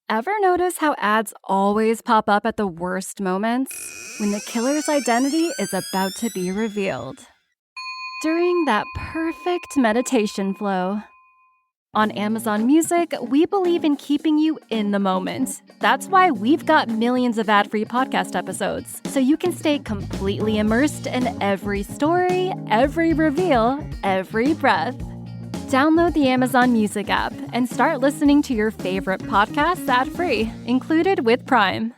Ever notice how ads always pop up at the worst moments? When the killer's identity is about to be revealed. During that perfect meditation flow. On Amazon Music, we believe in keeping you in the moment. That's why we've got millions of ad-free podcast episodes, so you can stay completely immersed in every story, every reveal, every breath. Download the Amazon Music app and start listening to your favorite podcasts ad-free, included with Prime.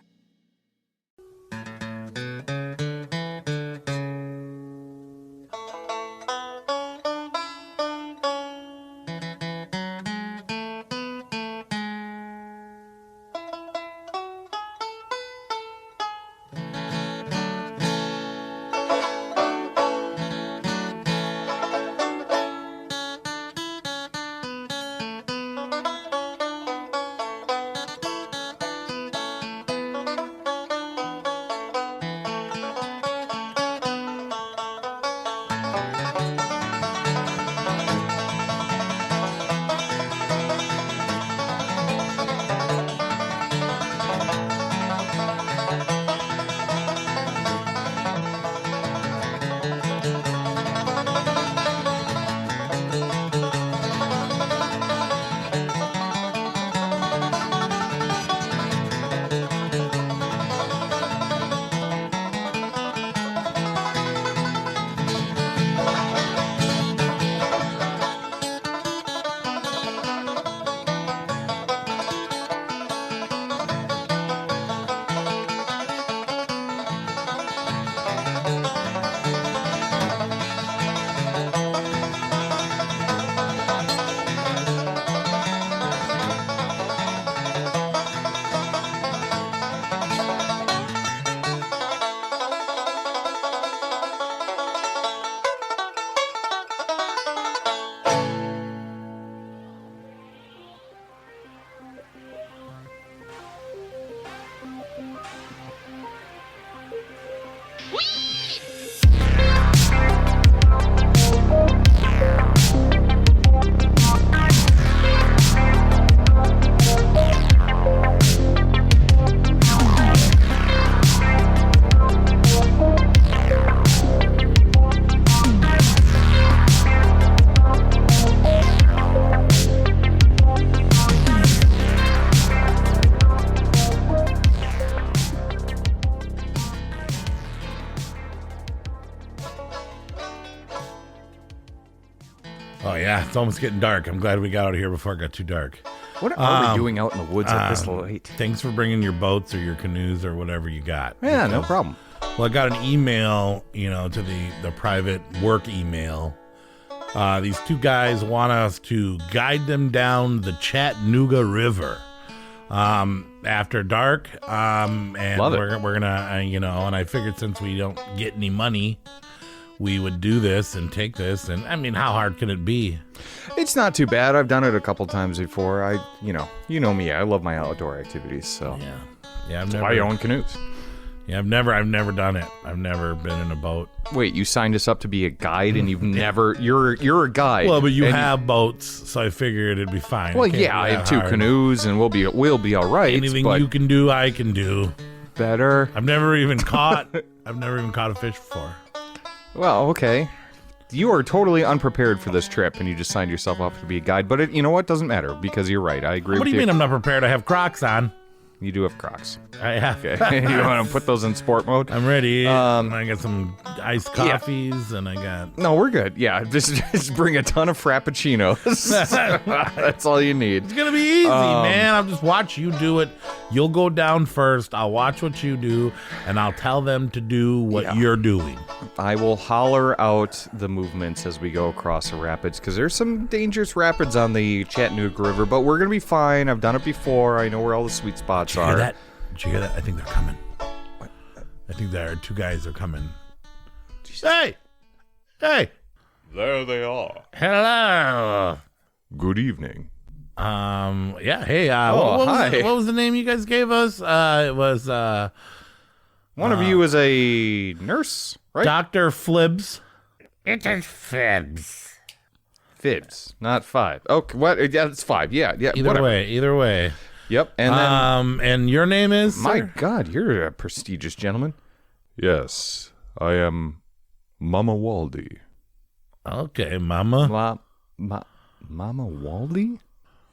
It's almost getting dark. I'm glad we got out of here before it got too dark. What are we doing out in the woods at this late? Thanks for bringing your boats or your canoes or whatever you got. Yeah, no problem. Well, I got an email, to the private work email. These two guys want us to guide them down the Chattanooga River after dark. And Love it. We're gonna, and I figured since we don't get any money, we would do this and take this. And I mean, how hard can it be? It's not too bad. I've done it a couple times before. You know me. I love my outdoor activities. So yeah. That's why I own canoes. Yeah, I've never done it. I've never been in a boat. Wait, you signed us up to be a guide, and you've never. You're a guide. Well, but you have boats, so I figured it'd be fine. Well, yeah, I have two canoes, and we'll be all right. Anything you can do, I can do. Better. I've never even caught a fish before. Well, okay. You are totally unprepared for this trip, and you just signed yourself up to be a guide. But you know what? Doesn't matter, because you're right. I agree with you. What do you mean I'm not prepared? I have Crocs on. You do have Crocs. I have. Okay. You want to put those in sport mode? I'm ready. I got some iced coffees, and I got... No, we're good. Yeah, just bring a ton of Frappuccinos. That's all you need. It's going to be easy, man. I'll just watch you do it. You'll go down first. I'll watch what you do, and I'll tell them to do what you're doing. I will holler out the movements as we go across the rapids, because there's some dangerous rapids on the Chattanooga River, but we're going to be fine. I've done it before. I know where all the sweet spots are. Did you hear that? I think they're coming. What? I think there are two guys are coming. Hey! There they are. Hello! Good evening. Yeah, hey, hi. What was the name you guys gave us? It was, one of you is a nurse, right? Dr. Phibes. It is Phibes. Phibes, not 5. Okay, what? Yeah, it's 5. Yeah. Either way. Yep. And then and your name is? my sir? God, you're a prestigious gentleman. Yes, I am Mama Waldy. Okay, Mama. Mama Waldy?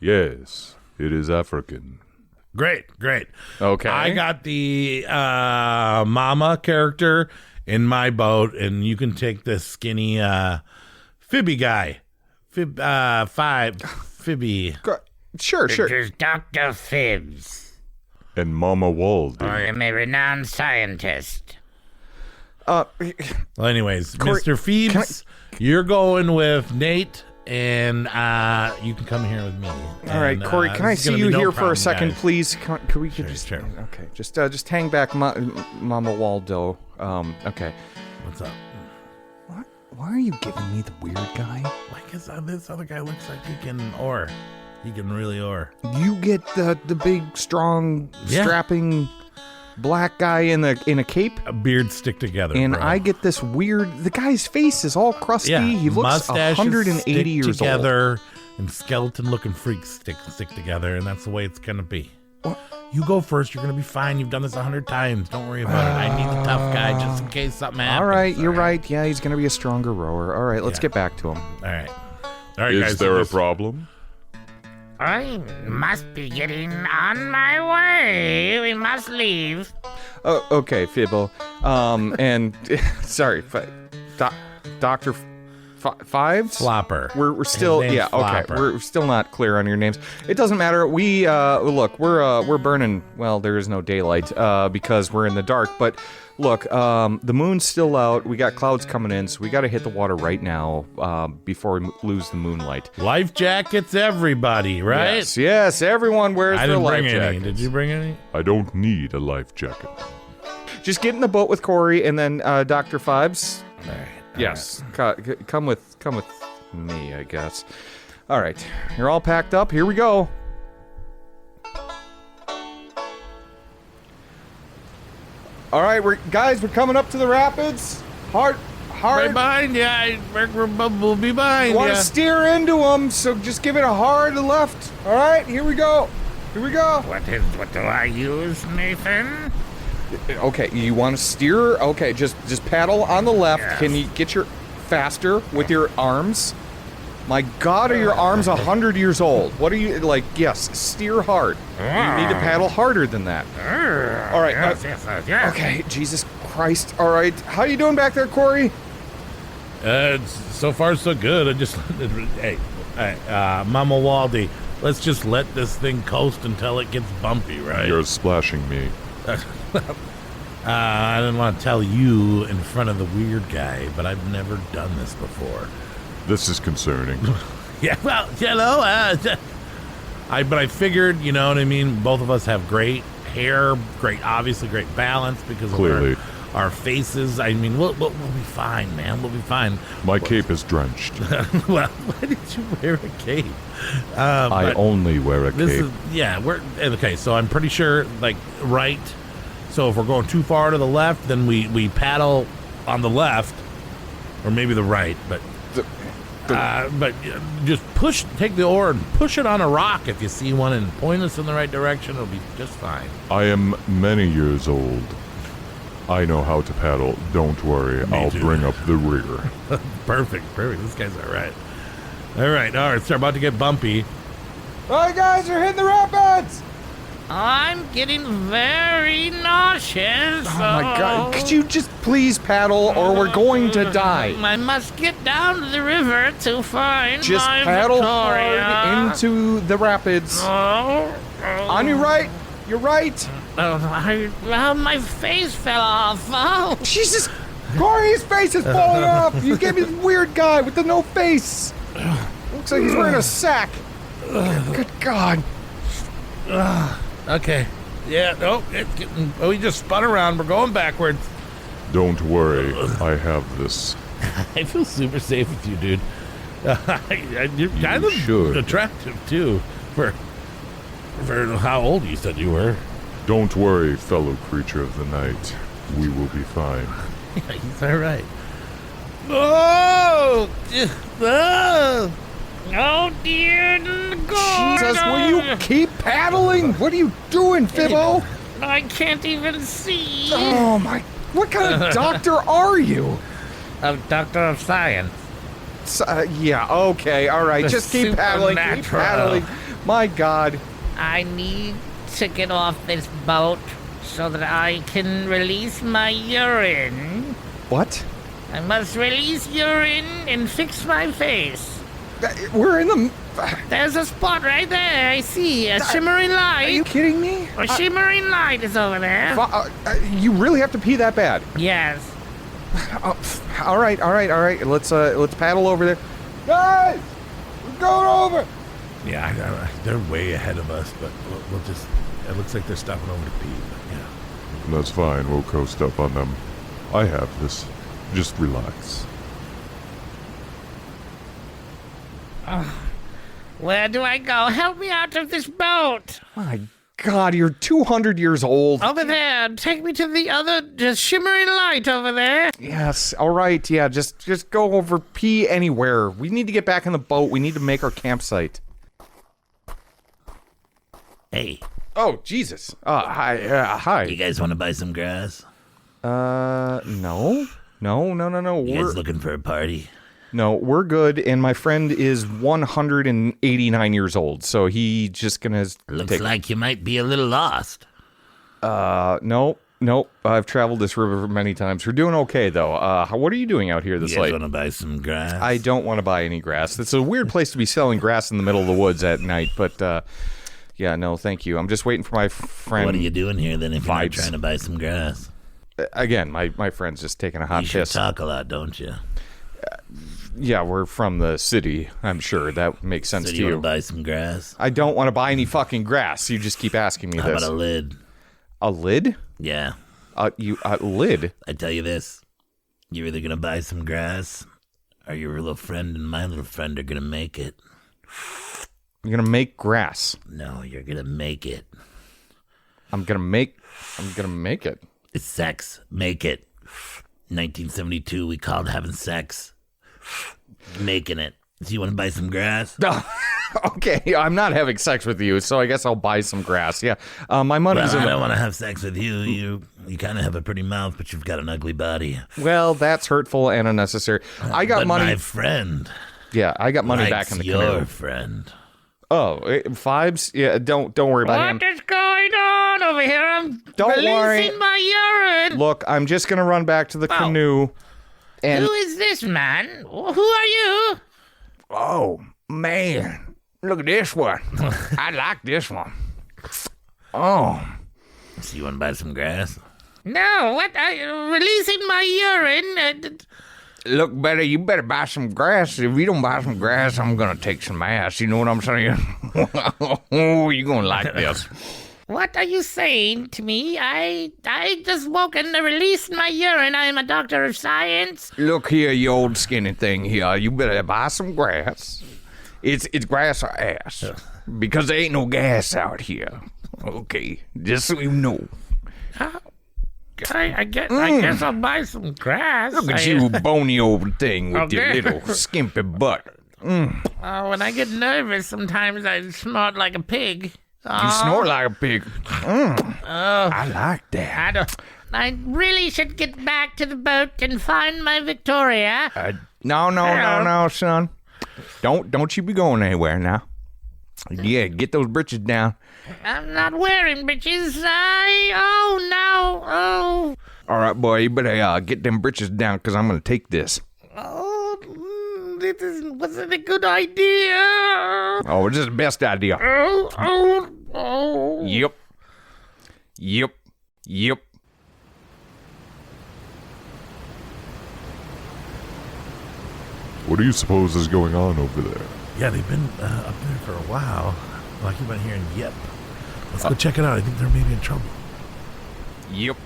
Yes, it is African. Great. Okay. I got the Mama character in my boat, and you can take the skinny Phibby guy. Phibby. Sure. This is Dr. Phibes. And Mama Waldy. I am a renowned scientist. Well, anyways, Corey, Mr. Phibes, you're going with Nate, and you can come here with me. All right, Corey, can I see you here for a second, please? Could we just sure. Okay, just hang back, Mama Waldo. Okay. What's up? Why are you giving me the weird guy? Like this other guy looks like he can really oar. You get the big, strong, Yeah. strapping black guy in a cape, A beard stick together, and bro. I get this weird. The guy's face is all crusty. He looks mustaches 180 stick years old. together, and skeleton-looking freaks stick together, and that's the way it's gonna be. What? You go first. You're gonna be fine. You've done this 100 times. Don't worry about it. I need the tough guy just in case something happens. All right, you're right. Yeah, he's gonna be a stronger rower. All right, let's Yeah. get back to him. All right, guys. Is there a this- problem? I must be getting on my way. We must leave. Oh, okay, Fibbo. And sorry, Doctor Phibes. Flopper? We're still His name's okay. Flopper. We're still not clear on your names. It doesn't matter. We look, we're burning. Well, there is no daylight because we're in the dark. But look, the moon's still out. We got clouds coming in, so we got to hit the water right now before we lose the moonlight. Life jackets, everybody, right? Yes. Everyone wears I their didn't life bring any. jackets. Did you bring any? I don't need a life jacket. Just get in the boat with Corey and then Dr. Phibes. All right. Yes, come with me, I guess. All right, you're all packed up. Here we go. All right, we're coming up to the rapids. Hard. Right behind you. We'll be behind Want you. to steer into them, so just give it a hard left. All right, here we go. What do I use, Nathan? Okay, you want to steer? Okay, just paddle on the left. Yes. Can you get your faster with your arms? My God, are your arms 100 years old? What are you like? Yes, steer hard. You need to paddle harder than that. All right. Yes. Okay, Jesus Christ. All right, how you doing back there, Corey? So far so good. I just hey, Mama Waldy, let's just let this thing coast until it gets bumpy, right? You're splashing me. I didn't want to tell you in front of the weird guy, but I've never done this before. This is concerning. Yeah, well, but I figured, you know what I mean? Both of us have great hair, obviously great balance because Clearly. of our faces. I mean, we'll be fine, man. We'll be fine. My cape is drenched. Well, why did you wear a cape? I But only wear a this cape. is, we're okay. So I'm pretty sure, like, right. So if we're going too far to the left, then we paddle on the left, or maybe the right, but just take the oar and push it on a rock if you see one and point us in the right direction. It'll be just fine. I am many years old. I know how to paddle. Don't worry. Me I'll too. bring up the rear. Perfect. This guy's all right. All right. It's about to get bumpy. All right, guys, we're hitting the rapids. I'm getting very nauseous. Oh my God! Could you just please paddle, or we're going to die? I must get down to the river to find Just my paddle Victoria. hard into the rapids. On your right. You're right. Well, my face fell off. Oh. Jesus, Corey's face is falling off. You gave me the weird guy with the no face. Looks like he's wearing a sack. Good God. Okay. Yeah. No. It's getting. Oh, we just spun around. We're going backwards. Don't worry. I have this. I feel super safe with you, dude. You're kind of should. attractive too, for how old you said you were. Don't worry, fellow creature of the night. We will be fine. Yeah, he's all right. Oh! Oh dear, Gore! Jesus, will you keep paddling? What are you doing, Fibbo? I can't even see. Oh my, what kind of doctor are you? A doctor of science. Yeah, okay, all right, The just keep paddling, keep supernatural. paddling. My God. I need to get off this boat so that I can release my urine. What? I must release urine and fix my face. We're in the... There's a spot right there. I see a shimmering Are you light. kidding me? A shimmering light is over there. You really have to pee that bad? Yes. All right. Let's paddle over there. Guys, we're going over. Yeah, they're way ahead of us, but we'll just. It looks like they're stopping over to pee. But yeah. That's fine. We'll coast up on them. I have this. Just relax. Where do I go? Help me out of this boat. My God, you're 200 years old. Over there. Take me to the other shimmering light over there. Yes. All right. Yeah. Just go over. Pee anywhere. We need to get back in the boat. We need to make our campsite. Hey, Oh, Jesus. Hi. Hi. you guys want to buy some grass? No. You We're, guys looking for a party? no, we're good. And my friend is 189 years old, so he just gonna Looks take. like you might be a little lost. Nope. I've traveled this river many times. We're doing okay though. What are you doing out here You this guys late? want to buy some grass? I don't want to buy any grass. It's a weird place to be selling grass in the middle of the woods at night, but yeah, no, thank you. I'm just waiting for my friend. What are you doing here then if you're not Phibes. trying to buy some grass? Again, my friend's just taking a hot You should piss. talk a lot, don't you? Yeah, we're from the city. I'm sure that makes sense So to do you you. want to buy some grass? I don't want to buy any fucking grass. You just keep asking me How this. about a lid? A lid? Yeah, A lid? I tell you this. You're either going to buy some grass or your little friend and my little friend are going to make it. You're gonna make grass. No, you're going to make it. I'm gonna make it. It's sex. Make it. 1972, we called having sex. Making it. So you want to buy some grass? Okay, I'm not having sex with you, so I guess I'll buy some grass. Yeah, my money's Well, I in. don't want to have sex with you. You kind of have a pretty mouth, but you've got an ugly body. Well, that's hurtful and unnecessary. I got But money. my friend Yeah, I got money likes back in the your canoe. friend. Oh, Phibes? Yeah, don't worry about him. What is going on over here? I'm Don't releasing worry. my urine. Look, I'm just gonna run back to the canoe. And Who is this man? Who are you? oh man, look at this one. I like this one. Oh, So you want to buy some grass? No, what? Releasing my urine? look, Betty, you better buy some grass. If you don't buy some grass, I'm gonna take some ass. You know what I'm saying? Oh, you're gonna like this. What are you saying to me? I just woke and released my urine. I am a doctor of science. Look here, you old skinny thing here. You better buy some grass. It's grass or ass. Because there ain't no gas out here. Okay, just so you know. I guess I'll buy some grass. Look at you, bony old thing with your Okay. little skimpy butt. When I get nervous, sometimes I snort like a pig. You snort like a pig. I like that. I really should get back to the boat and find my Victoria. No, son. Don't you be going anywhere now. Yeah, get those britches down. I'm not wearing bitches. Oh. All right, boy, you better get them britches down because I'm going to take this. This wasn't a good idea. Oh, this is the best idea. Oh. Yep. What do you suppose is going on over there? Yeah, they've been up there for a while. Well, I keep on hearing yep. Let's go check it out. I think they're maybe in trouble. Yep.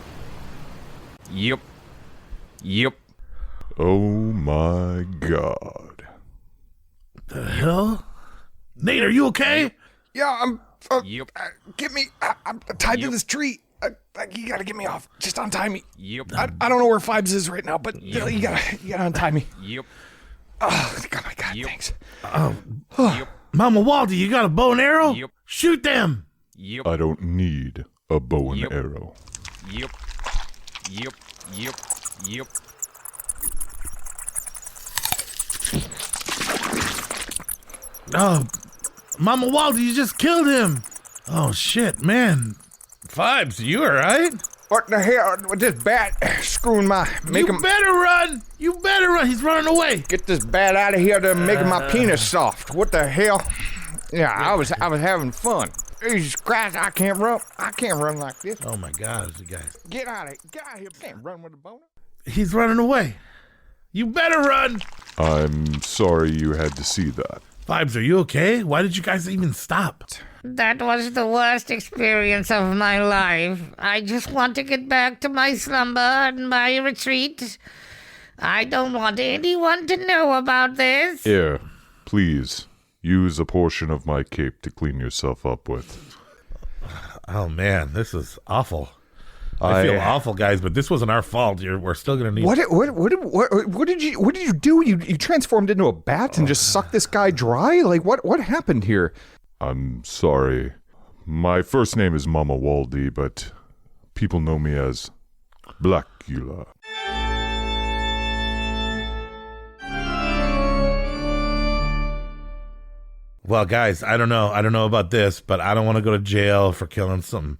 Oh my god. The hell? Nate, are you okay? Yeah, I'm. Get me. I'm tied to this tree. You gotta get me off. Just untie me. I don't know where Phibes is right now, but you gotta untie me. Oh my God! Thanks. Mama Waldy, you got a bow and arrow? Yep. Shoot them. I don't need a bow and arrow. Yep. Oh, Mama Waldy, you just killed him. Oh, shit, man. Phibes, you all right? What the hell? With this bat screwing my... You better run. You better run. He's running away. Get this bat out of here. They're making my penis soft. What the hell? Yeah, I was having fun. Jesus Christ, I can't run. I can't run like this. Oh, my God, you guys. Get out of here. Can't run with a boner. He's running away. You better run. I'm sorry you had to see that. Phibes, are you okay? Why did you guys even stop? That was the worst experience of my life. I just want to get back to my slumber and my retreat. I don't want anyone to know about this. Here, please, use a portion of my cape to clean yourself up with. Oh, man, this is awful. I feel awful, guys, but this wasn't our fault. We're still gonna need. What did you do? You transformed into a bat and just sucked this guy dry? Like what happened here? I'm sorry. My first name is Mama Waldy, but people know me as Blacula. Well, guys, I don't know about this, but I don't want to go to jail for killing some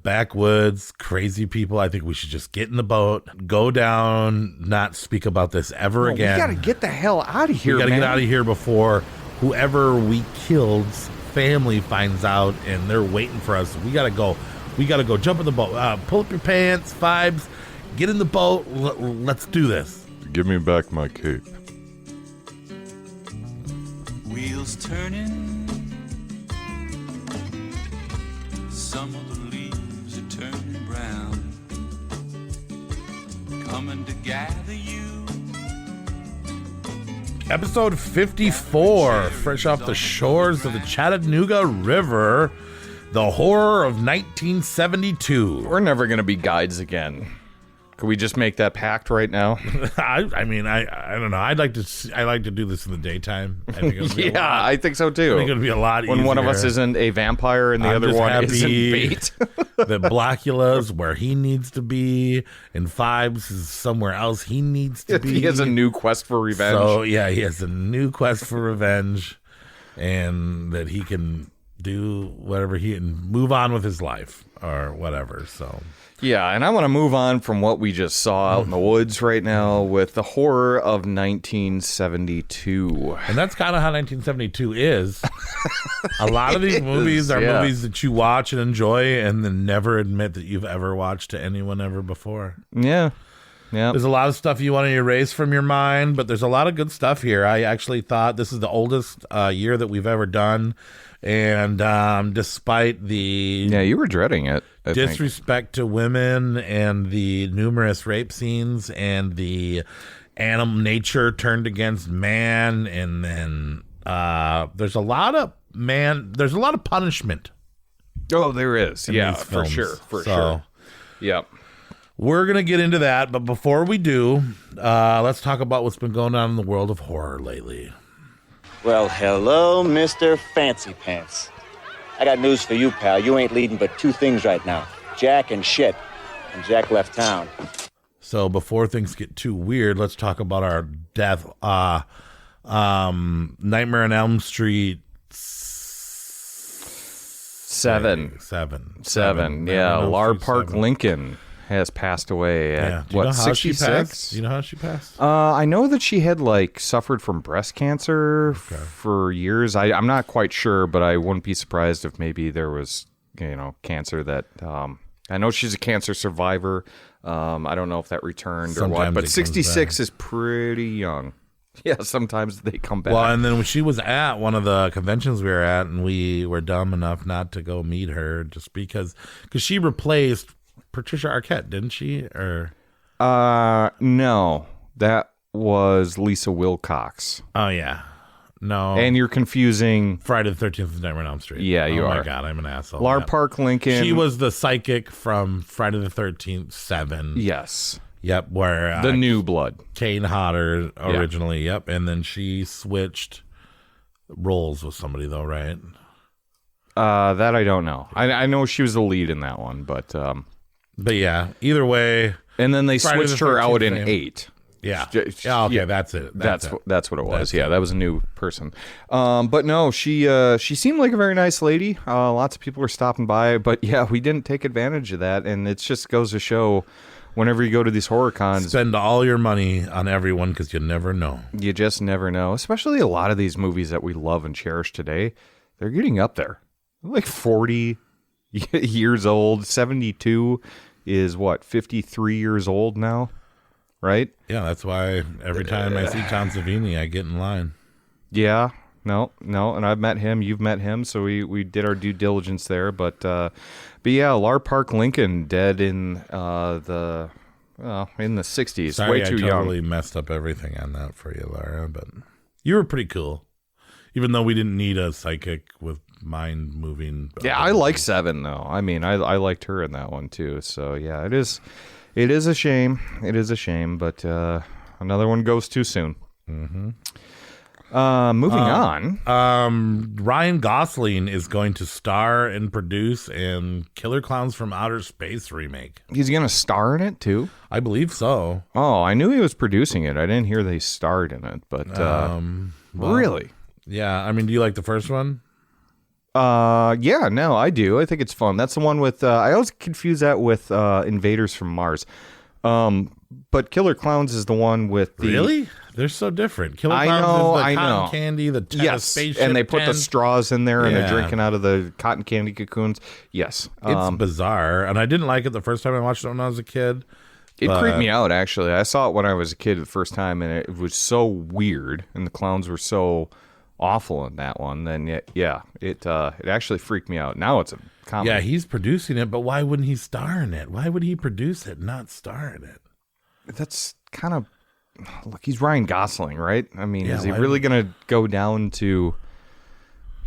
backwoods crazy people. I think we should just get in the boat, go down, not speak about this ever again. We gotta get the hell out of here, We gotta man. get out of here before whoever we killed's family finds out and they're waiting for us. We gotta go. Jump in the boat. Pull up your pants, Phibes. Get in the boat. Let's do this. Give me back my cape. Wheels turning, some of the leaves are turning brown, coming to gather you. Episode 54, fresh off the shores of the Chattanooga River, the horror of 1972. We're never gonna be guides again. Can we just make that pact right now? I mean, I don't know. I like to do this in the daytime. I think it'll be I think so too. I think it'll be a lot easier. When one of us isn't a vampire and the other one isn't bait. That Blacula's where he needs to be, and Phibes is somewhere else he needs to be. He has a new quest for revenge. So yeah, he has a new quest for revenge, and that he can do whatever he can move on with his life or whatever. So. Yeah, and I want to move on from what we just saw out in the woods right now with the horror of 1972. And that's kind of how 1972 is. A lot of these movies are movies that you watch and enjoy and then never admit that you've ever watched to anyone ever before. Yeah. Yeah. There's a lot of stuff you want to erase from your mind, but there's a lot of good stuff here. I actually thought this is the oldest year that we've ever done. And despite the you were dreading it. I disrespect to women and the numerous rape scenes and the animal nature turned against man, and then there's a lot of punishment. Oh, there is. Yeah, these for films. sure. For sure. Yep. We're gonna get into that, but before we do, let's talk about what's been going on in the world of horror lately. Well, hello, Mr. Fancy Pants. I got news for you, pal. You ain't leading but two things right now. Jack and shit. And Jack left town. So before things get too weird, let's talk about our death. Nightmare on Elm Street 7. Yeah, Lar Park Lincoln has passed away at, what, 66? Do you know how she passed? I know that she had, suffered from breast cancer for years. I'm not quite sure, but I wouldn't be surprised if maybe there was, cancer that... I know she's a cancer survivor. I don't know if that returned Sometimes or what, but it 66 is pretty young. Yeah, sometimes they come back. Well, and then when she was at one of the conventions we were at, and we were dumb enough not to go meet her just because she replaced Patricia Arquette, didn't she? Or no, that was Lisa Wilcox. Oh yeah, no. And you're confusing Friday the 13th with Nightmare on Elm Street. Yeah, you are. Oh are. my god, I'm an asshole. Lar Park Lincoln. She was the psychic from Friday the 13th 7. Yes. Yep, where The New Blood. Kane Hodder originally. Yep, and then she switched roles with somebody though, right? That I don't know. I know she was the lead in that one, but yeah, either way. And then they Friday switched the her out 13th in fame. 8. Yeah. Okay, that's it. That's it. what it was. That's yeah, it. that was a new person. But no, she seemed like a very nice lady. Lots of people were stopping by, but yeah, we didn't take advantage of that, and it just goes to show. Whenever you go to these horror cons, spend all your money on everyone because you never know. You just never know. Especially a lot of these movies that we love and cherish today, they're getting up there. They're like 40 years old. 72 is what, 53 years old now, right? Yeah, that's why every time I see John Savini, I get in line. Yeah, no, and I've met him. You've met him, so we did our due diligence there. But yeah, Lar Park Lincoln dead in the 60s. Sorry, way too I totally young. messed up everything on that for you, Lara. But you were pretty cool, even though we didn't need a psychic with mind moving. Yeah, I like Seven though. I mean, I liked her in that one too. So yeah, it is a shame. It is a shame, but another one goes too soon. Mm-hmm. Moving on. Ryan Gosling is going to star and produce in Killer Clowns from Outer Space remake. He's going to star in it too? I believe so. Oh, I knew he was producing it. I didn't hear they starred in it, but really? Yeah. I mean, do you like the first one? Yeah, no, I do. I think it's fun. That's the one with I always confuse that with Invaders from Mars. But Killer Clowns is the one with the Really? They're so different. Killer I Clowns know, is the I cotton know. candy, the yes, spaceship and they put the tent. straws in there and they're Yeah. drinking out of the cotton candy cocoons. Yes, It's bizarre, and I didn't like it the first time I watched it when I was a kid. it creeped me out. Actually, I saw it when I was a kid the first time, and it was so weird, and the clowns were so awful in that one. Then it actually freaked me out. Now it's a comedy. Yeah, he's producing it, but why wouldn't he star in it? Why would he produce it, and not star in it? That's kind of look. He's Ryan Gosling, right? I mean, Yeah, is he why really going to go down to?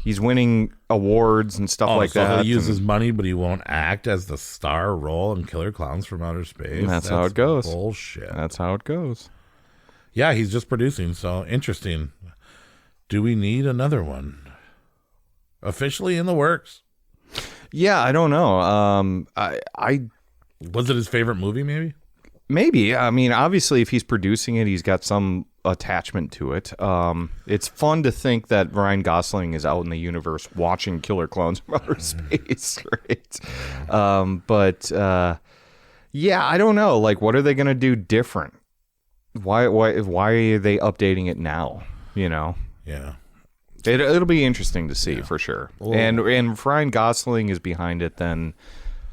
He's winning awards and stuff like so that. he'll use and- his money, but he won't act as the star role in Killer Clowns from Outer Space. That's how it goes. Bullshit. That's how it goes. Yeah, he's just producing, so interesting. Do we need another one? Officially in the works. Yeah, I don't know. I Was it his favorite movie, maybe? maybe. I mean, obviously, if he's producing it, he's got some attachment to it. It's fun to think that Ryan Gosling is out in the universe watching Killer Clowns from Outer Space, right? Yeah, I don't know. Like, what are they going to do different? Why are they updating it now? You know? Yeah. It'll be interesting to see for sure. Well- And if Ryan Gosling is behind it, then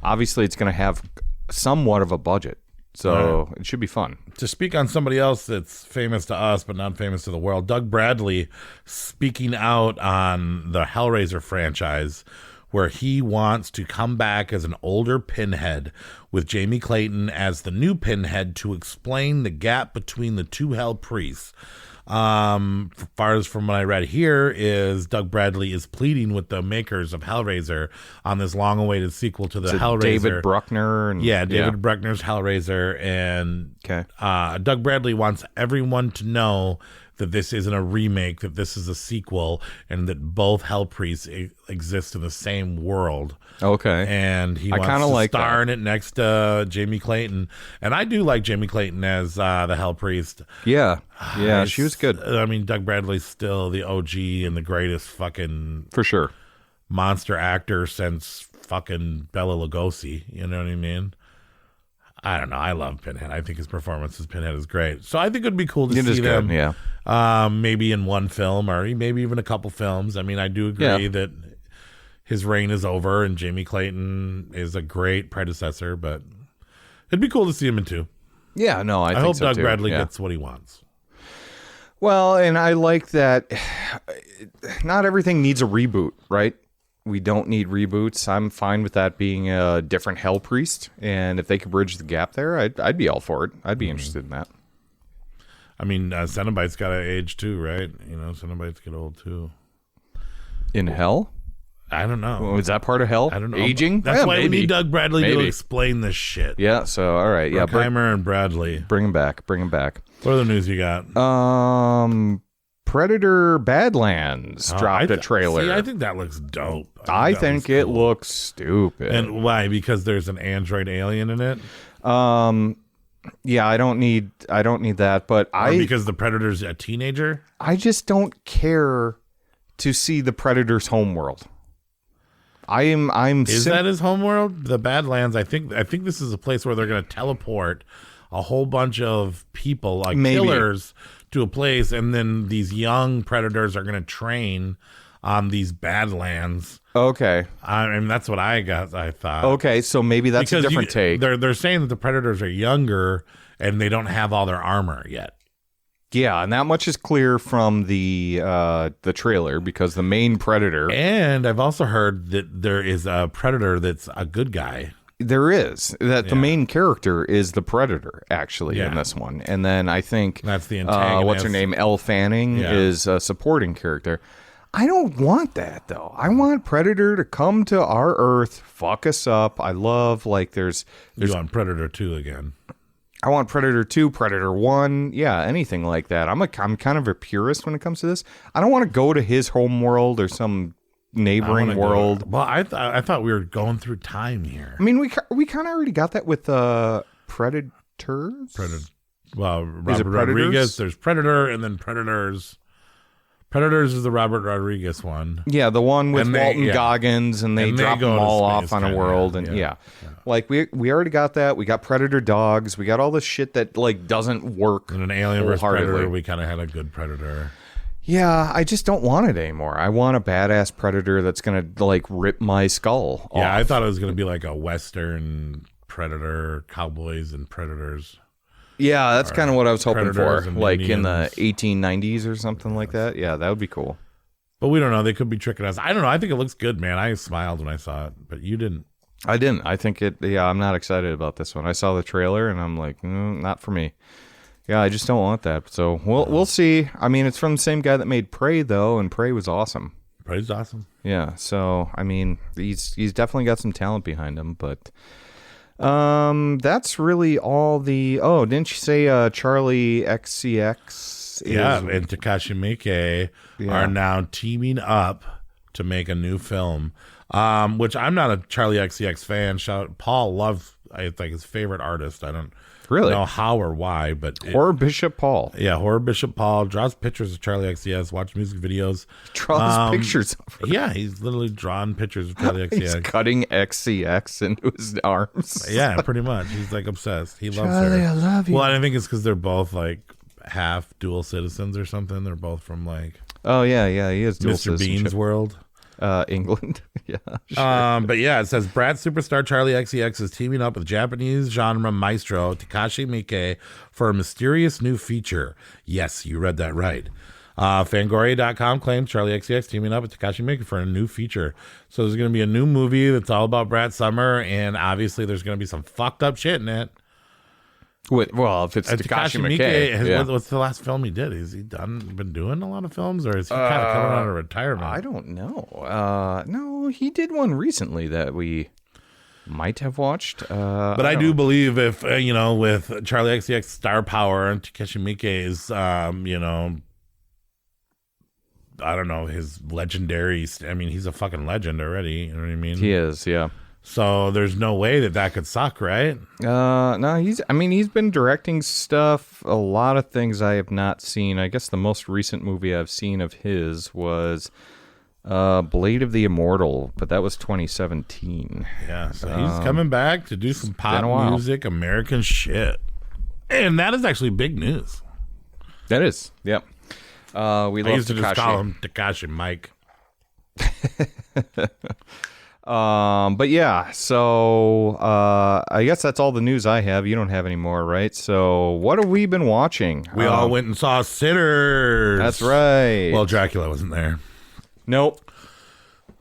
obviously it's going to have somewhat of a budget. So it should be fun. To speak on somebody else that's famous to us but not famous to the world, Doug Bradley speaking out on the Hellraiser franchise, where he wants to come back as an older Pinhead with Jamie Clayton as the new Pinhead to explain the gap between the two Hell priests. As far as from what I read here is Doug Bradley is pleading with the makers of Hellraiser on this long-awaited sequel to the Is it Hellraiser. David Bruckner. And, David Bruckner's Hellraiser, and Okay. Doug Bradley wants everyone to know that this isn't a remake, that this is a sequel, and that both Hell Priests exist in the same world. Okay. And he I wants kinda to like star that. in it next to Jamie Clayton. And I do like Jamie Clayton as the Hell Priest. Yeah. Yeah, she was good. I mean, Doug Bradley's still the OG and the greatest fucking For sure. monster actor since fucking Bela Lugosi. You know what I mean? I don't know. I love Pinhead. I think his performance as Pinhead is great. So I think it would be cool to It is see good, them. yeah. Maybe in one film or maybe even a couple films. I mean, I do agree that his reign is over and Jamie Clayton is a great predecessor, but it'd be cool to see him in two. Yeah, no, I think hope so Doug too. Bradley Yeah. gets what he wants. Well, and I like that not everything needs a reboot, right? We don't need reboots. I'm fine with that being a different Hell Priest. And if they could bridge the gap there, I'd be all for it. I'd be interested in that. I mean, Cenobites got to age too, right? You know, Cenobites get old too. In Hell? I don't know. Was that part of hell? I don't know. Aging? That's Yeah, why we maybe. need Doug Bradley to Maybe. explain this shit. Yeah, so, all right. Yeah, Bruckheimer and Bradley. bring him back. What other news you got? Predator Badlands dropped a trailer. See, I think that looks dope. I that think looks it cool. looks stupid. And why? Because there's an android alien in it? Yeah, I don't need that, but Or because the Predator's a teenager? I just don't care to see the Predator's homeworld. Is that his homeworld? The Badlands, I think this is a place where they're going to teleport a whole bunch of people, like killers, to a place, and then these young predators are going to train on these Badlands. Okay. I mean, that's what I thought. Okay, so maybe that's a different take. They're saying that the predators are younger and they don't have all their armor yet. Yeah, and that much is clear from the trailer because the main predator. And I've also heard that there is a predator that's a good guy. There is that the main character is the predator actually in Yeah. this one, and then I think That's the antagonist. what's her name? Elle Fanning is a supporting character. I don't want that though. I want Predator to come to our Earth, fuck us up. I love there's You want Predator 2 again. I want Predator 2, Predator 1, yeah, anything like that. I'm kind of a purist when it comes to this. I don't want to go to his home world or some neighboring world. Well, I thought we were going through time here. I mean, we kind of already got that with Predators. Well, Robert Predators? Rodriguez. There's Predator, and then Predators. Predators is the Robert Rodriguez one. Yeah, the one with And they- Walton yeah. Goggins, and they And they drop go them to all space, off on a kinda, world, and yeah. like we already got that. We got Predator dogs. We got all this shit that doesn't work. And an Alien vs. wholeheartedly. Predator, we kind of had a good Predator. Yeah, I just don't want it anymore. I want a badass Predator that's gonna rip my skull off. Yeah, I thought it was going to be like a Western Predator, cowboys and predators. Yeah, that's kind of what I was hoping for, Predators and like in the Indians. 1890s or something like that. Yeah, that would be cool. But we don't know. They could be tricking us. I don't know. I think it looks good, man. I smiled when I saw it, but you didn't. I didn't. I think it. Yeah, I'm not excited about this one. I saw the trailer and I'm like, not for me. Yeah, I just don't want that. So we'll see. I mean, it's from the same guy that made Prey though, and Prey was awesome. Prey's awesome. Yeah. So I mean, he's definitely got some talent behind him, but that's really all the. Oh, didn't you say Charlie XCX? Yeah, and Takashi Miike are now teaming up to make a new film, which I'm not a Charlie XCX fan. Paul loves, I think, his favorite artist. I don't really know how or why, but Horror Bishop Paul. Yeah, Horror Bishop Paul draws pictures of Charlie XCX, watch music videos. Draws pictures of him. Yeah, he's literally drawn pictures of Charlie XCX. He's cutting XCX into his arms. Yeah, pretty much. He's like obsessed. He loves Charlie, her. I love you. Well, I think it's because they're both like half dual citizens or something. They're both from like Oh yeah, he is dual Mr. Bean's citizenship. world. England. Yeah. Sure. But yeah, it says Brad superstar Charlie XCX is teaming up with Japanese genre maestro Takashi Miike for a mysterious new feature. Yes, you read that right. Fangoria.com claims Charlie XCX teaming up with Takashi Miike for a new feature. So there's going to be a new movie that's all about Brad Summer, and obviously there's going to be some fucked up shit in it. Well, if it's Takashi Miike, yeah. What's the last film he did? Has he been doing a lot of films, or is he kind of coming out of retirement? I don't know. No, he did one recently that we might have watched. But I do believe if, with Charlie XCX star power and Takashi Miike's, I don't know, his legendary, I mean, he's a fucking legend already. You know what I mean? He is, yeah. So there's no way that could suck, right? No, he's been directing stuff, a lot of things I have not seen. I guess the most recent movie I've seen of his was Blade of the Immortal, but that was 2017. Yeah, so he's coming back to do some pop music, American shit. And that is actually big news. That is, yep. We love used to Takashi. just call him Takashi Mike. But yeah, so I guess that's all the news I have. You don't have any more, right? So what have we been watching? We all went and saw Sinners. That's right. Well, Dracula wasn't there. Nope.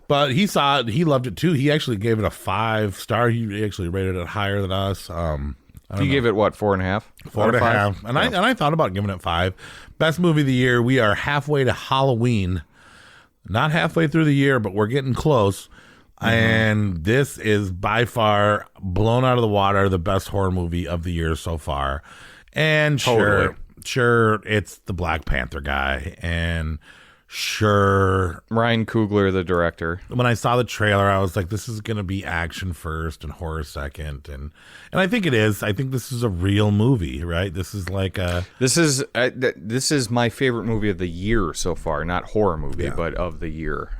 But he saw it. He loved it too. He actually gave it a 5-star. He actually rated it higher than us. You gave it what, 4.5? 4.5. And I thought about giving it 5. Best movie of the year. We are halfway to Halloween. not halfway through the year, but we're getting close. And this is by far, blown out of the water, the best horror movie of the year so far. And sure, it's the Black Panther guy. And sure, Ryan Coogler, the director. when I saw the trailer, I was like, this is going to be action first and horror second. And I think it is. I think this is a real movie, right? This is like a... This is my favorite movie of the year so far. Not horror movie, but of the year.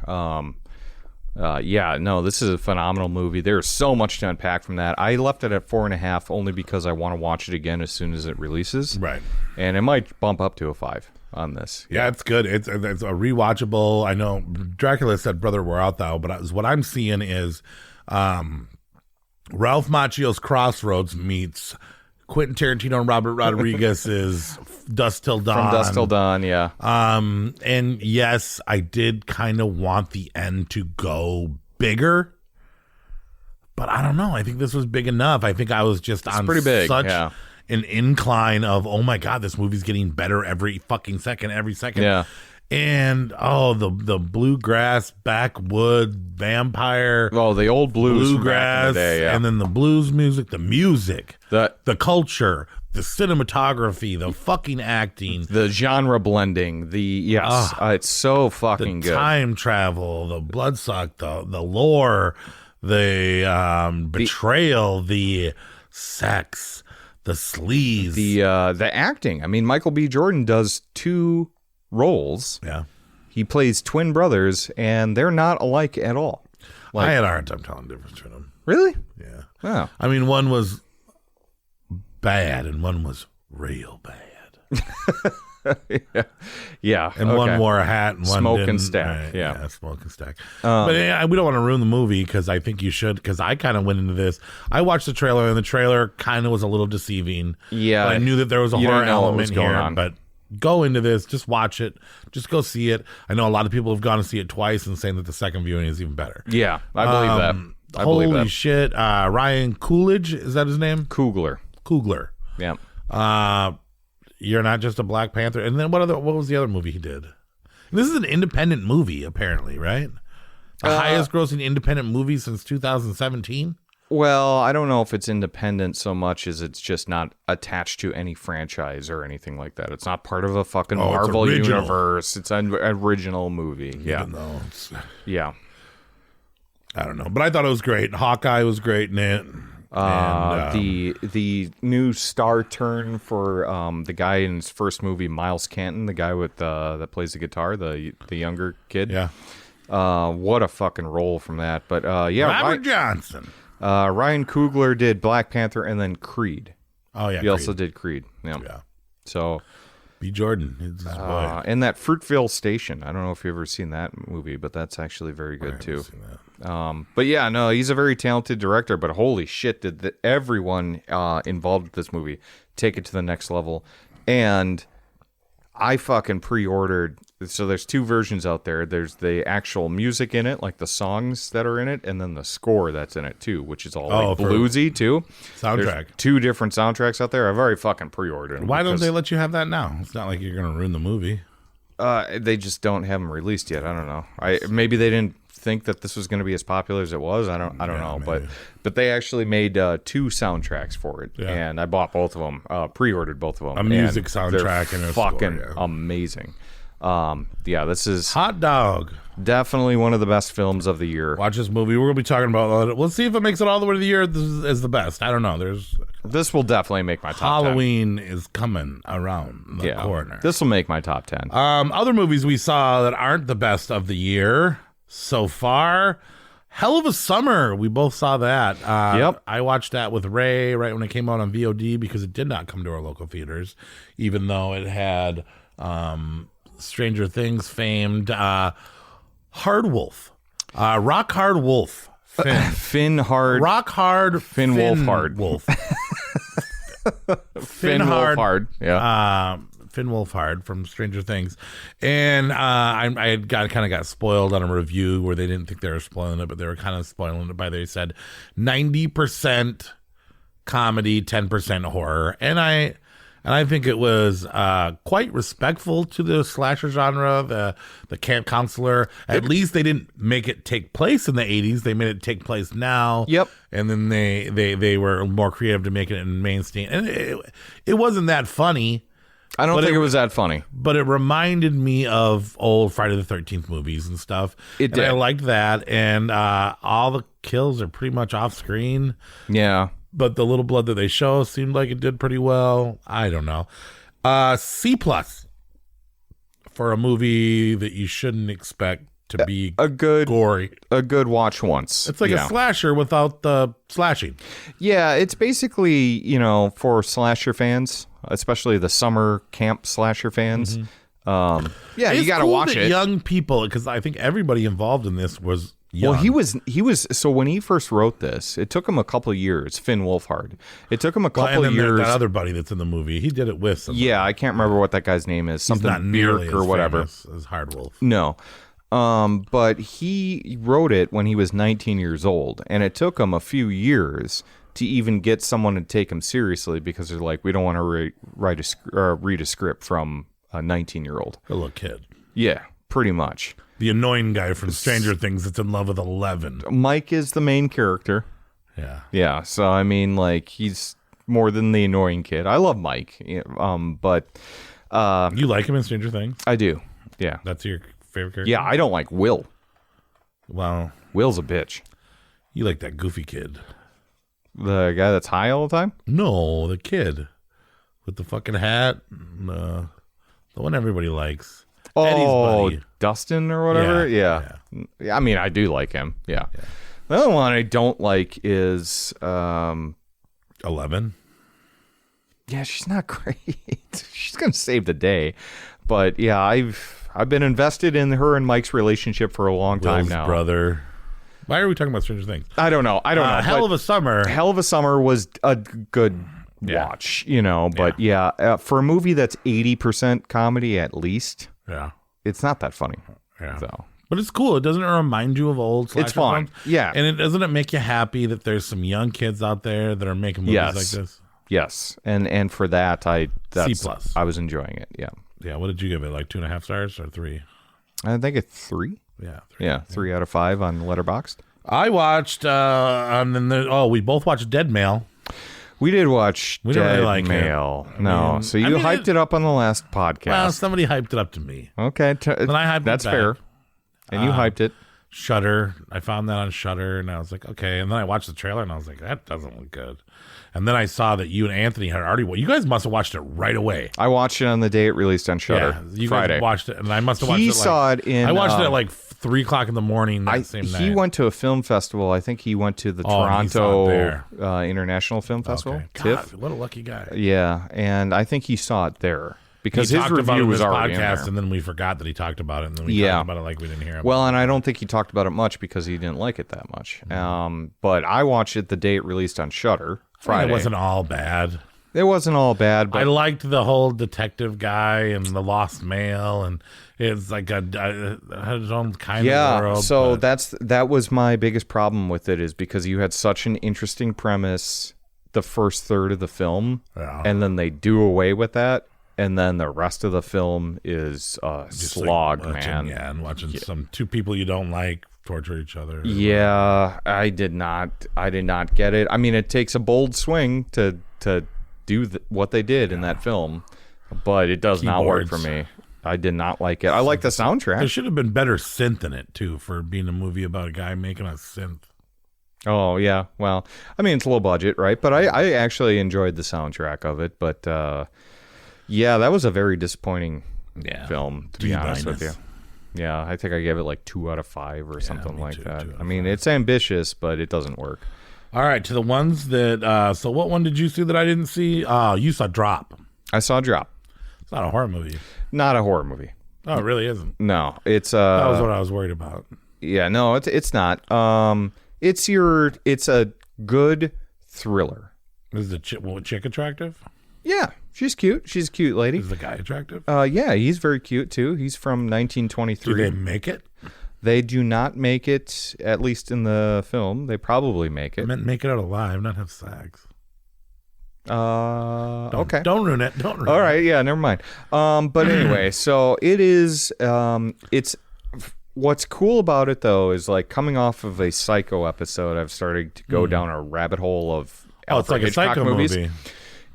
This is a phenomenal movie. There's so much to unpack from that. I left it at 4.5 only because I want to watch it again as soon as it releases. Right. And it might bump up to a 5 on this. Yeah, it's good. It's a rewatchable. I know Dracula said Brother Where Art Thou, but what I'm seeing is Ralph Macchio's Crossroads meets Quentin Tarantino and Robert Rodriguez's Dusk Till Dawn. From Dusk Till Dawn, yeah. And yes, I did kind of want the end to go bigger, but I don't know. I think this was big enough. I think I was just on pretty big, such yeah. an incline of, oh my God, this movie's getting better every second. Yeah. And the bluegrass, backwood, vampire. Oh, the old blues from back in bluegrass, the day, yeah. and then the blues music, the music, The culture, the cinematography, the fucking acting, the genre blending, it's so fucking the good. time travel, the bloodsuck, the lore, the betrayal, the sex, the sleaze, The acting. I mean, Michael B. Jordan does 2 roles. yeah. He plays twin brothers, and they're not alike at all. I had a hard time telling the difference between them. Really? Yeah. Oh. I mean, one was bad and one was real bad. Yeah. And one wore a hat and one Smoke didn't. and stack, Right, yeah. smoke and stack. But we don't want to ruin the movie because I think you should, because I kind of went into this. I watched the trailer and the trailer kind of was a little deceiving. Yeah. But I knew that there was a You horror didn't know what was element going here. on. But go into this, just watch it, just go see it. I know a lot of people have gone to see it twice and saying that the second viewing is even better. Yeah, I believe that. I believe Holy that. shit. Ryan Coolidge, is that his name? Coogler. Yeah. You're not just a Black Panther. And then what was the other movie he did? This is an independent movie, apparently, right? The highest grossing independent movie since 2017? Well, I don't know if it's independent so much as it's just not attached to any franchise or anything like that. It's not part of a fucking Marvel original. universe. It's an original movie. Yeah. Even though it's, Yeah. I don't know. But I thought it was great. Hawkeye was great in it. The new star turn for the guy in his first movie, Miles Canton, the guy with that plays the guitar, the younger kid. Yeah. What a fucking role from that. But Robert Johnson. Ryan Coogler did Black Panther and then Creed. Oh, yeah. He also did Creed. Yeah. So B. Jordan. It's his boy. and that Fruitvale Station. I don't know if you've ever seen that movie, but that's actually very good too. But yeah, no, he's a very talented director. But holy shit, did everyone involved with this movie take it to the next level? And I fucking pre-ordered. So there's 2 versions out there. There's the actual music in it, like the songs that are in it, and then the score that's in it too, which is all like bluesy too. Soundtrack. There's 2 different soundtracks out there. I've already fucking pre-ordered them. Why don't they let you have that now? It's not like you're going to ruin the movie. They just don't have them released yet. I don't know. Maybe they didn't think that this was going to be as popular as it was. I don't know. Maybe. But they actually made 2 soundtracks for it, and I bought both of them. Pre-ordered both of them. A music and soundtrack they're and a fucking score, amazing. This is Hot Dog. definitely one of the best films of the year. Watch this movie. We're going to be talking about it. We'll see if it makes it all the way to the year as the best. I don't know. This will definitely make my top 10. Halloween is coming around the corner. This will make my top 10. Other movies we saw that aren't the best of the year so far. Hell of a Summer. We both saw that. Yep. I watched that with Ray right when it came out on VOD because it did not come to our local theaters, even though it had Stranger Things famed Hard Wolf. Rock Hard Wolf. Finn Hard. Rock Hard. Finn Wolfhard. Wolf. Finn Wolfhard. Yeah. Finn Wolfhard from Stranger Things, and I kind of got spoiled on a review where they didn't think they were spoiling it, but they were kind of spoiling it by they said 90% comedy, 10% horror, and I And I think it was quite respectful to the slasher genre, the camp counselor. At least they didn't make it take place in the 80s. They made it take place now. Yep. And then they were more creative to make it in mainstream. And it wasn't that funny. I don't think it was that funny. But it reminded me of old Friday the 13th movies and stuff. It did. I liked that. And all the kills are pretty much off screen. Yeah. But the little blood that they show seemed like it did pretty well. I don't know. C+ for a movie that you shouldn't expect to be gory. A good watch once. It's like a slasher without the slashing. Yeah, it's basically, for slasher fans, especially the summer camp slasher fans. Mm-hmm. You got to watch it. Young people, because I think everybody involved in this was young. Well, he was. So when he first wrote this, it took him a couple of years. Finn Wolfhard. It took him a couple of years. That other buddy that's in the movie, he did it with somebody. Yeah, I can't remember what that guy's name is. Something He's not nearly Bierk or as whatever. famous as Hardwolf. No. But he wrote it when he was 19 years old, and it took him a few years to even get someone to take him seriously because they're like, we don't want to read a script from a 19-year-old. A little kid. Yeah, pretty much. The annoying guy from Stranger Things that's in love with 11. Mike is the main character. Yeah. Yeah, so I mean, like, he's more than the annoying kid. I love Mike, but... you like him in Stranger Things? I do, yeah. That's your favorite character? Yeah, I don't like Will. Well... Will's a bitch. You like that goofy kid. The guy that's high all the time? No, the kid. With the fucking hat. The one everybody likes. Oh, Eddie's buddy. Dustin or whatever? Yeah. I mean, I do like him. Yeah. The other one I don't like is 11. Yeah, she's not great. She's gonna save the day. But yeah, I've been invested in her and Mike's relationship for a long time Will's now. brother. Why are we talking about Stranger Things? I don't know. Hell of a Summer. Hell of a Summer was a good watch, but for a movie that's 80% comedy at least, it's not that funny. Yeah. So. But it's cool. It doesn't remind you of old slasher It's fun. films. Yeah. And doesn't it make you happy that there's some young kids out there that are making movies like this? Yes. And for that, C+. I was enjoying it. Yeah. Yeah. What did you give it? Like 2.5 stars or 3? I think it's 3. Yeah. 3. Yeah. 3 out of 5 on Letterboxd. I watched, we both watched Dead Mail. We did watch We don't Dead really like Mail. it. No. So you hyped it up on the last podcast. Well, somebody hyped it up to me. Okay. Then I hyped That's it back. fair. And you hyped it. Shudder. I found that on Shudder, and I was like, okay. And then I watched the trailer, and I was like, that doesn't look good. And then I saw that you and Anthony had already. You guys must have watched it right away. I watched it on the day it released on Shudder. Yeah, you Friday. guys watched it, and I must have watched it. He like, saw it in. I watched it at like 3 o'clock in the morning that same night. He went to a film festival. I think he went to the Toronto International Film Festival. Okay. TIFF. God, what a lucky guy. Yeah, and I think he saw it there because he his talked about it review in was this already in podcast, there. and then we forgot that he talked about it, and then we talked about it like we didn't hear about Well, and I don't think he talked about it much because he didn't like it that much. But I watched it the day it released on Shudder. Friday. It wasn't all bad. It wasn't all bad, but I liked the whole detective guy and the lost mail, and it's like had its own kind of world. So that was my biggest problem with it, is because you had such an interesting premise the first third of the film, and then they do away with that, and then the rest of the film is a slog, man. Yeah, and watching some two people you don't like torture each other. Yeah, I did not get it. I mean, it takes a bold swing to do what they did in that film, but it does not work for me. I did not like it. I like the soundtrack. There should have been better synth in it too, for being a movie about a guy making a synth. Oh yeah, well, I mean, it's low budget, right? But I actually enjoyed the soundtrack of it. But yeah, that was a very disappointing film, to be honest with you. Yeah, I think I gave it like 2 out of 5 or something like that. I mean, it's ambitious, but it doesn't work. All right, to the ones that. So, what one did you see that I didn't see? You saw Drop. I saw Drop. It's not a horror movie. Not a horror movie. Oh, it really isn't. No, it's that was what I was worried about. Yeah, no, it's not. It's a good thriller. Is the chick attractive? Yeah, she's cute. She's a cute lady. Is the guy attractive? Yeah, he's very cute too. He's from 1923. Do they make it? They do not make it, at least in the film. They probably make it. I meant make it out alive, not have sex. Okay. Don't ruin it. Don't ruin it. All right, yeah, never mind. But anyway, so it is. It's what's cool about it though is like coming off of a Psycho episode, I've started to go down a rabbit hole of It's like Hitchcock a Psycho movies. movie.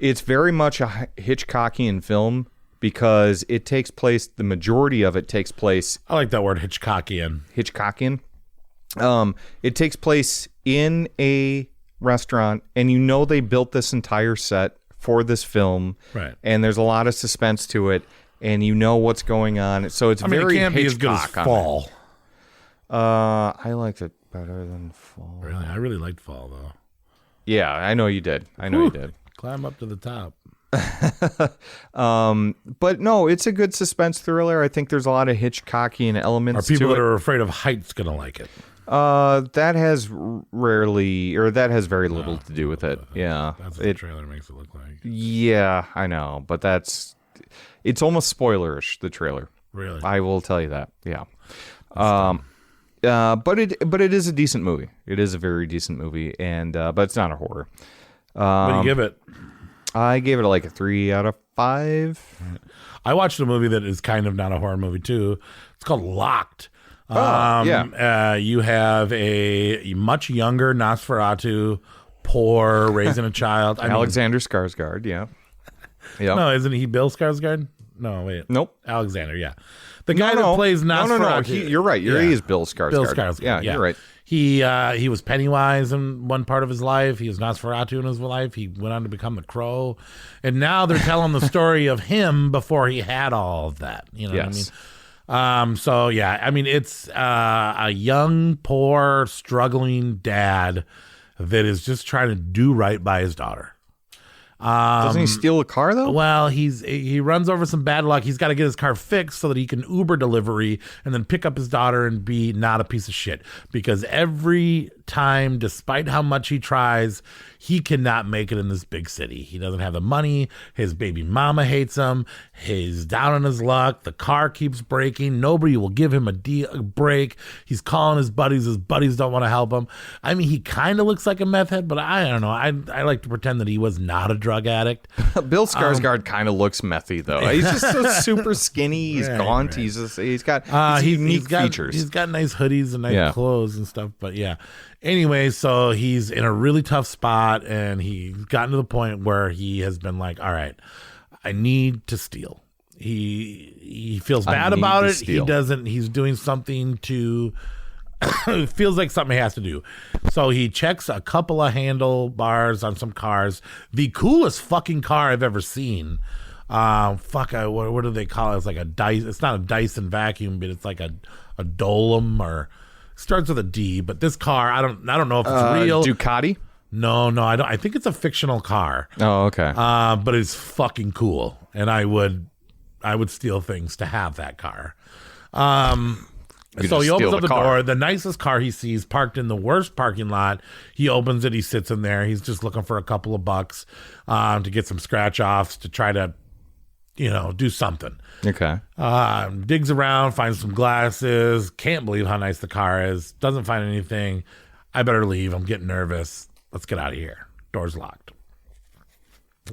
It's very much a Hitchcockian film because it takes place. The majority of it takes place I like that word, Hitchcockian. It takes place in a restaurant, and they built this entire set for this film, Right. And there's a lot of suspense to it, and what's going on. So it's very it can't be as good as Hitchcock on Fall. it. I liked it better than Fall. Really, I really liked Fall though. Yeah, I know you did. You did. Climb up to the top. But no, it's a good suspense thriller. I think there's a lot of Hitchcockian elements. Are people to that it. are afraid of heights gonna like it? That has very little to do with it. Yeah, That's what the trailer makes it look like. Yeah, I know, but it's almost spoilerish, the trailer. Really? I will tell you that. Yeah. But it is a decent movie. It is a very decent movie, and but it's not a horror. What do you give it? I gave it like a 3 out of 5. I watched a movie that is kind of not a horror movie too. It's called Locked. Yeah. You have a much younger Nosferatu, poor, raising a child. Alexander Skarsgård, yeah. Yeah. No, isn't he Bill Skarsgård? No, wait. Nope. Alexander, yeah. The guy that plays Nosferatu. No. You're right. He is Bill Skarsgård. Bill Skarsgård. Yeah, you're right. He was Pennywise in one part of his life. He was Nosferatu in his life. He went on to become the Crow. And now they're telling the story of him before he had all of that. You know what I mean? So yeah, I mean, it's a young, poor, struggling dad that is just trying to do right by his daughter. Doesn't he steal a car though? Well, he runs over some bad luck. He's got to get his car fixed so that he can Uber delivery and then pick up his daughter and be not a piece of shit. Because every time, despite how much he tries, he cannot make it in this big city. He doesn't have the money. His baby mama hates him. He's down on his luck. The car keeps breaking. Nobody will give him a break. He's calling his buddies. His buddies don't want to help him. I mean, he kind of looks like a meth head, but I don't know. I like to pretend that he was not a drug addict. Bill Skarsgård kind of looks methy though. He's just so super skinny. He's gaunt. Right. He's got unique features. He's got nice hoodies and nice clothes and stuff. But yeah. Anyway, so he's in a really tough spot, and he's gotten to the point where he has been like, all right, I need to steal. He feels bad about it. He doesn't. He's doing something to. It feels like something he has to do. So he checks a couple of handlebars on some cars. The coolest fucking car I've ever seen. What do they call it? It's like a Dyson. It's not a Dyson vacuum, but it's like a Dolum, or starts with a D. But this car, I don't know if it's real. Ducati? No, I don't. I think it's a fictional car. Oh, okay. But it's fucking cool, and I would steal things to have that car. So he opens up the door. The nicest car he sees parked in the worst parking lot. He opens it. He sits in there. He's just looking for a couple of bucks to get some scratch offs to try to, do something. Okay. Digs around, finds some glasses. Can't believe how nice the car is. Doesn't find anything. I better leave. I'm getting nervous. Let's get out of here. Door's locked.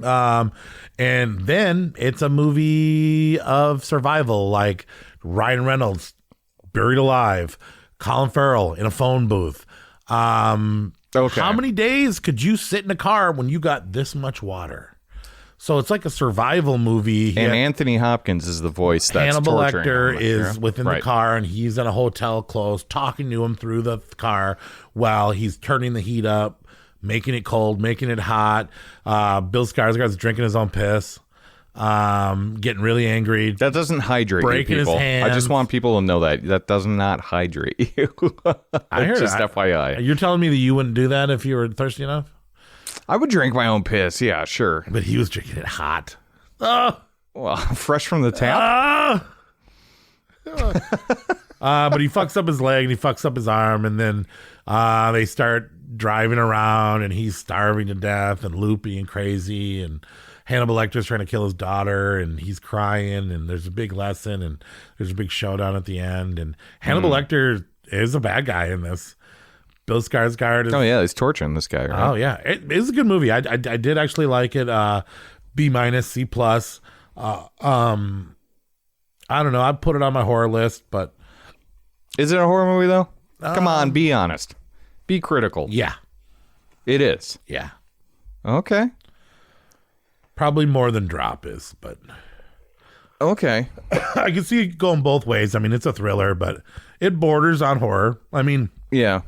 And then it's a movie of survival, like Ryan Reynolds, Buried Alive, Colin Farrell in a phone booth. Okay. How many days could you sit in a car when you got this much water? So it's like a survival movie. And Anthony Hopkins is the voice that's Hannibal torturing Lecter him. is within the car, and he's in a hotel close, talking to him through the car while he's turning the heat up, making it cold, making it hot. Bill Skarsgård's drinking his own piss, getting really angry. That doesn't hydrate breaking you, people. his hands. I just want people to know that does not hydrate you. I heard just it. FYI. You're telling me that you wouldn't do that if you were thirsty enough? I would drink my own piss. Yeah, sure. But he was drinking it hot. Oh, well, fresh from the tap. But he fucks up his leg and he fucks up his arm, and then they start driving around, and he's starving to death and loopy and crazy, and Hannibal Lecter's trying to kill his daughter, and he's crying, and there's a big lesson, and there's a big showdown at the end, and Hannibal Lecter is a bad guy in this, Bill Skarsgård is, Oh yeah, he's torturing this guy. Right? oh yeah, it is a good movie. I did actually like it. B minus, C plus. I don't know. I'd put it on my horror list, but Is it a horror movie though? Come on, be honest. Be critical. yeah, It is. yeah, Okay. probably more than Drop is, but Okay. I can see it going both ways. I mean, it's a thriller, but it borders on horror. I mean, Yeah.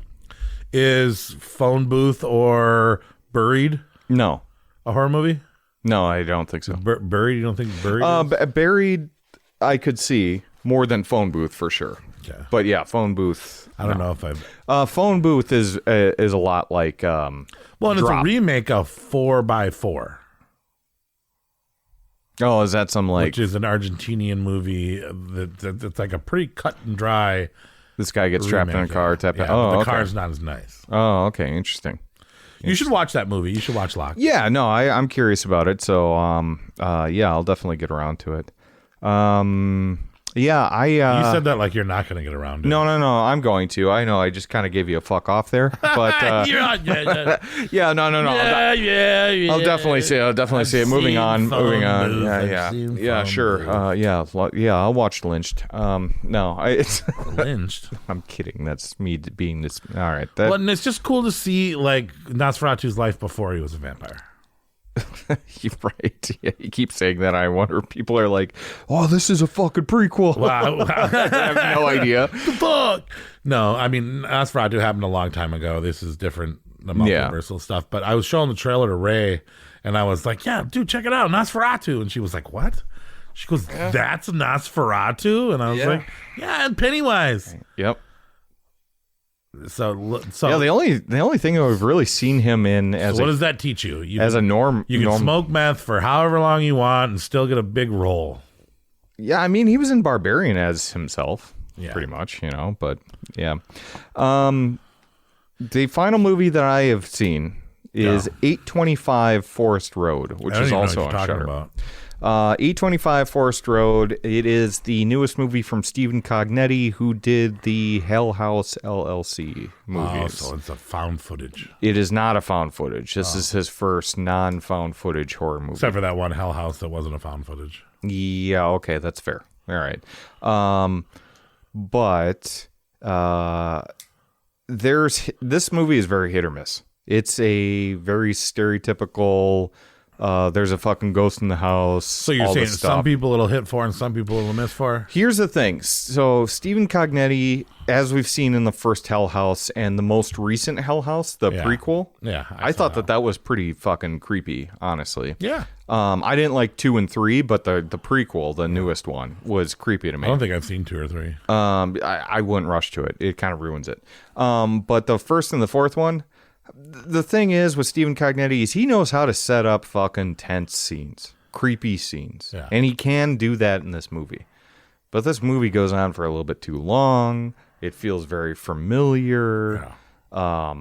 is Phone Booth or Buried No. a horror movie? No, I don't think so. Buried? You don't think Buried? is? Buried, I could see more than Phone Booth for sure. Okay. But yeah, Phone Booth. I don't know if I've. Phone Booth is a lot like. Well, and it's a Drop. remake of 4x4, Oh, is that some like which is an Argentinian movie that's like a pretty cut and dry. this guy gets trapped in a remake, car yeah. type? Yeah, Of, but oh, the okay. car's not as nice. Oh, okay, interesting. You should watch that movie. You should watch Lock. Yeah, no, I'm curious about it. So, yeah, I'll definitely get around to it. Yeah, You said that like you're not going to get around to No, I'm going to. I know. I just kind of gave you a fuck off there, but yeah, no. yeah. I'll definitely see it. Moving on. Yeah, sure. I'll watch Lynched. No, it's Lynched. I'm kidding. That's me being this. All right. Well, and it's just cool to see like Nosferatu's life before he was a vampire. You're right. Yeah, you keep saying that. I wonder if people are like, "Oh, this is a fucking prequel." Wow. I have no idea. The fuck? No, I mean Nosferatu happened a long time ago. This is different, the multiversal stuff. But I was showing the trailer to Ray, and I was like, "Yeah, dude, check it out, Nosferatu." And she was like, "What?" She goes, "That's Nosferatu," and I was like, "Yeah, and Pennywise." Yep. So Yeah, the only thing that we've really seen him in as what does that teach you? as a norm. You can smoke meth for however long you want and still get a big role. Yeah, I mean, he was in Barbarian as himself, Yeah. pretty much, But yeah, the final movie that I have seen is 825 Forest Road, which I don't is even know also what on you're talking Shudder. about. 825 Forest Road. It is the newest movie from Stephen Cognetti, who did the Hell House LLC movies. Oh, so it's a found footage. It is not a found footage. This is his first non-found footage horror movie. Except for that one Hell House that wasn't a found footage. Yeah, okay, that's fair. All right. But this movie is very hit or miss. It's a very stereotypical there's a fucking ghost in the house. So you're all saying this stuff. some people it'll hit for and some people it'll miss for? Here's the thing. So Stephen Cognetti, as we've seen in the first Hell House and the most recent Hell House, the prequel. Yeah. I thought that was pretty fucking creepy, honestly. Yeah. I didn't like 2 and 3, but the prequel, the newest one, was creepy to me. I don't think I've seen 2 or 3. I wouldn't rush to it. It kind of ruins it. But the first and the fourth one, the thing is with Stephen Cognetti is he knows how to set up fucking tense scenes, creepy scenes. Yeah. And he can do that in this movie. But this movie goes on for a little bit too long. It feels very familiar. Yeah.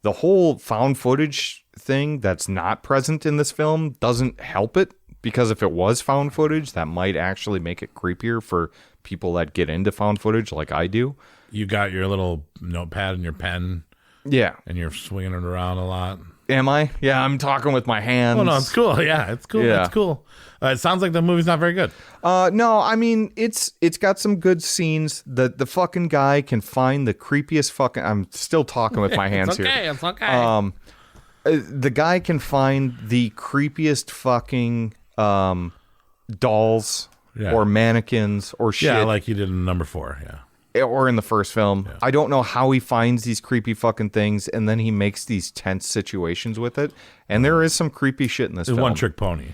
The whole found footage thing that's not present in this film doesn't help it, because if it was found footage, that might actually make it creepier for people that get into found footage like I do. You got your little notepad and your pen. Yeah. And you're swinging it around a lot. Am I? Yeah, I'm talking with my hands. Oh, no, it's cool. Yeah, it's cool. Yeah. It's cool. It sounds like the movie's not very good. No, I mean, it's got some good scenes. The fucking guy can find the creepiest fucking... I'm still talking with my hands here. It's okay. The guy can find the creepiest fucking dolls or mannequins or shit. Yeah, like he did in number 4, yeah. Or in the first film. Yeah. I don't know how he finds these creepy fucking things, and then he makes these tense situations with it. And there is some creepy shit in this It's film. one trick pony.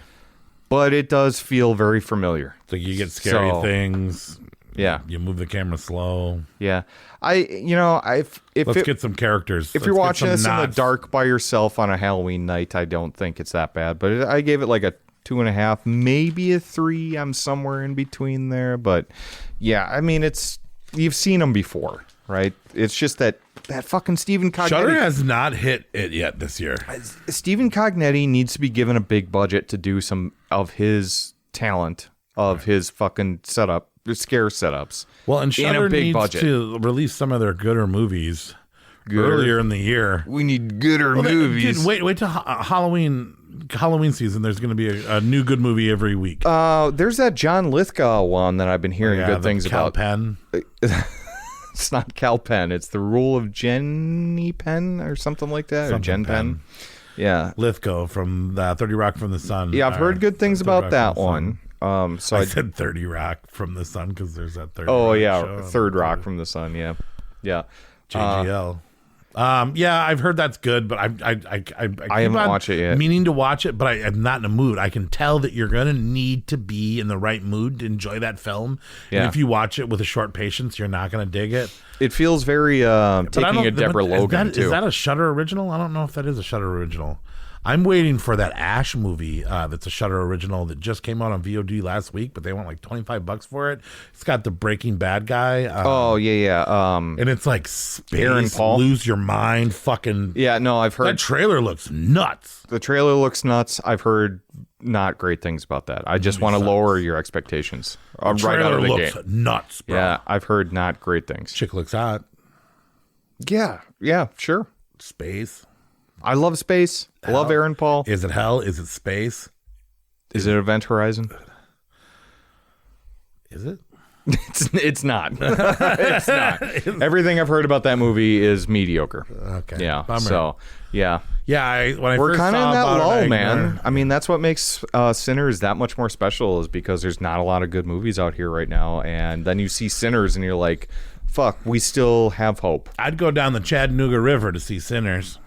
But it does feel very familiar. It's like you get scary things. Yeah. You move the camera slow. Yeah. Let's get some characters. If you're Let's get watching some this in the knots. dark by yourself on a Halloween night, I don't think it's that bad. But I gave it like a 2.5, maybe a 3. I'm somewhere in between there. But yeah, I mean, you've seen them before, right? It's just that fucking Stephen Cognetti. Shudder has not hit it yet this year. Stephen Cognetti needs to be given a big budget to do some of his talent, of his fucking scare setups. Well, and in a Shudder big needs budget. to release some of their gooder movies earlier in the year. We need gooder movies. Dude, wait till Halloween season. There's going to be a new good movie every week. There's that John Lithgow one that I've been hearing good things about. Penn. It's not Cal Penn. It's The Rule of Jenny Penn or something like that. Or Jen Penn. Yeah. Lithgow from 30 Rock from the Sun. Yeah, I've heard good things about that one. So I said 30 Rock from the Sun because there's that 30 Oh, Rock yeah. show. Third Rock from the Sun. Yeah. Yeah. JGL. Yeah, I've heard that's good, but I haven't watched it yet. Meaning to watch it, but I'm not in the mood. I can tell that you're gonna need to be in the right mood to enjoy that film. Yeah. And if you watch it with a short patience, you're not gonna dig it. It feels very taking a Deborah Logan too. Is that a Shudder original? I don't know if that is a Shudder original. I'm waiting for that Ash movie that's a Shudder original that just came out on VOD last week, but they want like $25 for it. It's got the Breaking Bad guy. Oh, yeah. And it's like space, Aaron Paul? lose your mind, fucking... Yeah, no, I've heard... That trailer looks nuts. The trailer looks nuts. I've heard not great things about that. I just want to lower your expectations right out of the looks gate. Nuts, bro. Yeah, I've heard not great things. Chick looks hot. Yeah, sure. Space. I love space. I love Aaron Paul. Is it hell? Is it space? Is it Event Horizon? Is it? It's not. It's not. Everything I've heard about that movie is mediocre. Okay. Yeah. Bummer. So, yeah. Yeah, when I We're first kind of saw in that about it, lull, I man. ignored- I mean, that's what makes Sinners that much more special is because there's not a lot of good movies out here right now. And then you see Sinners and you're like, fuck, we still have hope. I'd go down the Chattanooga River to see Sinners.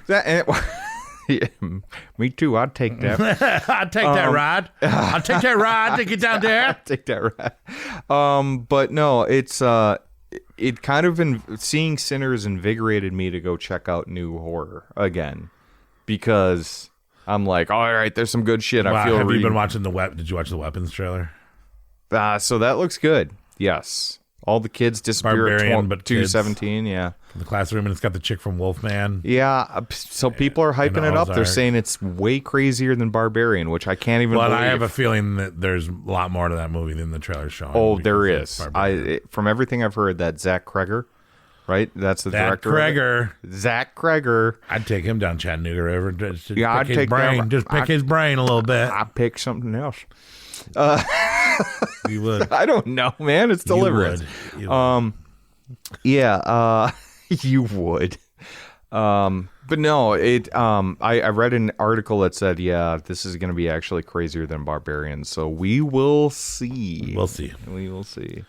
Yeah, me too. I'd take that. I'd take that ride. I'll take that ride to get down there. Take that right. But no, it's it kind of seeing Sinners invigorated me to go check out new horror again because I'm like, all right, there's some good shit. I feel. Have you been watching Did you watch the Weapons trailer? So that looks good. Yes, all the kids disappear Barbarian, at but kids. 217. Yeah. From the classroom, and it's got the chick from Wolfman. Yeah, so people are hyping it up. They're Ozark. saying it's way crazier than Barbarian, which I can't even But believe. I have a feeling that there's a lot more to that movie than the trailer's showing. Oh, there because is. it's Barbarian. From everything I've heard, that Zach Kreger, right? That's the That director. of it. Kreger. Zach Kreger. I'd take him down Chattanooga River. Just Yeah, I'd pick his take that brain. one. Just pick his brain a little bit. I picked something else. You would. I don't know, man. It's Deliverance. You would. Yeah, you would. But no, I read an article that said, yeah, this is going to be actually crazier than Barbarian. So we will see. We'll see. We will see.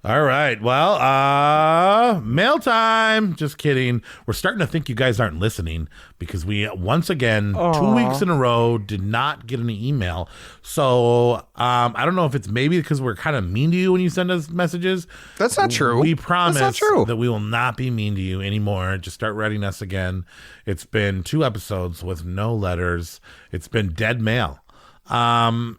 All right. Well, mail time. Just kidding. We're starting to think you guys aren't listening because we, once again, 2 weeks in a row, did not get an email. So I don't know if it's maybe because we're kind of mean to you when you send us messages. That's not true. We promise That's not true. that we will not be mean to you anymore. Just start writing us again. It's been 2 episodes with no letters. It's been dead mail. So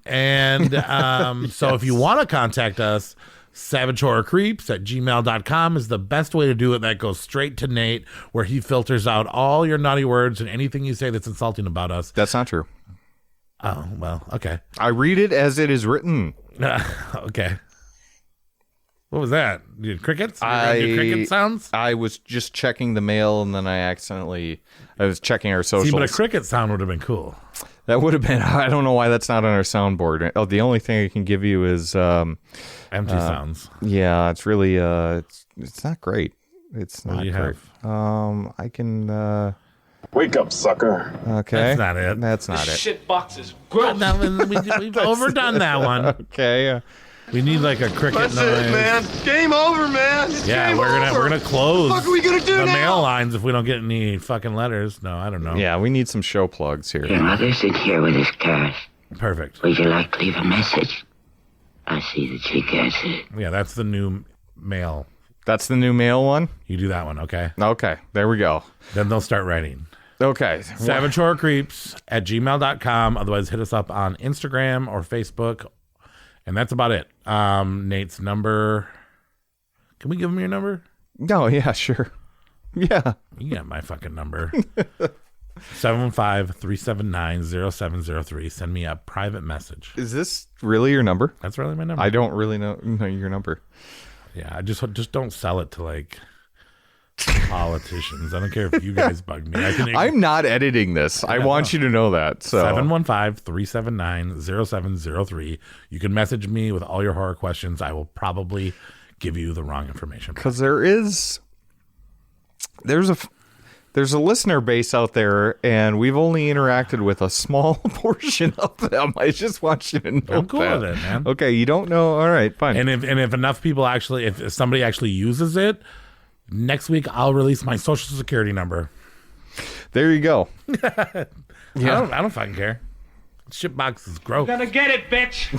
if you want to contact us, savagehorrorcreeps@gmail.com is the best way to do it. That goes straight to Nate, where he filters out all your naughty words and anything you say that's insulting about us. That's not true. Oh, well, okay. I read it as it is written. Okay. What was that? You did crickets? You do cricket sounds? I was just checking the mail, and then I was checking our socials. See, but a cricket sound would have been cool. That would have been. I don't know why that's not on our soundboard. Oh, the only thing I can give you is Empty sounds. Yeah, it's really it's not great. It's not What do you great. have? I can. Wake up, sucker. Okay, That's not it. That's not it. Shit box is gross. No, we've overdone that one. Okay. We need like a cricket That's noise. it, man. Game over, man. It's Yeah, game we're gonna close. What the fuck are we gonna do the now? mail lines if we don't get any fucking letters. No, I don't know. Yeah, we need some show plugs here. Your mother's in here with his cat. Perfect. Would you like to leave a message? I see that she gets it. Yeah, that's the new mail. That's the new mail one. You do that one, okay? Okay, there we go. Then they'll start writing. Okay, savagehorrorcreeps@gmail.com. Otherwise, hit us up on Instagram or Facebook. And that's about it. Nate's number. Can we give him your number? No, yeah, sure. Yeah. You got my fucking number. 715-379-0703. Send me a private message. Is this really your number? That's really my number. I don't really know your number. Yeah, I just don't sell it to like Politicians. I don't care if you guys bug me. I'm not editing this. I want you to know that. So 715-379-0703. You can message me with all your horror questions. I will probably give you the wrong information. Because there's a listener base out there, and we've only interacted with a small portion of them. I just want you to know I'm cool that. with it, man. Okay, you don't know. All right, fine. And if enough people actually, if somebody actually uses it, next week I'll release my social security number. There you go. I don't fucking care. Shitbox is gross. Gonna get it, bitch.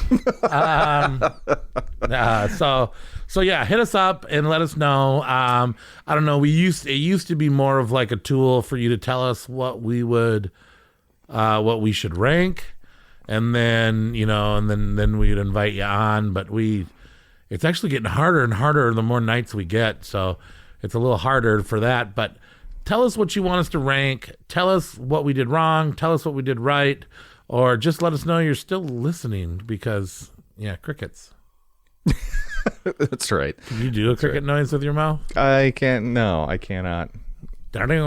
So yeah, hit us up and let us know. I don't know. It used to be more of like a tool for you to tell us what we should rank, and then then we'd invite you on. But it's actually getting harder and harder the more nights we get. So it's a little harder for that. But tell us what you want us to rank. Tell us what we did wrong. Tell us what we did right. Or just let us know you're still listening because, crickets. That's right. Can you do a cricket noise with your mouth? I can't. No, I cannot. Okay.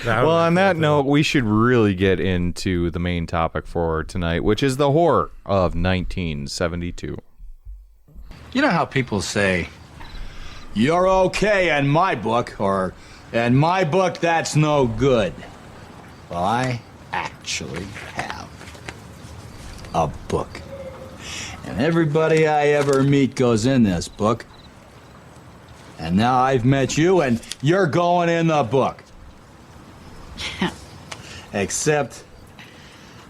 Well, on that note, we should really get into the main topic for tonight, which is the horror of 1972. You know how people say, "You're okay in my book," or "In my book, that's no good." Well, I actually have a book. And everybody I ever meet goes in this book. And now I've met you, and you're going in the book. Except,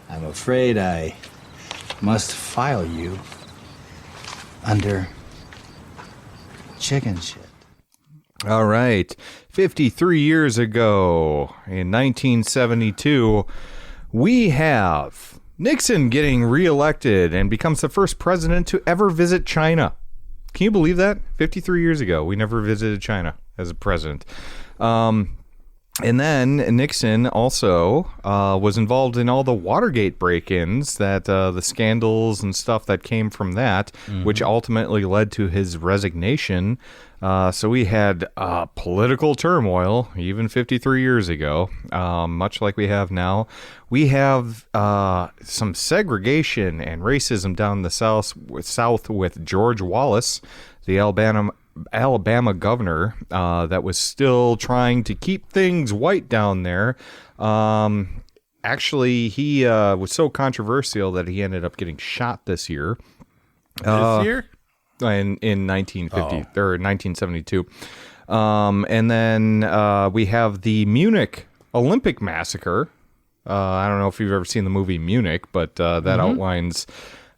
I'm afraid I must file you under chicken shit. All right. 53 years ago, in 1972, we have Nixon getting reelected and becomes the first president to ever visit China. Can you believe that? 53 years ago, we never visited China as a president. And then Nixon also was involved in all the Watergate break-ins, that the scandals and stuff that came from that, which ultimately led to his resignation. So we had political turmoil even 53 years ago, much like we have now. We have some segregation and racism down the south with George Wallace, the Alabama governor that was still trying to keep things white down there. Actually, he was so controversial that he ended up getting shot this year. This year? In 1950 or 1972. And then we have the Munich Olympic massacre. I don't know if you've ever seen the movie Munich, but that outlines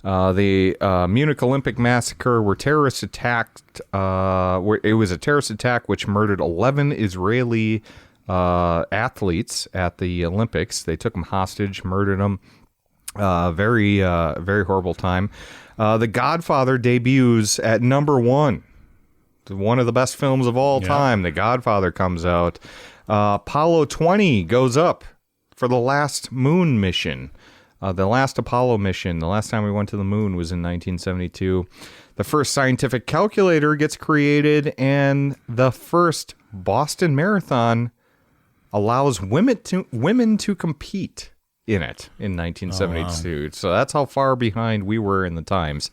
the Munich Olympic massacre, where terrorists attacked. It was a terrorist attack which murdered 11 Israeli athletes at the Olympics. They took them hostage, murdered them. Very horrible time. The Godfather debuts at number one. One of the best films of all time. The Godfather comes out. Apollo 20 goes up for the last moon mission. The last Apollo mission, the last time we went to the moon, was in 1972. The first scientific calculator gets created, and the first Boston Marathon allows women to compete in it in 1972. Oh, wow. So that's how far behind we were in the times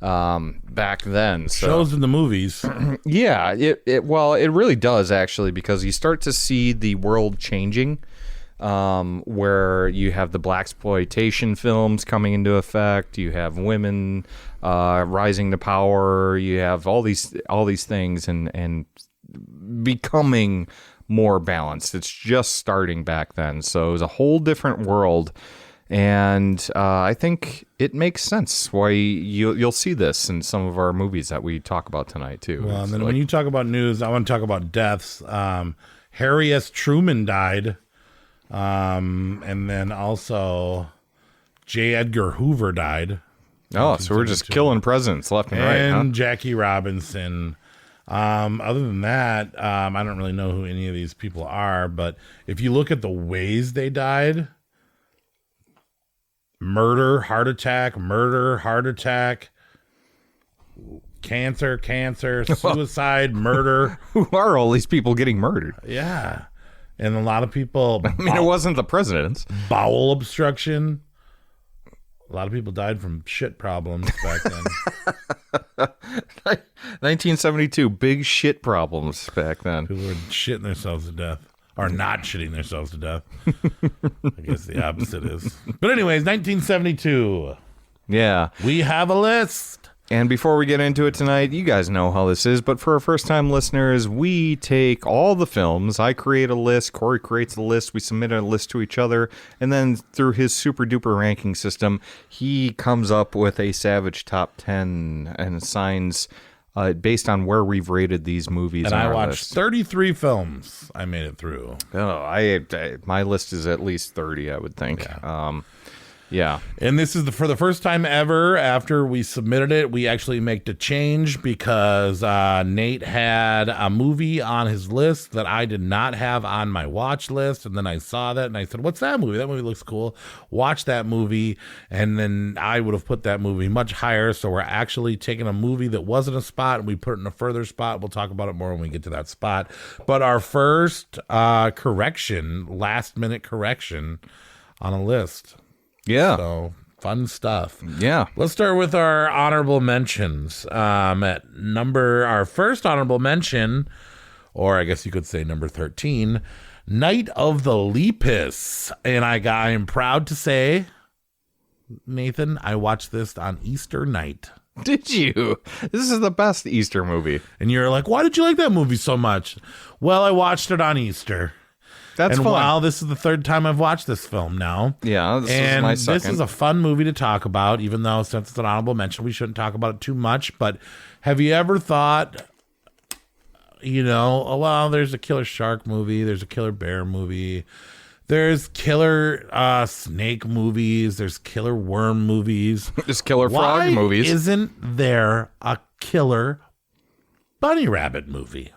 back then. So, shows in the movies. Yeah, it really does, actually, because you start to see the world changing, where you have the blaxploitation films coming into effect. You have women rising to power. You have all these things and becoming more balanced. It's just starting back then, so it was a whole different world, and I think it makes sense why you'll see this in some of our movies that we talk about tonight too. Well, and then when you talk about news, I want to talk about deaths. Harry S. Truman died, and then also J. Edgar Hoover died. Oh, so we're just killing presidents left and right, huh? And Jackie Robinson. Other than that, I don't really know who any of these people are, but if you look at the ways they died, murder, heart attack, cancer, suicide, murder. Who are all these people getting murdered? Yeah. And a lot of people... I mean, it wasn't the presidents. Bowel obstruction. A lot of people died from shit problems back then. 1972, big shit problems back then. People were shitting themselves to death. Or not shitting themselves to death. I guess the opposite is. But anyways, 1972. Yeah. We have a list. And before we get into it tonight, you guys know how this is, but for our first-time listeners, we take all the films. I create a list, Corey creates a list, we submit a list to each other, and then through his super-duper ranking system, he comes up with a savage top 10 and assigns based on where we've rated these movies. And on I our watched list. 33 films. I made it through. Oh, my list is at least 30, I would think. Yeah. Yeah. And this is for the first time ever after we submitted it, we actually made a change because Nate had a movie on his list that I did not have on my watch list. And then I saw that and I said, what's that movie? That movie looks cool. Watch that movie. And then I would have put that movie much higher. So we're actually taking a movie that wasn't a spot and we put it in a further spot. We'll talk about it more when we get to that spot. But our first last minute correction on a list. Yeah. So fun stuff. Yeah. Let's start with our honorable mentions. Our first honorable mention, or I guess you could say number 13, Night of the Lepus. And I am proud to say, Nathan, I watched this on Easter night. Did you? This is the best Easter movie. And you're like, why did you like that movie so much? Well, I watched it on Easter. That's and fun. wow, this is the third time I've watched this film now. Yeah, this is my second. This is a fun movie to talk about, even though since it's an honorable mention, we shouldn't talk about it too much. But have you ever thought, oh, well, there's a killer shark movie, there's a killer bear movie, there's killer snake movies, there's killer worm movies. There's killer frog movies. Why isn't there a killer bunny rabbit movie?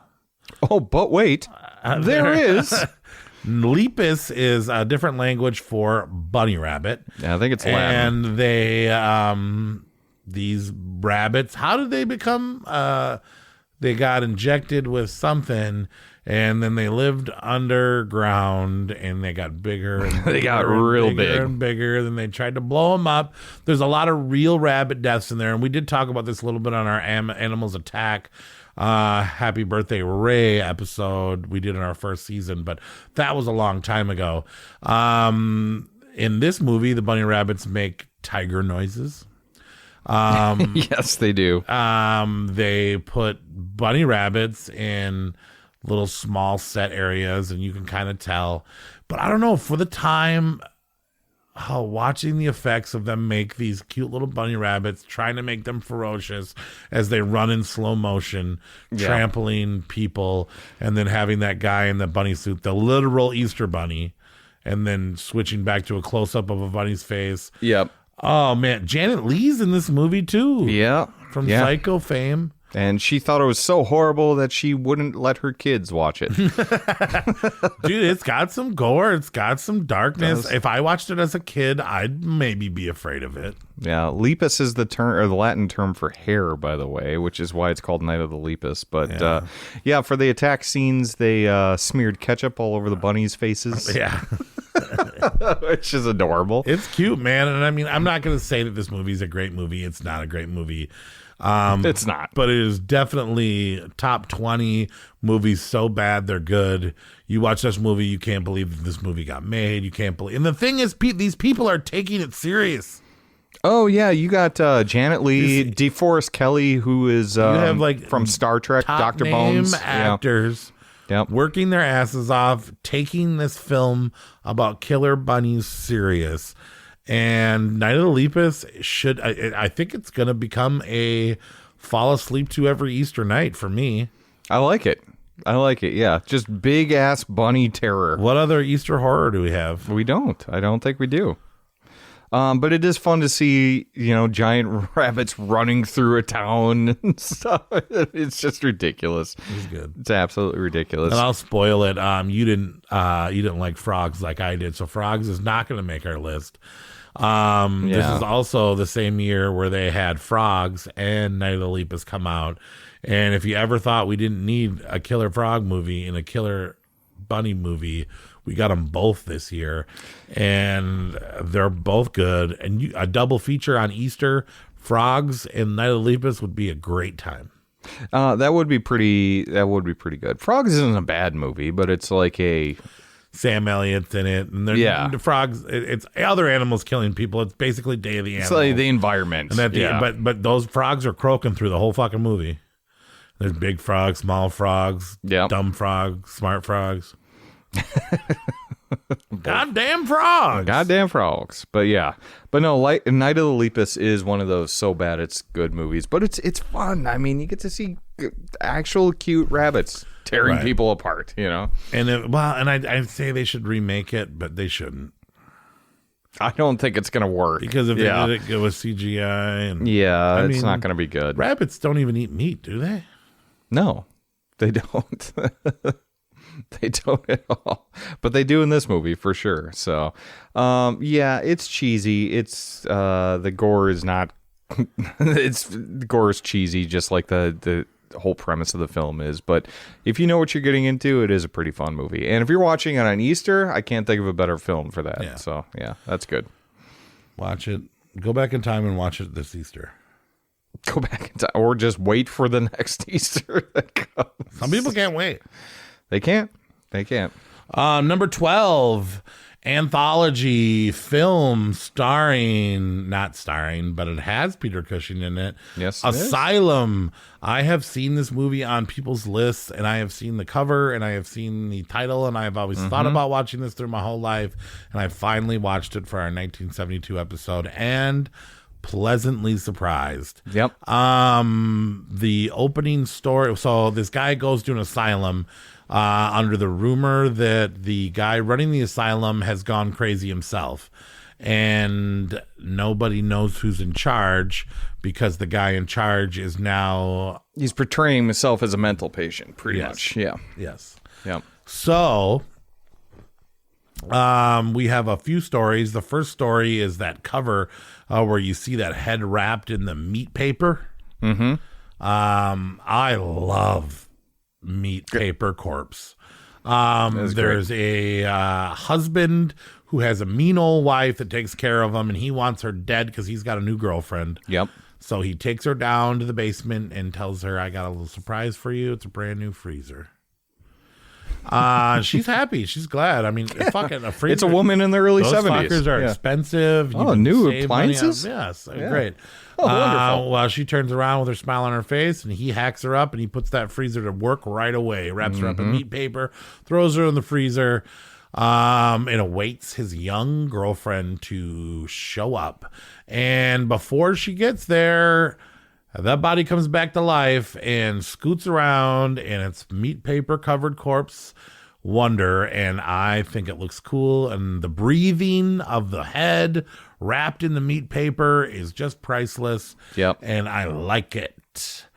Oh, but wait, there is. Lepus is a different language for bunny rabbit. Yeah, I think it's Latin. And they, these rabbits, how did they become, they got injected with something and then they lived underground and they got bigger and they got real big and bigger. Then they tried to blow them up. There's a lot of real rabbit deaths in there. And we did talk about this a little bit on our Animals Attack Happy Birthday Ray episode we did in our first season, but that was a long time ago. In this movie, the bunny rabbits make tiger noises. Yes, they do. They put bunny rabbits in little small set areas and you can kind of tell, but I don't know, for the time, watching the effects of them make these cute little bunny rabbits, trying to make them ferocious as they run in slow motion, trampling people, and then having that guy in the bunny suit, the literal Easter bunny, and then switching back to a close-up of a bunny's face. Yep. Oh, man. Janet Leigh's in this movie, too. Yeah. From Psycho fame. And she thought it was so horrible that she wouldn't let her kids watch it. Dude, it's got some gore. It's got some darkness. If I watched it as a kid, I'd maybe be afraid of it. Yeah, lepus is the term, or the Latin term for hair, by the way, which is why it's called Night of the Lepus. But for the attack scenes, they smeared ketchup all over the bunnies' faces. Yeah. Which is adorable. It's cute, man. And I mean, I'm not going to say that this movie is a great movie. It's not a great movie. It's not. But it is definitely top 20 movies so bad they're good. You watch this movie, you can't believe that this movie got made. You can't believe. And the thing is, these people are taking it serious. Oh, yeah. You got Janet Leigh, DeForest Kelly, who is from Star Trek, Dr. Bones. Actors working their asses off, taking this film about killer bunnies serious. And Night of the Lepus I think it's going to become a fall asleep to every Easter night for me. I like it. Yeah. Just big ass bunny terror. What other Easter horror do we have? We don't. I don't think we do. But it is fun to see, giant rabbits running through a town and stuff. It's just ridiculous. It's good. It's absolutely ridiculous. And I'll spoil it. You didn't like Frogs like I did, so Frogs is not going to make our list. This is also the same year where they had Frogs and Night of the Lepus come out. And if you ever thought we didn't need a killer frog movie and a killer bunny movie, we got them both this year, and they're both good. And a double feature on Easter, Frogs and Night of the Lepus would be a great time. That would be pretty good. Frogs isn't a bad movie, but it's like a Sam Elliott's in it, and the frogs. It's other animals killing people. It's basically Day of the Animal. It's like the environment. And but those frogs are croaking through the whole fucking movie. There's big frogs, small frogs, dumb frogs, smart frogs. Goddamn frogs. But no, Night of the Lepus is one of those so bad it's good movies, but it's fun. I mean, you get to see actual cute rabbits tearing people apart, And I'd say they should remake it, but they shouldn't. I don't think it's gonna work because if they did it with CGI and it's not gonna be good. Rabbits don't even eat meat, do they? No, they don't. They don't at all, but they do in this movie for sure. So, it's cheesy. It's the gore is not. Gore is cheesy, just like the whole premise of the film is. But if you know what you're getting into, it is a pretty fun movie. And if you're watching it on Easter, I can't think of a better film for that. Yeah. So that's good. Watch it. Go back in time and watch it this Easter. Go back in time, or just wait for the next Easter that comes. Some people can't wait. They can't. Number 12, anthology film not starring, but it has Peter Cushing in it. Yes, Asylum. I have seen this movie on people's lists, and I have seen the cover, and I have seen the title, and I have always thought about watching this through my whole life, and I finally watched it for our 1972 episode, and pleasantly surprised. Yep. The opening story. So this guy goes to an asylum under the rumor that the guy running the asylum has gone crazy himself, and nobody knows who's in charge because the guy in charge is now he's portraying himself as a mental patient, pretty much. Yeah. Yes. Yeah. So we have a few stories. The first story is that cover where you see that head wrapped in the meat paper. Mm-hmm. I love meat paper corpse. There's a husband who has a mean old wife that takes care of him, and he wants her dead because he's got a new girlfriend. Yep. So he takes her down to the basement and tells her, I got a little surprise for you. It's a brand new freezer. She's happy. She's glad. I mean, fucking a freezer. It's a woman in the early Those 70s. Those fuckers are expensive. Oh, new appliances? Yes, great. Oh, wonderful. Well, she turns around with her smile on her face, and he hacks her up, and he puts that freezer to work right away. Wraps her up in meat paper, throws her in the freezer, and awaits his young girlfriend to show up. And before she gets there, that body comes back to life and scoots around, and it's meat paper covered corpse wonder. And I think it looks cool. And the breathing of the head wrapped in the meat paper is just priceless. Yep. And I like it.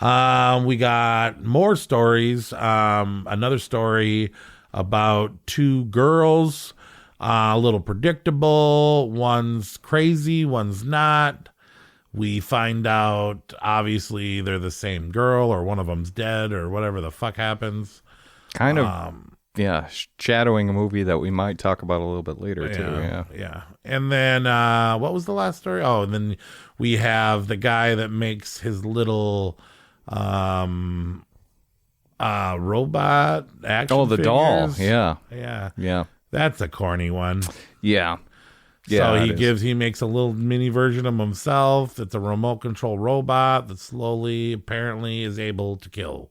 We got more stories. Another story about two girls, a little predictable. One's crazy, one's not. We find out, obviously, they're the same girl, or one of them's dead, or whatever the fuck happens. Kind of, shadowing a movie that we might talk about a little bit later, too. Yeah. And then, what was the last story? Oh, and then we have the guy that makes his little robot action the figures. doll. Yeah. That's a corny one. Yeah. So he makes a little mini version of himself. It's a remote control robot that slowly, apparently, is able to kill.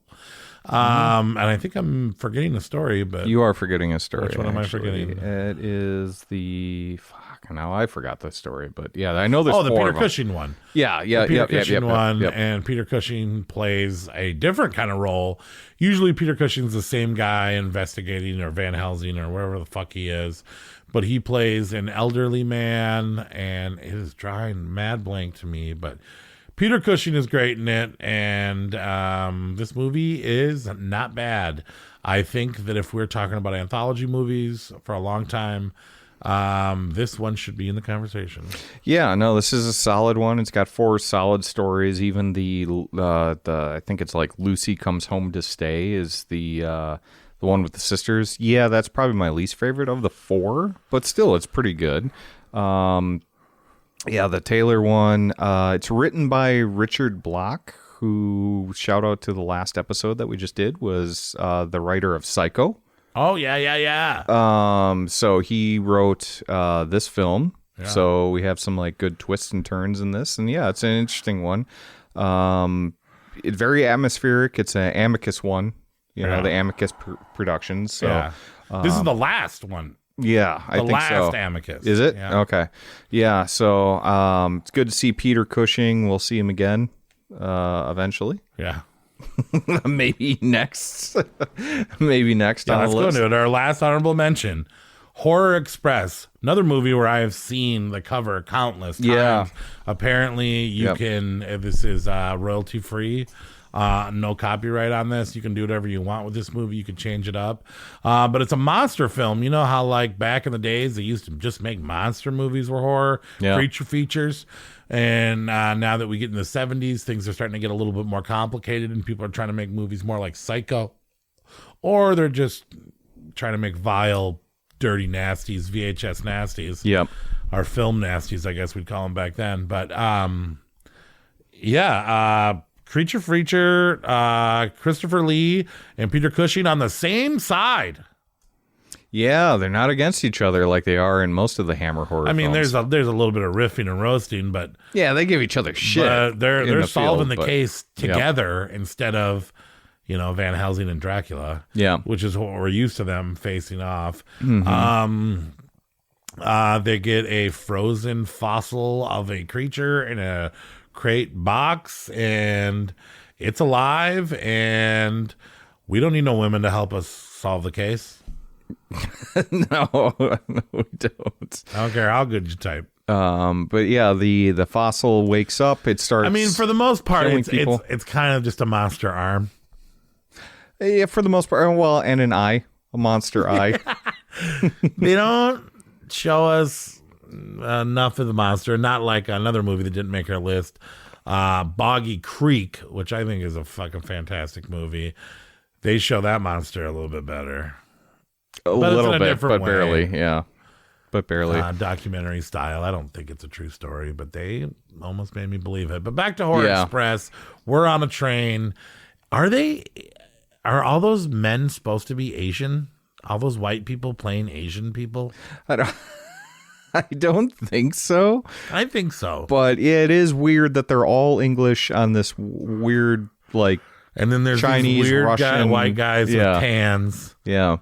And I think I'm forgetting a story, but you are forgetting a story. Which one am I forgetting? It is the now I forgot the story, but I know there's the four Peter of them. Cushing one. Yeah, the Peter Cushing one, yep. And Peter Cushing plays a different kind of role. Usually, Peter Cushing's the same guy investigating, or Van Helsing, or wherever the fuck he is. but he plays an elderly man, and it is drawing mad blank to me, but Peter Cushing is great in it, and this movie is not bad. I think that if we're talking about anthology movies for a long time, this one should be in the conversation. Yeah, no, this is a solid one. It's got 4 solid stories. Even the I think it's like Lucy Comes Home to Stay is the one with the sisters. Yeah, that's probably my least favorite of the 4, but still, it's pretty good. Yeah, the Taylor one, it's written by Richard Block, who, shout out to the last episode that we just did, was the writer of Psycho. Oh, yeah. So he wrote this film. Yeah. So we have some like good twists and turns in this. And yeah, it's an interesting one. It's very atmospheric. It's an Amicus one, the Amicus Productions. So yeah. This is the last one. Yeah, I think so. The last Amicus. Is it? Yeah. Okay. Yeah, so it's good to see Peter Cushing. We'll see him again eventually. Yeah. Maybe next. Maybe next on let's the list. go to it. Our last honorable mention, Horror Express. Another movie where I have seen the cover countless times. Yeah. Apparently you can, this is royalty free. No copyright on this. You can do whatever you want with this movie. You can change it up. But it's a monster film. You know how like back in the days they used to just make monster movies were horror, creature features. And now that we get in the 70s, things are starting to get a little bit more complicated and people are trying to make movies more like Psycho. Or they're just trying to make vile, dirty nasties, VHS nasties. Yep. Or film nasties, I guess we'd call them back then. But Creature Feature, Christopher Lee and Peter Cushing on the same side. Yeah, they're not against each other like they are in most of the Hammer horror. I mean, films. there's a little bit of riffing and roasting, but yeah, they give each other shit. But they're solving field, the case together instead of Van Helsing and Dracula. Yeah, which is what we're used to them facing off. Mm-hmm. They get a frozen fossil of a creature in a crate box, and it's alive, and we don't need no women to help us solve the case. No, we don't. I don't care how good you type. But yeah, the fossil wakes up. It starts. I mean, for the most part, killing it's kind of just a monster arm. Yeah, for the most part. Well, and an eye, a monster eye. They don't show us enough of the monster. Not like another movie that didn't make our list, Boggy Creek, which I think is a fucking fantastic movie. They show that monster a little bit better. A little bit, but way. barely. Yeah, but barely. Documentary style. I don't think it's a true story, but they almost made me believe it. But back to Horror Express. We're on a train. Are all those men supposed to be Asian? All those white people playing Asian people? I don't think so. I think so. But yeah, it is weird that they're all English on this weird, like, and then there's Chinese, these weird Russian, white guys with tans. Yeah.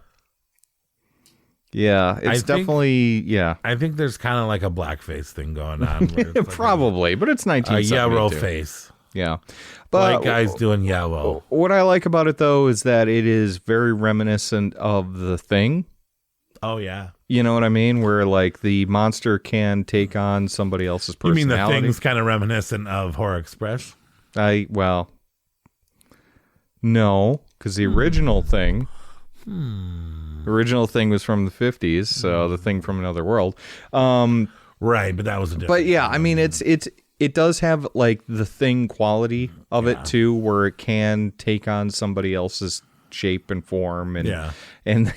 Yeah, it's definitely, I think there's kind of like a blackface thing going on. Probably, but it's 1972. Yarrow face. Yeah. But white guys doing yarrow. What I like about it, though, is that it is very reminiscent of The Thing. Oh, yeah. You know what I mean? Where, like, the monster can take on somebody else's personality. You mean The Thing's kind of reminiscent of Horror Express? Well, no, because the original Thing... The original Thing was from the 50s, so The Thing from Another World. Right, but that was a different. But yeah, I mean, it does have like the Thing quality of it too, where it can take on somebody else's shape and form, and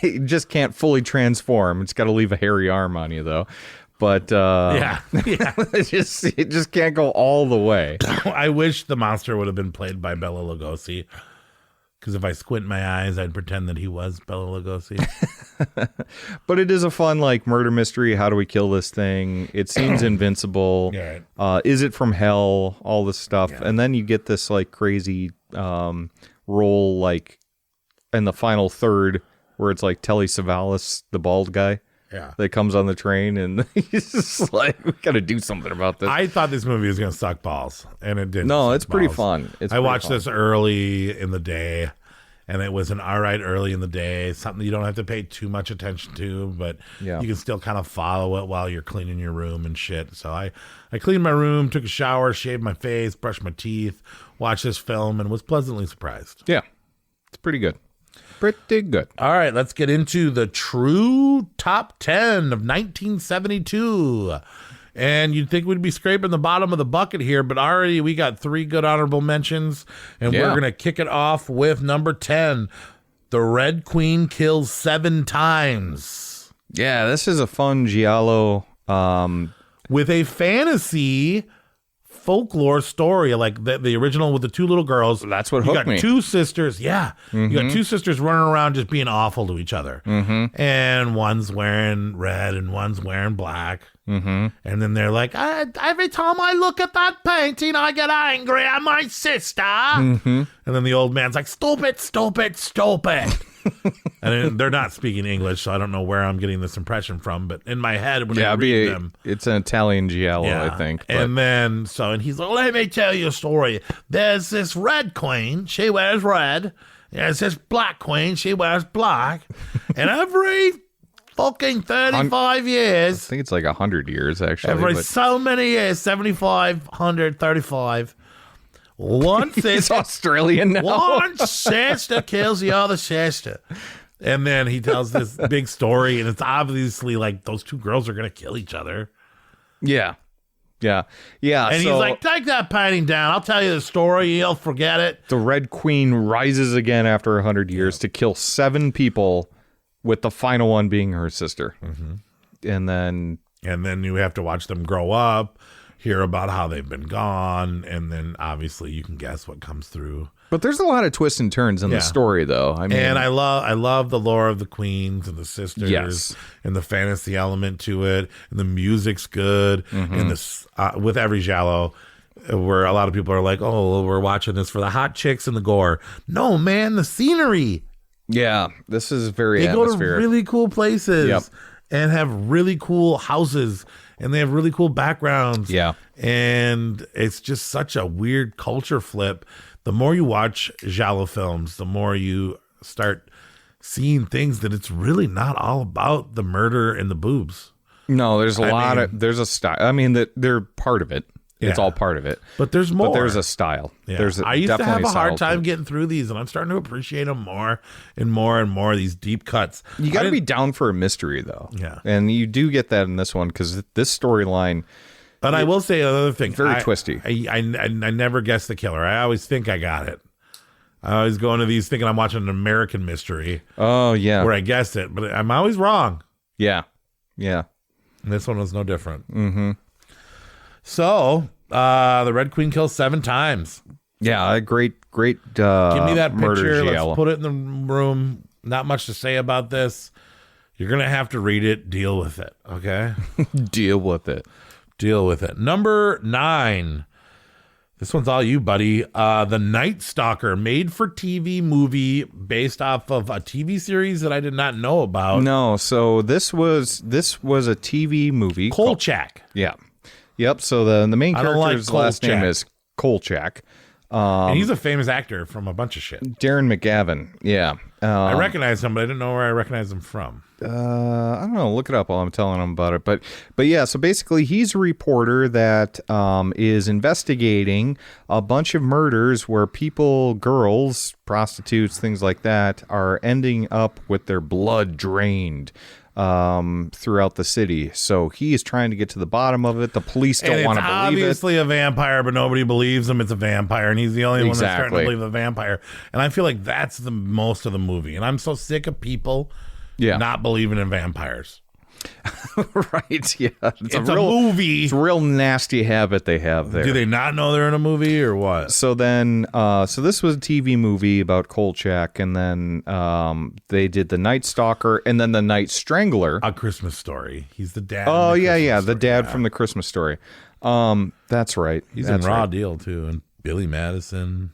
it just can't fully transform. It's got to leave a hairy arm on you though. But it just can't go all the way. I wish the monster would have been played by Bela Lugosi. Because if I squint my eyes, I'd pretend that he was Bela Lugosi. But it is a fun, like, murder mystery. How do we kill this thing? It seems invincible. Yeah, is it from hell? All this stuff. Yeah. And then you get this, like, crazy role, like, in the final third, where it's, like, Telly Savalas, the bald guy. Yeah. That comes on the train, and he's just like, we got to do something about this. I thought this movie was going to suck balls, and it didn't. No, it's pretty fun. I watched this early in the day, and it was an all right early in the day, something you don't have to pay too much attention to, but Yeah. you can still kind of follow it while you're cleaning your room and shit. So I cleaned my room, took a shower, shaved my face, brushed my teeth, watched this film, and was pleasantly surprised. Yeah, it's pretty good. Pretty good. All right, let's get into the true top 10 of 1972. And you'd think we'd be scraping the bottom of the bucket here, but already we got 3 good honorable mentions, and we're going to kick it off with number 10. The Red Queen kills 7 times. Yeah, this is a fun giallo. With a fantasy folklore story, like the original with the 2 little girls. That's what you hooked got me. 2 sisters. Yeah. You got 2 sisters running around just being awful to each other. And one's wearing red and one's wearing black. And then they're like, every time I look at that painting, I get angry at my sister. And then the old man's like, stupid, stupid, stupid. And they're not speaking English, so I don't know where I'm getting this impression from. But in my head, when I read them, it's an Italian giallo, I think. But. And then, and he's like, let me tell you a story. There's this red queen. She wears red. There's this black queen. She wears black. And every fucking 35 years. I think it's like 100 years, actually. Every so many years, 75, 100, 35. One He's sister, Australian now. one sister kills the other sister. And then he tells this big story, and it's obviously like those 2 girls are going to kill each other. Yeah. And he's like, take that painting down. I'll tell you the story. You'll forget it. The Red Queen rises again after 100 years to kill 7 people, with the final one being her sister. And then you have to watch them grow up, hear about how they've been gone, and then obviously you can guess what comes through. But there's a lot of twists and turns in the story, though. I mean, and I love the lore of the queens and the sisters, Yes. and the fantasy element to it, and the music's good, and this with every giallo, where a lot of people are like, oh, we're watching this for the hot chicks and the gore. No, man, the scenery. Yeah, this is very They atmospheric. go to really cool places. Yep. And have really cool houses, and they have really cool backgrounds. Yeah. And it's just such a weird culture flip. The more you watch giallo films, the more you start seeing things that it's really not all about the murder and the boobs. No, there's there's a style. I mean, that they're part of it. It's Yeah. all part of it. But there's more. But there's a style. Yeah. There's I used to have definitely a hard style to time it. getting through these, and I'm starting to appreciate them more and more and more, these deep cuts. You got to be down for a mystery, though. Yeah. And you do get that in this one, because this storyline. But I will say another thing. Very twisty. I never guess the killer. I always think I got it. I always go into these thinking I'm watching an American mystery. Oh, yeah. Where I guessed it, but I'm always wrong. Yeah. And this one was no different. So, the Red Queen kills 7 times. Yeah, a great Give me that murder picture. giallo. Let's put it in the room. Not much to say about this. You're going to have to read it. Deal with it. Okay? Deal with it. Number 9. This one's all you, buddy. The Night Stalker, made for TV movie based off of a TV series that I did not know about. No, so this was a TV movie. Kolchak. Yeah. Yep. So the main I don't like character's last name Kolchak. is Kolchak. And he's a famous actor from a bunch of shit. Darren McGavin. Yeah. I recognize him, but I didn't know where I recognized him from. I don't know. Look it up while I'm telling him about it. But yeah, so basically he's a reporter that is investigating a bunch of murders where people, girls, prostitutes, things like that, are ending up with their blood drained throughout the city. So he is trying to get to the bottom of it. The police don't want to believe it. Obviously a vampire, but nobody believes him. It's a vampire, and he's the only one that's starting to Exactly. believe the vampire. And I feel like that's the most of the movie. And I'm so sick of people not believing in vampires. Right, yeah. It's a movie. It's a real nasty habit they have there. Do they not know they're in a movie or what? So then, so this was a TV movie about Kolchak, and then they did the Night Stalker, and then the Night Strangler. A Christmas Story. He's the dad. Oh, in the yeah, Christmas yeah, the Story. dad Yeah. from the Christmas Story. That's right. He's That's in Raw right. Deal too, and Billy Madison.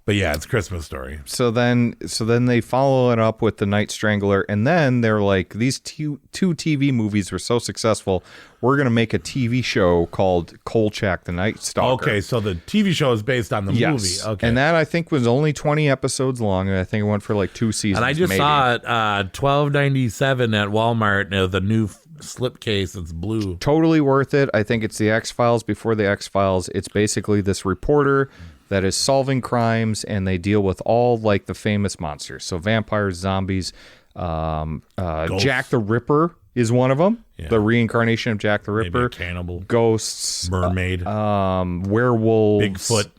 But yeah, it's Christmas Story. So then they follow it up with The Night Strangler, and then they're like, these two TV movies were so successful, we're going to make a TV show called Kolchak, The Night Stalker. Okay, so the TV show is based on the movie. Okay. And that, I think, was only 20 episodes long, and I think it went for like 2 seasons. And I just saw it $12.97 at Walmart. The new slipcase, it's blue. Totally worth it. I think it's the X-Files before the X-Files. It's basically this reporter that is solving crimes, and they deal with all like the famous monsters. So vampires, zombies, Jack the Ripper is one of them. Yeah. The reincarnation of Jack the Ripper. Maybe a cannibal. Ghosts. Mermaid. Werewolves. Bigfoot.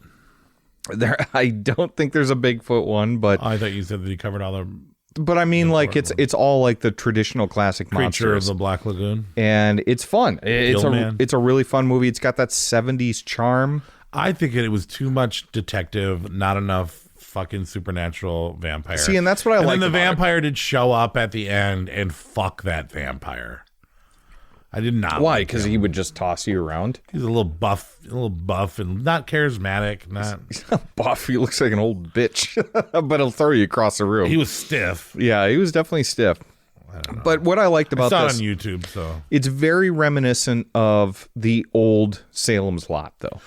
I don't think there's a Bigfoot one, but I thought you said that he covered all the. But I mean, like it's all like the traditional classic Creature monsters. of the Black Lagoon, and it's fun. It's a really fun movie. It's got that 70s charm. I think it was too much detective, not enough fucking supernatural vampire. See, and that's what I like. And then the vampire did show up at the end and fuck that vampire. I did not. Why? Because he would just toss you around. He's a little buff, and not charismatic. He's not buff. He looks like an old bitch, but he'll throw you across the room. He was stiff. Yeah, he was definitely stiff. I don't know. But what I liked about this, on YouTube, so it's very reminiscent of the old Salem's Lot, though.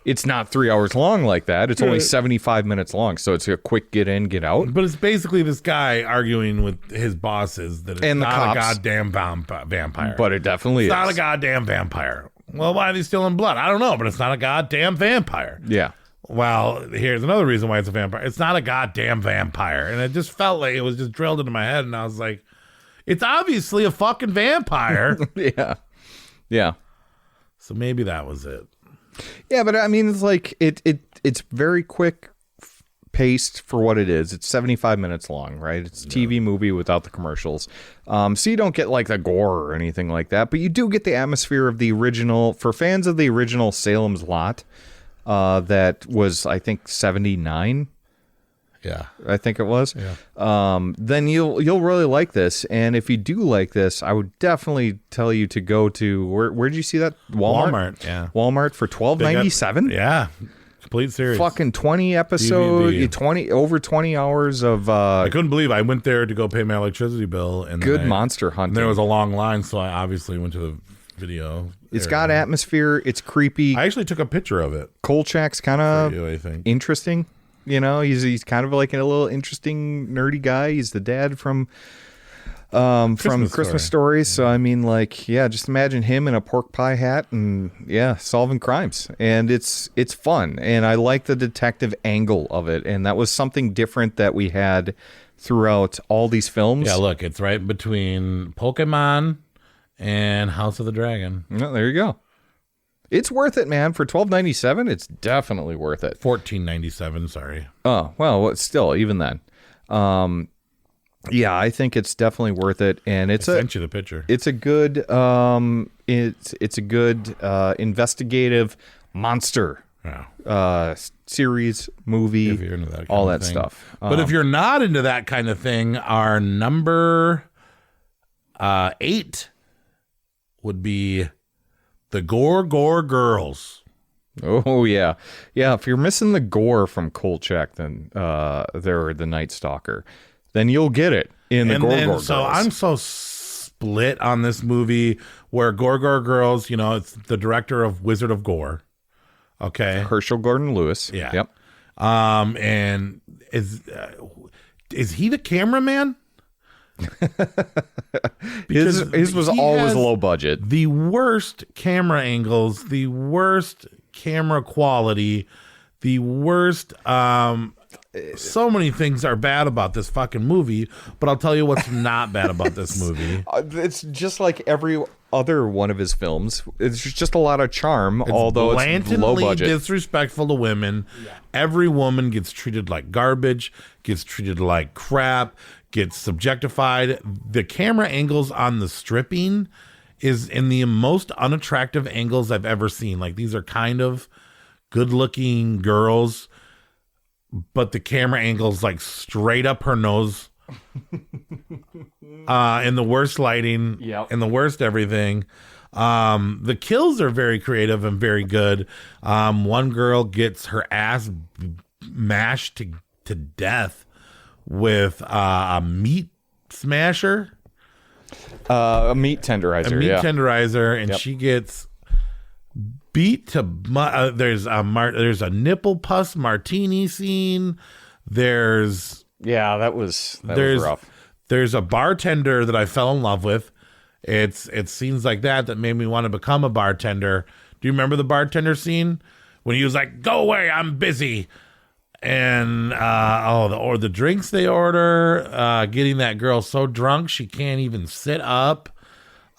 It's not 3 hours long like that. It's only 75 minutes long, so it's a quick get in, get out. But it's basically this guy arguing with his bosses that it's not a goddamn vampire. But it definitely is. It's not a goddamn vampire. Well, why are they stealing blood? I don't know, but it's not a goddamn vampire. Yeah. Well, here's another reason why it's a vampire. It's not a goddamn vampire. And it just felt like it was just drilled into my head, and I was like, it's obviously a fucking vampire. Yeah. Yeah. So maybe that was it. Yeah, but I mean, it's like it's very quick paced for what it is. It's 75 minutes long, right? It's a TV movie without the commercials. So you don't get like the gore or anything like that, but you do get the atmosphere of the original. For fans of the original Salem's Lot, that was, I think, 79. Yeah, I think it was. Yeah. Then you'll really like this, and if you do like this, I would definitely tell you to go to where did you see that? Walmart. Yeah, Walmart for $12.97. Yeah, complete series. Fucking 20 episode, DVD. over 20 hours of. I couldn't believe I went there to go pay my electricity bill, and good monster hunting. And there was a long line, so I obviously went to the video. It's got atmosphere. It's creepy. I actually took a picture of it. Kolchak's kind of interesting. You know, he's kind of like a little interesting nerdy guy. He's the dad from Christmas Story. So I mean, like, yeah, just imagine him in a pork pie hat and solving crimes. And it's fun, and I like the detective angle of it. And that was something different that we had throughout all these films. Yeah, look, it's right between Pokemon and House of the Dragon. No, there you go. It's worth it, man. For $12.97, it's definitely worth it. $14.97, sorry. Oh, well, still, even then. Yeah, I think it's definitely worth it, and I sent you the picture. It's a good it's a good investigative monster series, movie, if you're into that all that stuff. But if you're not into that kind of thing, our number 8 would be the Gore Girls. Oh, yeah. Yeah, if you're missing the gore from Kolchak, then they're the Night Stalker. Then you'll get it in the Gore Girls. So I'm so split on this movie where Gore Girls, you know, it's the director of Wizard of Gore. Okay. Herschel Gordon Lewis. Yeah. Yep. And is he the cameraman? his was always low budget. The worst camera angles, the worst camera quality, the worst so many things are bad about this fucking movie, but I'll tell you what's not bad about this movie. It's just like every other one of his films. It's just a lot of charm, although it's low budget. Disrespectful to women. Yeah. Every woman gets treated like garbage, gets treated like crap, gets subjectified. The camera angles on the stripping is in the most unattractive angles I've ever seen. Like, these are kind of good-looking girls, but the camera angle's like straight up her nose. In the worst lighting, in the worst everything. The kills are very creative and very good. One girl gets her ass mashed to death with a meat smasher, a meat tenderizer, tenderizer, and she gets beat to. There's a nipple pus martini scene. There's that was rough. There's a bartender that I fell in love with. It's scenes like that made me want to become a bartender. Do you remember the bartender scene when he was like, "Go away, I'm busy," and the drinks they order, getting that girl so drunk she can't even sit up.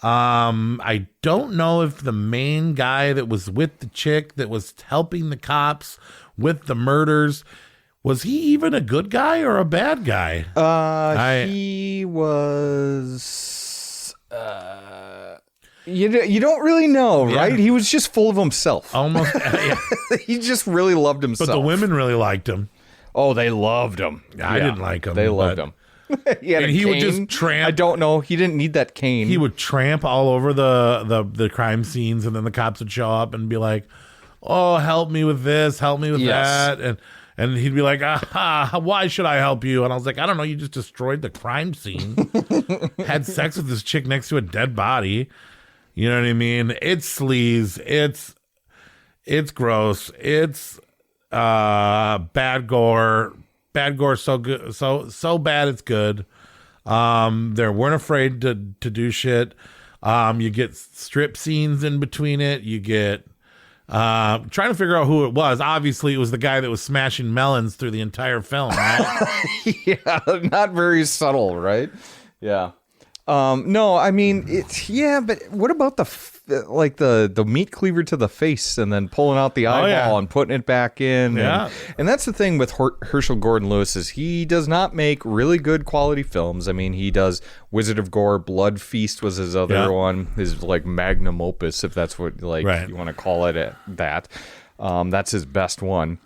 I don't know if the main guy that was with the chick that was helping the cops with the murders, was he even a good guy or a bad guy? He was. You don't really know, right? He was just full of himself. Almost. He just really loved himself. But the women really liked him. Oh, they loved him. I didn't like him. They loved him. He would just tramp. I don't know. He didn't need that cane. He would tramp all over the crime scenes, and then the cops would show up and be like, "Oh, help me with this, help me with that," and he'd be like, "Why should I help you?" And I was like, "I don't know. You just destroyed the crime scene. Had sex with this chick next to a dead body. You know what I mean? It's sleaze. It's gross. It's bad gore. Bad gore so good, so bad it's good. They weren't afraid to do shit. You get strip scenes in between it. You get trying to figure out who it was. Obviously, it was the guy that was smashing melons through the entire film, right? Yeah, not very subtle, right? Yeah. No, I mean, but what about the meat cleaver to the face and then pulling out the eyeball and putting it back in? Yeah. And that's the thing with Herschel Gordon Lewis is he does not make really good quality films. I mean, he does Wizard of Gore, Blood Feast was his other one, his like magnum opus, if that's what you want to call it that. That's his best one.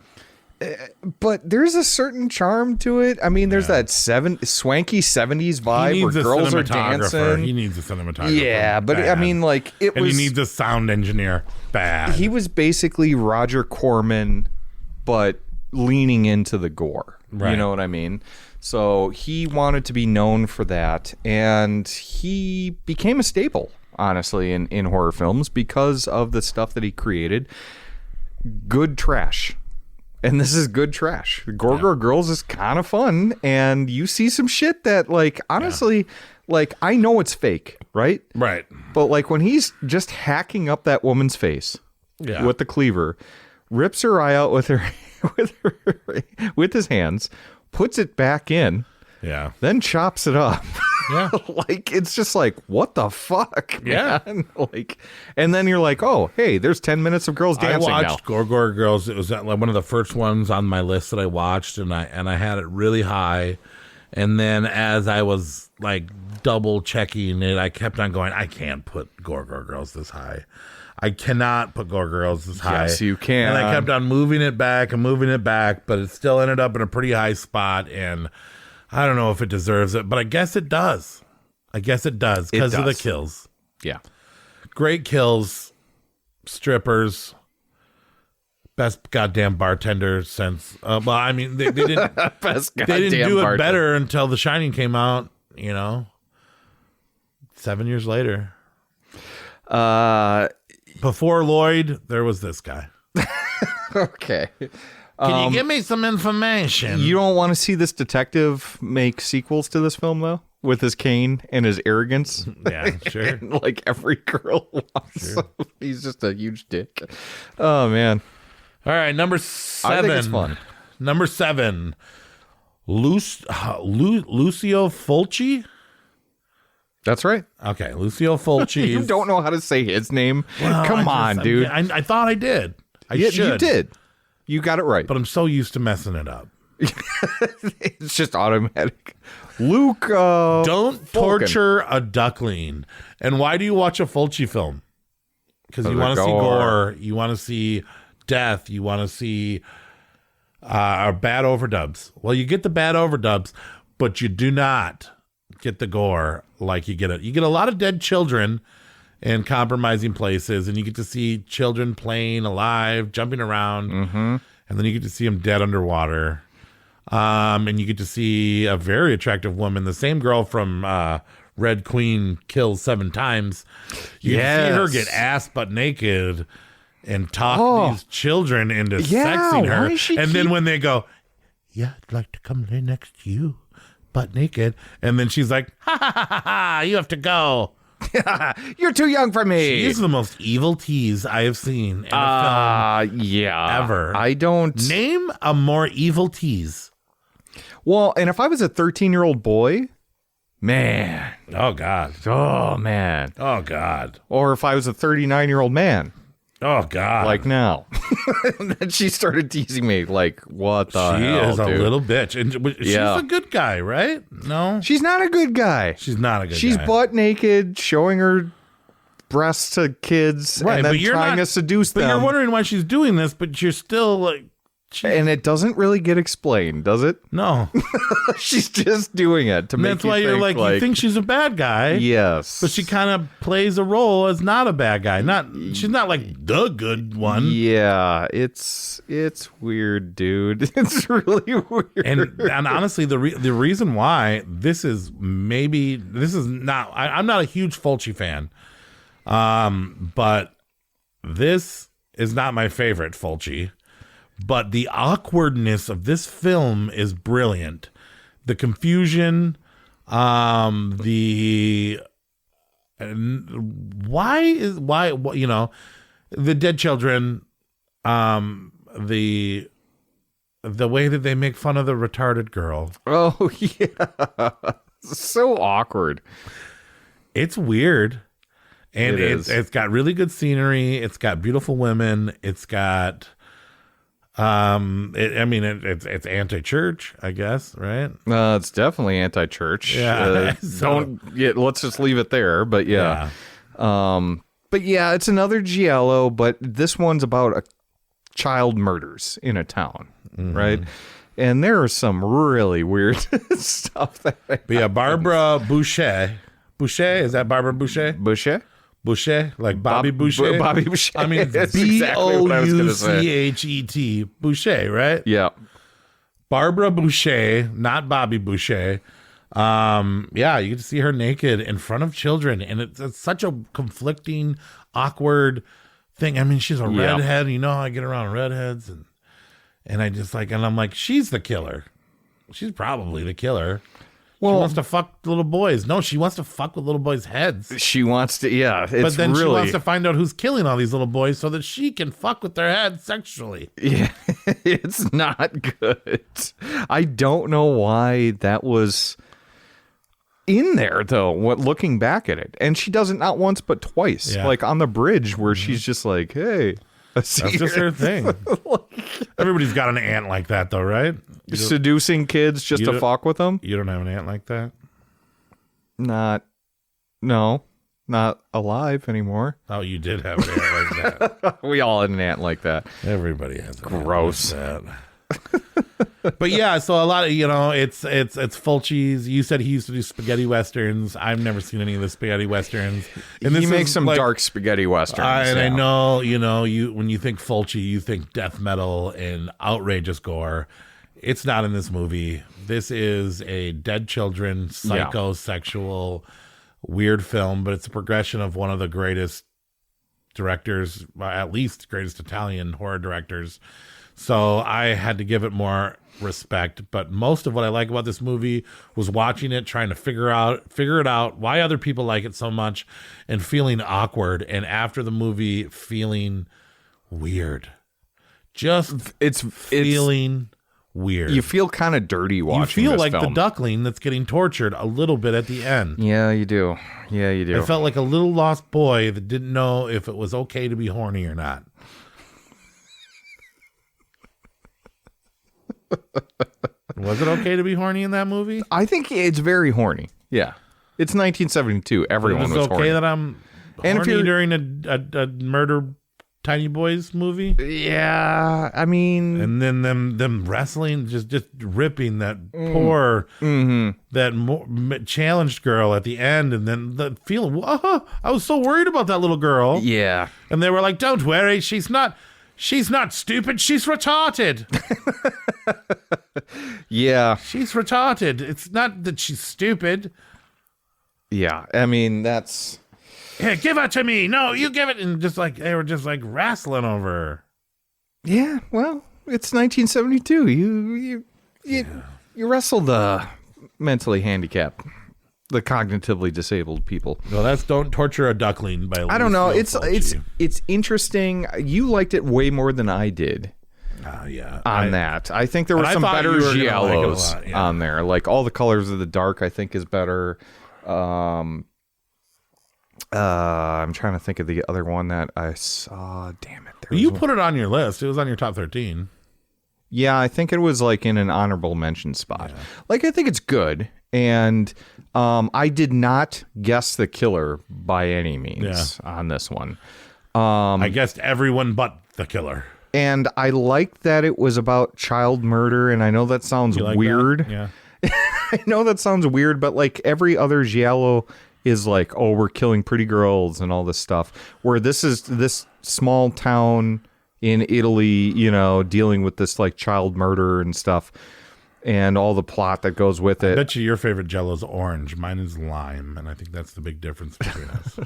But there's a certain charm to it. I mean, there's that swanky 70s vibe where girls are dancing. He needs a cinematographer. Yeah, but bad. I mean, like, he needs a sound engineer. Bad. He was basically Roger Corman, but leaning into the gore. Right. You know what I mean? So he wanted to be known for that, and he became a staple, honestly, in horror films because of the stuff that he created. Good trash. And this is good trash. Gore Girls is kind of fun, and you see some shit that, like, honestly, like, I know it's fake, right? Right. But, like, when he's just hacking up that woman's face with the cleaver, rips her eye out with his hands, puts it back in, then chops it up. Yeah. Like, it's just like, what the fuck, man? Like, and then you're like, oh, hey, there's 10 minutes of girls dancing now. I watched Gore Girls. It was one of the first ones on my list that I watched, and I had it really high. And then as I was like double checking it, I kept on going, I can't put Gore Girls this high. I cannot put Gore Girls this high. Yes, you can. And I kept on moving it back, but it still ended up in a pretty high spot, and I don't know if it deserves it, but I guess it does. Because of the kills. Yeah. Great kills, strippers, best goddamn bartender since. Well, I mean, they didn't. Best they goddamn didn't do it bartender. better until The Shining came out. 7 years later. Before Lloyd, there was this guy. Okay. Can you give me some information? You don't want to see this detective make sequels to this film, though, with his cane and his arrogance? Yeah, sure. And, like, every girl wants him. He's just a huge dick. Oh, man. All right, number 7. I think it's fun. Number 7. Lucio Fulci? That's right. Okay, Lucio Fulci. You don't know how to say his name? Well, Come on, dude. I thought I did. I should. You did. You got it right. But I'm so used to messing it up. It's just automatic. Luke, don't torture a duckling. And why do you watch a Fulci film? Because you want to see gore. You want to see death. You want to see bad overdubs. Well, you get the bad overdubs, but you do not get the gore like you get it. You get a lot of dead children in compromising places, and you get to see children playing alive, jumping around. Mm-hmm. and then you get to see him dead underwater. And you get to see a very attractive woman, the same girl from Red Queen Kills 7 Times. You can see her get ass butt naked and talk these children into sexing her. And then when they go, yeah, I'd like to come lay next to you, butt naked. And then she's like, ha ha ha ha, ha, you have to go. You're too young for me. She's the most evil tease I have seen in a film ever. I don't... Name a more evil tease. Well, and if I was a 13-year-old boy, man. Oh, God. Oh, man. Oh, God. Or if I was a 39-year-old man. Oh, God. Like now. And then she started teasing me like, what the hell, She is a dude? little bitch. And she's a good guy, right? No? She's not a good guy. She's not a good guy. She's butt naked, showing her breasts to kids, and then trying to seduce them. But you're wondering why she's doing this, but you're still like... And it doesn't really get explained, does it? No. She's just doing it to make That's why you're like, you think she's a bad guy. Yes. But she kind of plays a role as not a bad guy. She's not like the good one. Yeah, it's weird, dude. It's really weird. And honestly, the reason why this is not, I'm not a huge Fulci fan. But this is not my favorite Fulci. But the awkwardness of this film is brilliant. The confusion, the dead children, the way that they make fun of the retarded girl. Oh yeah, so awkward. It's weird, and it's got really good scenery. It's got beautiful women. It's got. It's anti-church, I guess, right? It's definitely anti-church. Yeah. Let's just leave it there. But yeah. But yeah, it's another giallo, but this one's about child murders in a town, right? And there are some really weird stuff that. But yeah, Barbara Boucher. Boucher, is that Barbara Boucher? Boucher? Boucher, like Bobby Boucher. Bobby Boucher. I mean, it's Bouchet, Boucher, right? Yeah. Barbara Boucher, not Bobby Boucher. You get to see her naked in front of children, and it's such a conflicting, awkward thing. I mean, she's a redhead. You know how I get around redheads, and I just like, and I'm like, she's the killer. She's probably the killer. Well, she wants to fuck little boys. No, she wants to fuck with little boys' heads. She wants to, yeah. But then she wants to find out who's killing all these little boys so that she can fuck with their heads sexually. Yeah, it's not good. I don't know why that was in there, though, looking back at it. And she does it not once, but twice. Yeah. Like on the bridge where she's just like, hey. That's just her thing. Everybody's got an aunt like that, though, right? Seducing kids just to fuck with them? You don't have an aunt like that? Not alive anymore. Oh, you did have an aunt like that. We all had an aunt like that. Everybody has an Gross. aunt like that. But yeah, so a lot of, it's Fulci's. You said he used to do spaghetti westerns. I've never seen any of the spaghetti westerns. And he makes some dark spaghetti westerns. I know, you when you think Fulci, you think death metal and outrageous gore. It's not in this movie. This is a dead children, psychosexual, weird film, but it's a progression of one of the greatest directors, at least greatest Italian horror directors. So I had to give it more respect. But most of what I like about this movie was watching it, trying to figure it out why other people like it so much, and feeling awkward. And after the movie, feeling weird. Just feeling weird. You feel kind of dirty watching You feel this like film. the duckling that's getting tortured a little bit at the end. Yeah, you do. Yeah, you do. I felt like a little lost boy that didn't know if it was okay to be horny or not. Was it okay to be horny in that movie? I think it's very horny. Yeah. It's 1972. Everyone was okay horny. That I'm horny during a murder tiny boys movie? Yeah, I mean, and then them wrestling, just ripping that poor that challenged girl at the end, and then the feeling. I was so worried about that little girl. Yeah, and they were like, "Don't worry, she's not She's not stupid. She's retarded. Yeah. She's retarded. It's not that she's stupid. Yeah. I mean, that's... Here, give her to me. No, you give it. And just like, they were just like wrestling over her. Yeah, well, it's 1972. You wrestle the mentally handicapped, the cognitively disabled people. No, that's Don't Torture a Duckling by I don't know. Fulci. It's interesting. You liked it way more than I did. Yeah. That. I think there were some better giallos on there. Like All the Colors of the Dark, I think is better. I'm trying to think of the other one that I saw. Damn it. You put it on your list. It was on your top 13. Yeah, I think it was like in an honorable mention spot. Yeah. Like, I think it's good. And I did not guess the killer by any means on this one. I guessed everyone but the killer. And I liked that it was about child murder. And I know that sounds weird. That? Yeah. I know that sounds weird, but like every other giallo is like, oh, we're killing pretty girls and all this stuff. Where this is this small town in Italy, you know, dealing with this like child murder and stuff and all the plot that goes with it. I bet you your favorite Jello is orange. Mine is lime, and I think that's the big difference between us.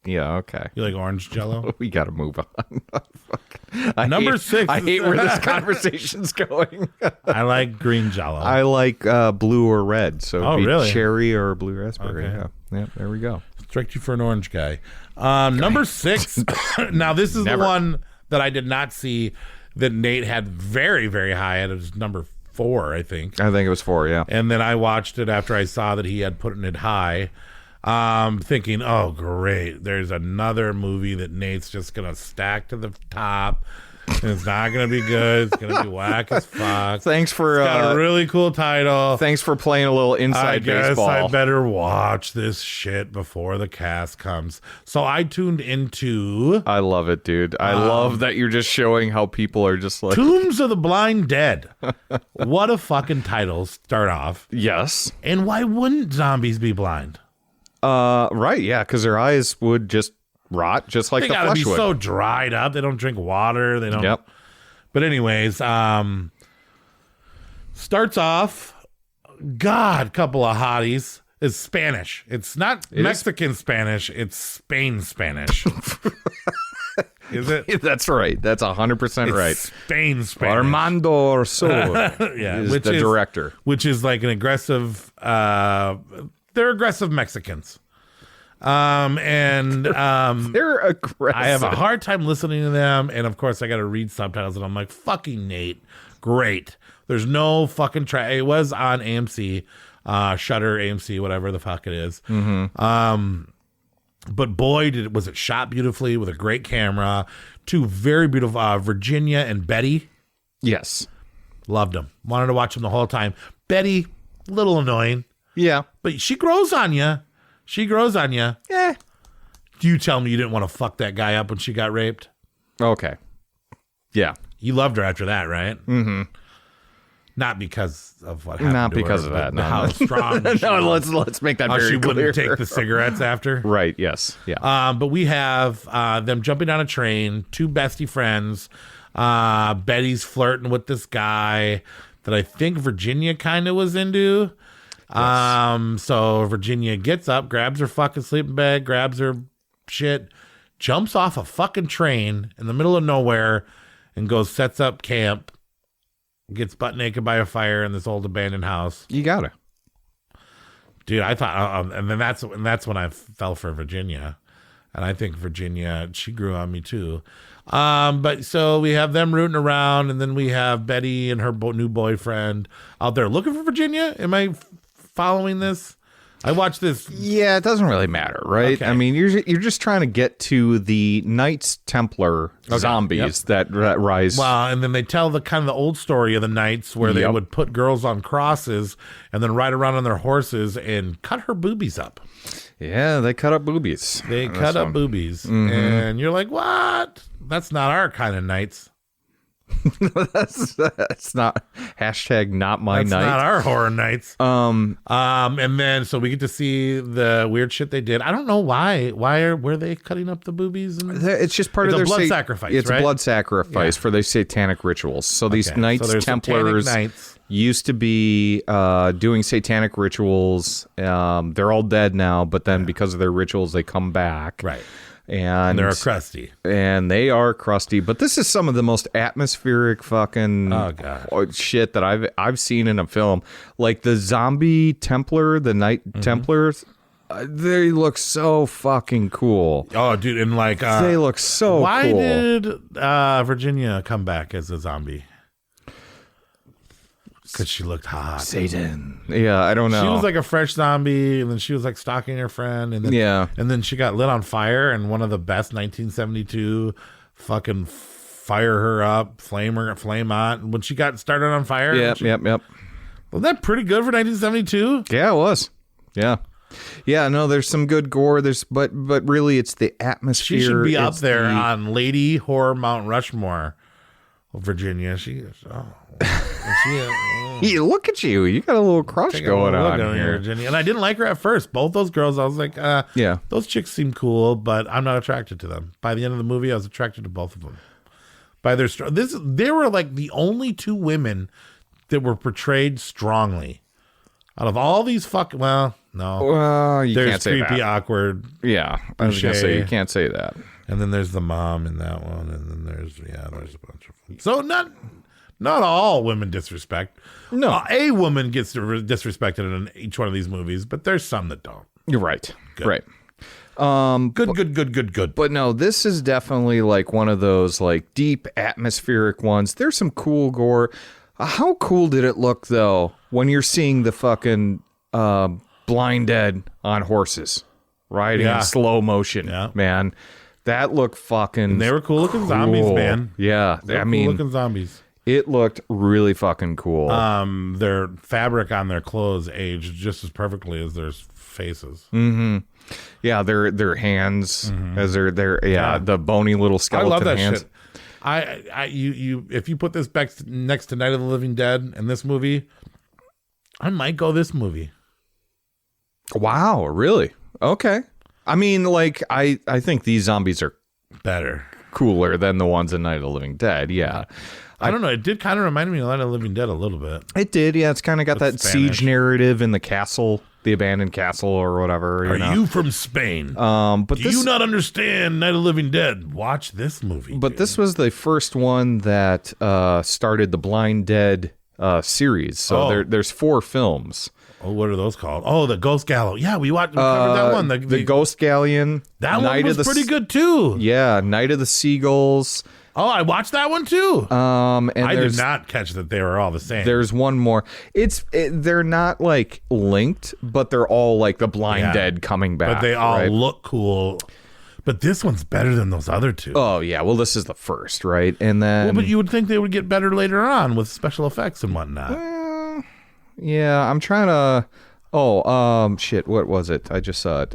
Yeah, okay. You like orange Jello? We got to move on. Number 6. I hate where this conversation's going. I like green Jello. I like blue or red. So it'd be really? Cherry or blue raspberry. Okay. Yeah, there we go. Strike you for an orange guy. Number 6. Now, this is the one that I did not see that Nate had very, very high. It was number 4, I think. I think it was 4, yeah. And then I watched it after I saw that he had put it high, thinking, oh, great. There's another movie that Nate's just going to stack to the top. And it's not going to be good. It's going to be whack as fuck. Thanks for... It's got a really cool title. Thanks for playing a little inside baseball. I guess I better watch this shit before the cast comes. So I tuned into... I love it, dude. I love that you're just showing how people are just like... Tombs of the Blind Dead. What a fucking title. Start off. Yes. And why wouldn't zombies be blind? Right, yeah, because their eyes would just rot just like the flesh would. They gotta be so dried up. They don't drink water. They don't. Yep. But anyways, starts off, couple of hotties. It's Spanish. It's not Mexican Spanish. It's Spain Spanish. Is it? That's right. That's 100% right. Spain Spanish. Armando Orsor is the director. Which is like an aggressive, they're aggressive Mexicans. They're aggressive. I have a hard time listening to them, and of course I got to read subtitles, and I'm like, fucking Nate, great. There's no fucking track. It was on AMC, Shudder, AMC, whatever the fuck it is. Mm-hmm. But boy, was it shot beautifully with a great camera. 2 very beautiful, Virginia and Betty. Yes, loved them. Wanted to watch them the whole time. Betty, a little annoying. Yeah, but she grows on you. Yeah. Do you tell me you didn't want to fuck that guy up when she got raped? Okay. Yeah. You loved her after that, right? Mm-hmm. Not because of what happened. Not to because her, of that. No. How strong. No, let's make that very clear. She wouldn't take the cigarettes after. Right. Yes. Yeah. But we have them jumping on a train. 2 bestie friends. Betty's flirting with this guy that I think Virginia kind of was into. Yes. So Virginia gets up, grabs her fucking sleeping bag, grabs her shit, jumps off a fucking train in the middle of nowhere, and sets up camp. Gets butt naked by a fire in this old abandoned house. You gotta, dude. I thought, and that's when I fell for Virginia, and I think Virginia, she grew on me too. But so we have them rooting around, and then we have Betty and her new boyfriend out there looking for Virginia. Am I following this? I watched this. Yeah, it doesn't really matter, right? Okay. I mean, you're just trying to get to the Knights Templar zombies that rise. Well, and then they tell the kind of the old story of the Knights where they would put girls on crosses and then ride around on their horses and cut her boobies up. Yeah, they cut up boobies. They cut up boobies. Mm-hmm. And you're like, what? That's not our kind of Knights. That's not hashtag not my That's night. not our horror nights. And then so we get to see the weird shit they did. I don't know why. Were they cutting up the boobies? It's just part of their blood sacrifice. It's right? a blood sacrifice for their satanic rituals. So these Knights Templars used to be doing satanic rituals. They're all dead now, but then because of their rituals, they come back. Right. And they're crusty. And they are crusty. But this is some of the most atmospheric fucking shit that I've seen in a film. Like the zombie Templar, the Night Templars. They look so fucking cool. Oh, dude, and like they look so cool. Why did Virginia come back as a zombie? Because she looked hot. Satan. Yeah, I don't know. She was like a fresh zombie, and then she was like stalking her friend, and then and then she got lit on fire, and one of the best 1972 fucking fire her up, flame on. When she got started on fire. Yep. Wasn't that pretty good for 1972? Yeah, it was. Yeah, no, there's some good gore. But really, it's the atmosphere. She should be up there on Lady Horror Mount Rushmore, Virginia. She is. Look at you. You got a little crush going on here. Virginia. And I didn't like her at first. Both those girls, I was like, those chicks seem cool, but I'm not attracted to them. By the end of the movie, I was attracted to both of them. By their they were like the only two women that were portrayed strongly. Out of all these you can't say creepy, that. awkward. Yeah, I was gonna say you can't say that. And then there's the mom in that one, and then there's a bunch of them. So not all women disrespect. No, a woman gets disrespected in each one of these movies, but there's some that don't. You're right. Good. Right. Good. But no, this is definitely like one of those like deep atmospheric ones. There's some cool gore. How cool did it look though when you're seeing the fucking blind dead on horses riding in slow motion? Yeah. Man, that looked fucking. And they were cool looking zombies, man. Yeah, they were cool looking zombies. It looked really fucking cool. Their fabric on their clothes aged just as perfectly as their faces. Mm-hmm. Yeah, their hands as their the bony little skeleton I love that hands. shit. If you put this back next to Night of the Living Dead and this movie, I might go this movie. Wow, really? Okay. I mean, like I think these zombies are better, cooler than the ones in Night of the Living Dead. Yeah. I don't know. It did kind of remind me of Night of the Living Dead a little bit. It did, yeah. It's kind of got that siege narrative in the castle, the abandoned castle or whatever. Are you from Spain? But do you not understand Night of the Living Dead? Watch this movie. But this was the first one that started the Blind Dead series. So there's 4 films. Oh, what are those called? Oh, the Ghost Gallows. Yeah, we covered that one. The Ghost Galleon. That one was pretty good too. Yeah, Night of the Seagulls. Oh, I watched that one too. And I did not catch that they were all the same. There's one more. They're not like linked, but they're all like the Blind Dead coming back. But they all look cool. But this one's better than those other two. Oh yeah, well this is the first, right? And then but you would think they would get better later on with special effects and whatnot. Yeah, I'm trying to. Shit. What was it? I just saw it.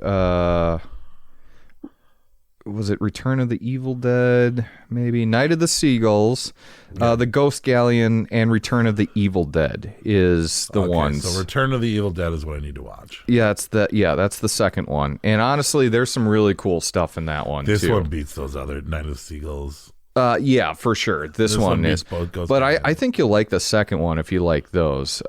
Was it Return of the Evil Dead? Maybe Night of the Seagulls, the Ghost Galleon, and Return of the Evil Dead is the ones. So Return of the Evil Dead is what I need to watch. Yeah, that's the second one. And honestly, there's some really cool stuff in that one. This one beats those other Night of the Seagulls. Yeah, for sure. This one is. But I think you'll like the second one if you like those.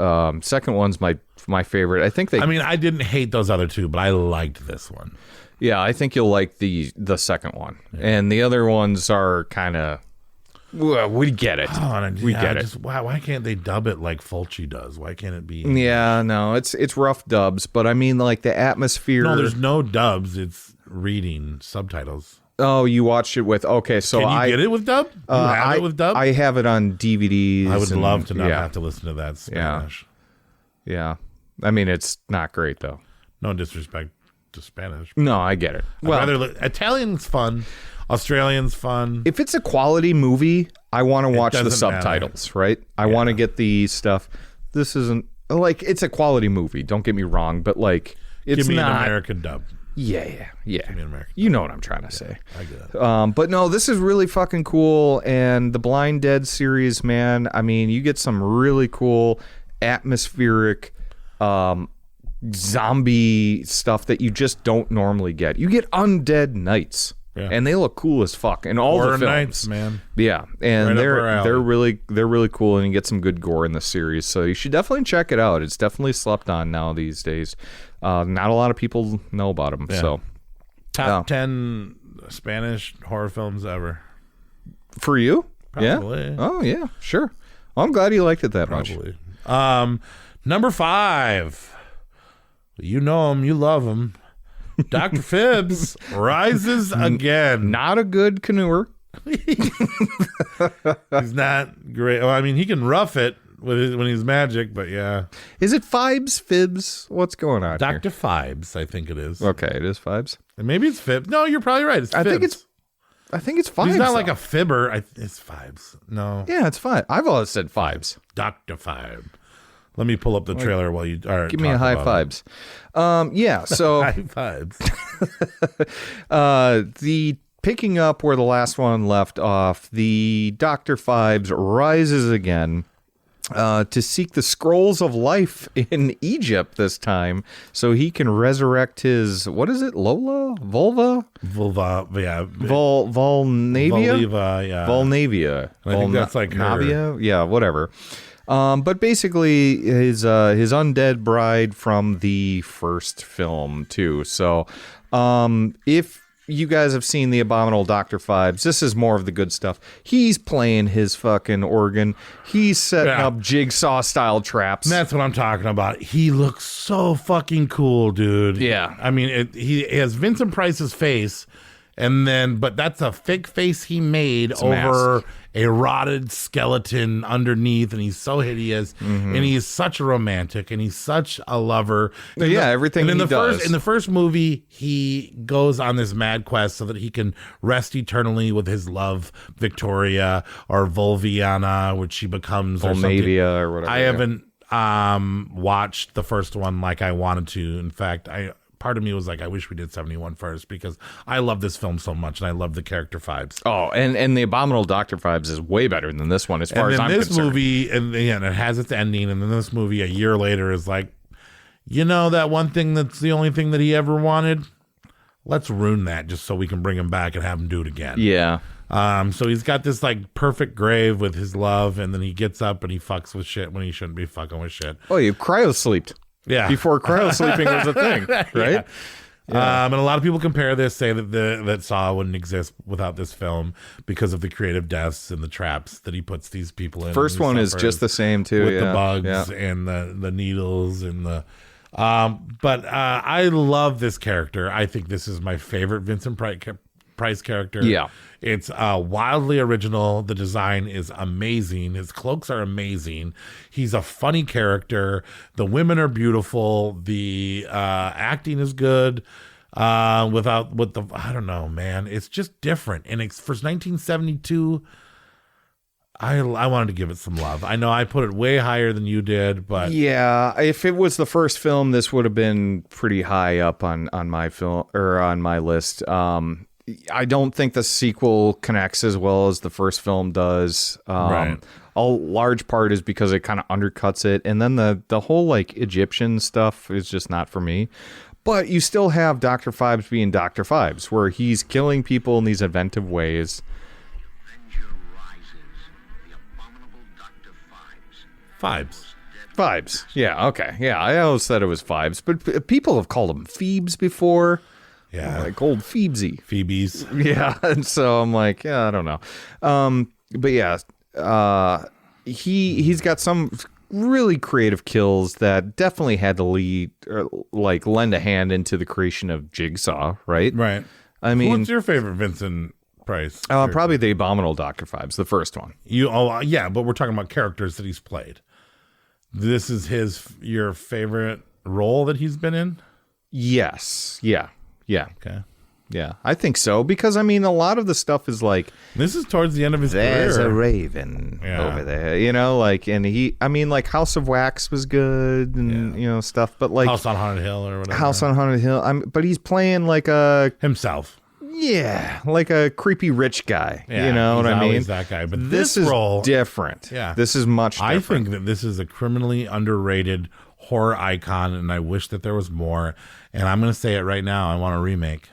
Second one's my favorite. I didn't hate those other two, but I liked this one. Yeah, I think you'll like the second one. Yeah. And the other ones are kind of, well, we get it. We get it. Why can't they dub it like Fulci does? Why can't it be? Yeah, no, it's rough dubs, but I mean like the atmosphere. No, there's no dubs. It's reading subtitles. Oh, you watched it with, so Can you get it with dub? You have it with dub? I have it on DVDs. I would love to not have to listen to that Spanish. Yeah. I mean, it's not great though. No disrespect to Spanish. No, I get it. Italian's fun. Australian's fun. If it's a quality movie, I want to watch the subtitles, right? I want to get the stuff. This isn't like it's a quality movie. Don't get me wrong, but like it's Give me not an American dub. Yeah. American. You know what I'm trying to say. I get it. But no, this is really fucking cool. And the Blind Dead series, man, I mean, you get some really cool atmospheric zombie stuff that you just don't normally get. You get undead knights. Yeah. And they look cool as fuck in all Horror the films. Nights, man. Yeah, and Right up our alley. they're really cool, and you get some good gore in the series. So you should definitely check it out. It's definitely slept on now these days. Not a lot of people know about them. Yeah. So Top 10 Spanish horror films ever. for you, Probably. yeah. Oh yeah, sure. Well, I'm glad you liked it that much. Probably. Number 5. You know him. You love him. Dr. Phibes rises again. Not a good canoeer. He's not great. Well, I mean, he can rough it when he's magic, but yeah. Is it Phibes? Fibs? What's going on Dr. Phibes, I think it is. Okay, it is Phibes. And maybe it's Phibes. No, you're probably right. It's Phibes. I think it's Phibes. He's not though. like a fibber. It's Phibes. No. Yeah, it's fine. I've always said Phibes. Dr. Phibes. Let me pull up the trailer while you are Give me a high Phibes. Yeah, so high Phibes. the picking up where the last one left off, the Dr. Phibes rises again to seek the scrolls of life in Egypt this time, so he can resurrect his, what is it, Lola? Vulva, yeah. Volnavia? Volnavia, yeah. Volnavia. I think that's like her. Navia? Yeah, whatever. But basically, his undead bride from the first film too. So, if you guys have seen The Abominable Dr. Phibes, this is more of the good stuff. He's playing his fucking organ. He's setting up jigsaw style traps. That's what I'm talking about. He looks so fucking cool, dude. Yeah. I mean, he has Vincent Price's face, but that's a fake face he made over a rotted skeleton underneath, and he's so hideous, and he's such a romantic, and he's such a lover. Everything he does. In the first movie, he goes on this mad quest so that he can rest eternally with his love, Victoria, or Volviana, which she becomes, Volnavia, or whatever. I haven't watched the first one like I wanted to. In fact, part of me was like, I wish we did 71 first, because I love this film so much, and I love the character Phibes. Oh, and The Abominable Dr. Phibes is way better than this one, as far as I'm concerned. This movie, and it has its ending, and then this movie a year later is like, you know, that one thing that's the only thing that he ever wanted? Let's ruin that just so we can bring him back and have him do it again. Yeah. So he's got this like perfect grave with his love, and then he gets up and he fucks with shit when he shouldn't be fucking with shit. Oh, you cryo-sleeped. Yeah. Before cryo-sleeping was a thing, right? Yeah. And a lot of people compare this, say that that Saw wouldn't exist without this film because of the creative deaths and the traps that he puts these people in. First one is just the same too, with the bugs and the needles and the. But I love this character. I think this is my favorite Vincent Price character. Yeah. It's wildly original. The design is amazing. His cloaks are amazing. He's a funny character. The women are beautiful. The acting is good. I don't know, man. It's just different. And it's for 1972. I wanted to give it some love. I know I put it way higher than you did, but yeah, if it was the first film, this would have been pretty high up on my film or on my list. I don't think the sequel connects as well as the first film does. Right. A large part is because it kind of undercuts it, and then the whole like Egyptian stuff is just not for me. But you still have Dr. Phibes being Dr. Phibes, where he's killing people in these inventive ways. Phibes. Yeah, okay. Yeah, I always said it was Phibes, but people have called him Phibes before. Yeah. Like old Phibesy. Phibes. Yeah, and so I'm like, yeah, I don't know. But yeah, he's got some really creative kills that definitely had to lend a hand into the creation of Jigsaw, right? Right. I mean, what's your favorite Vincent Price? Probably The Abominable Dr. Phibes, the first one. Yeah, but we're talking about characters that he's played. This is your favorite role that he's been in? Yes. Yeah. Okay. Yeah, I think so, because, I mean, a lot of the stuff is like... This is towards the end of his There's career. a raven over there, you know, like, and I mean, like, House of Wax was good and, you know, stuff, but like... House on Haunted Hill or whatever. House on Haunted Hill, but he's playing like a... Himself. Yeah, like a creepy rich guy, Yeah, you know what I mean? Always that guy. But this this is role... different. Yeah. This is much different. I think that this is a criminally underrated horror icon, and I wish that there was more. And I'm going to say it right now. I want a remake.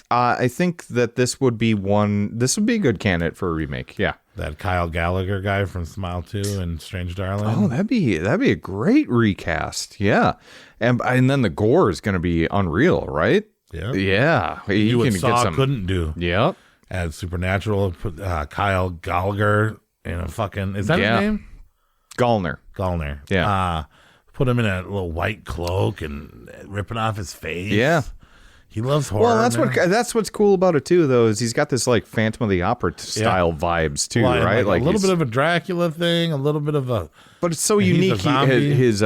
I think that this would be a good candidate for a remake. Yeah. That Kyle Gallagher guy from Smile 2 and Strange Darling. Oh, that'd be a great recast. Yeah. And then the gore is going to be unreal, right? Yeah. Yeah. You what Saw couldn't do. Yep. Add Supernatural, put Kyle Gallagher in a fucking... Is that his name? Gallner. Yeah. Put him in a little white cloak and ripping off his face. Yeah. He loves horror. Well, that's what's cool about it too, though, is he's got this like Phantom of the Opera style vibes too, right? Like a little bit of a Dracula thing, a little bit of a. But it's so unique. His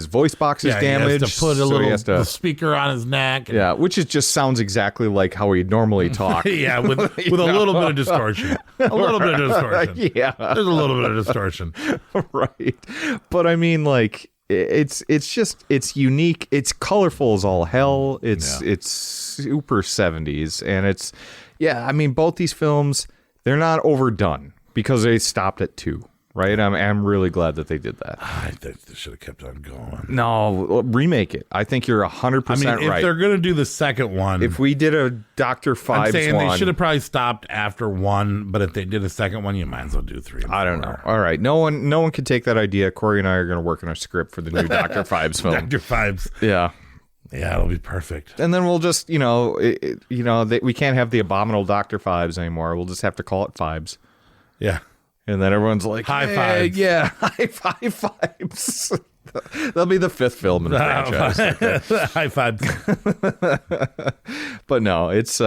voice box is damaged. He has to put the speaker on his neck. Yeah, which just sounds exactly like how he normally talks. Yeah, with a little bit of distortion. A little bit of distortion. Yeah, there's a little bit of distortion. Right, but I mean, like. It's unique. It's colorful as all hell. It's super 70s, and I mean, both these films, they're not overdone because they stopped at 2, right? I'm really glad that they did that. I think they should have kept on going. No, remake it. I think you're 100% right. I mean, if they're gonna do the second one, if we did a Dr. Phibes I'm saying one, they should have probably stopped after 1. But if they did a second one, you might as well do 3. I don't know. All right, no one can take that idea. Corey and I are going to work on a script for the new Dr. Phibes film. Dr. Phibes. Yeah. Yeah, it'll be perfect. And then we'll just, we can't have the abominable Dr. Phibes anymore. We'll just have to call it Phibes. Yeah. And then everyone's like, high fives. Yeah, high fives. That'll be the 5th film in the franchise. High fives. But no, it's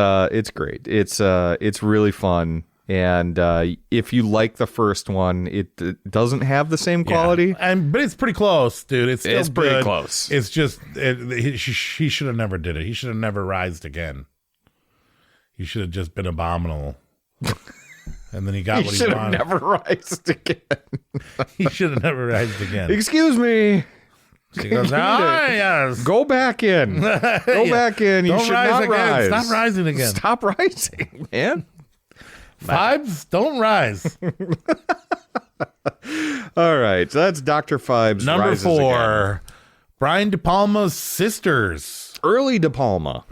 great. It's really fun. And if you like the first one, it doesn't have the same quality. Yeah. But it's pretty close, dude. It's still pretty good. close. It's just he should have never did it. He should have never rised again. He should have just been abominable. And then he got what he wanted. He should have never rised again. He should have never rised again. Excuse me. She goes, yes. Go back in. Go back in. You should not rise. Stop rising again. Stop rising, man. Phibes, don't rise. All right. So that's Dr. Phibes. Number 4, again. Brian De Palma's sisters. Early De Palma.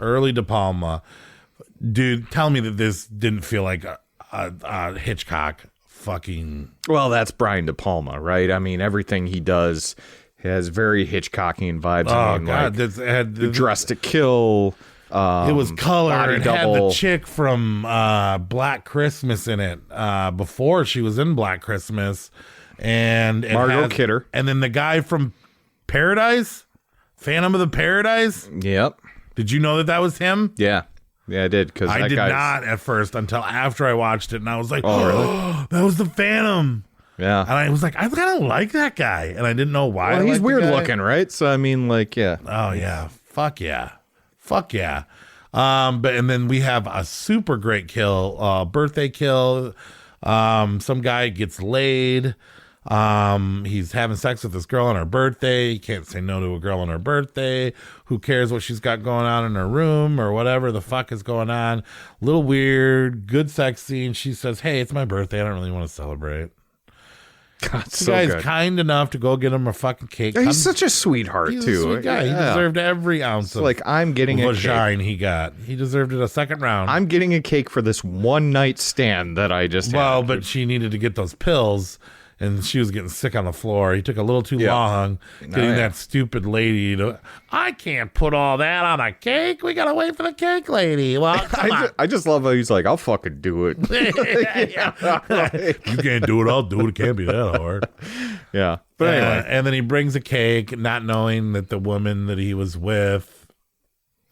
Dude, tell me that this didn't feel like a Hitchcock fucking... Well, that's Brian De Palma, right? I mean, everything he does has very Hitchcockian vibes. Oh, I mean, God. like Dressed to Kill... it was color. It had double. the chick from Black Christmas in it before she was in Black Christmas, and Margot Kidder, and then the guy from Paradise, Phantom of the Paradise. Yep. Did you know that was him? Yeah, I did. Because I did not at first until after I watched it, and I was like, "Oh, really? That was the Phantom." Yeah, and I was like, I kind of like that guy, and I didn't know why. Well, he's weird looking, right? So I mean, like, yeah. Oh yeah, fuck yeah. And then we have a super great kill, birthday kill. Some guy gets laid. He's having sex with this girl on her birthday. He can't say no to a girl on her birthday. Who cares what she's got going on in her room or whatever the fuck is going on? Little weird, good sex scene. She says, "Hey, it's my birthday. I don't really want to celebrate." God, the guy's kind enough to go get him a fucking cake. He's such a sweetheart, he's too. A sweet guy. Yeah. He deserved every ounce of like I'm getting a vagina he got. He deserved it a second round. I'm getting a cake for this one night stand that I just had. But she needed to get those pills, and she was getting sick on the floor. He took a little too long getting that stupid lady to, I can't put all that on a cake. We got to wait for the cake lady. Well, come on. I just love how he's like, I'll fucking do it. You can't do it. I'll do it. It can't be that hard. Yeah. But anyway. And then he brings a cake, not knowing that the woman that he was with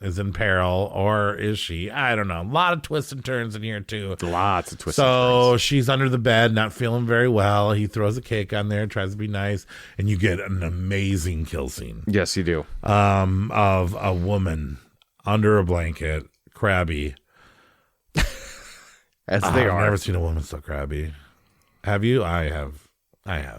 is in peril, or is she? I don't know. A lot of twists and turns in here too. Lots of twists and So turns. she's under the bed, not feeling very well. He throws a cake on there, tries to be nice, and you get an amazing kill scene. Yes, you do. Of a woman under a blanket crabby. As they are. I've never seen a woman so crabby. Have you? I have.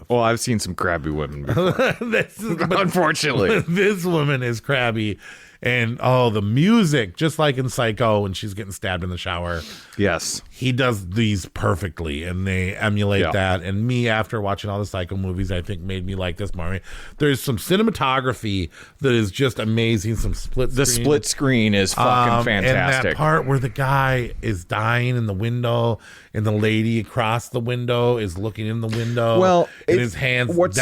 Well, I've seen some crabby women before. Unfortunately. This woman is crabby. And the music, just like in Psycho when she's getting stabbed in the shower. Yes. He does these perfectly, and they emulate that. And me, after watching all the Psycho movies, I think made me like this more. There's some cinematography that is just amazing. Some split screen. The split screen is fucking fantastic. And that part where the guy is dying in the window and the lady across the window is looking in the window. Well, in his hands. What's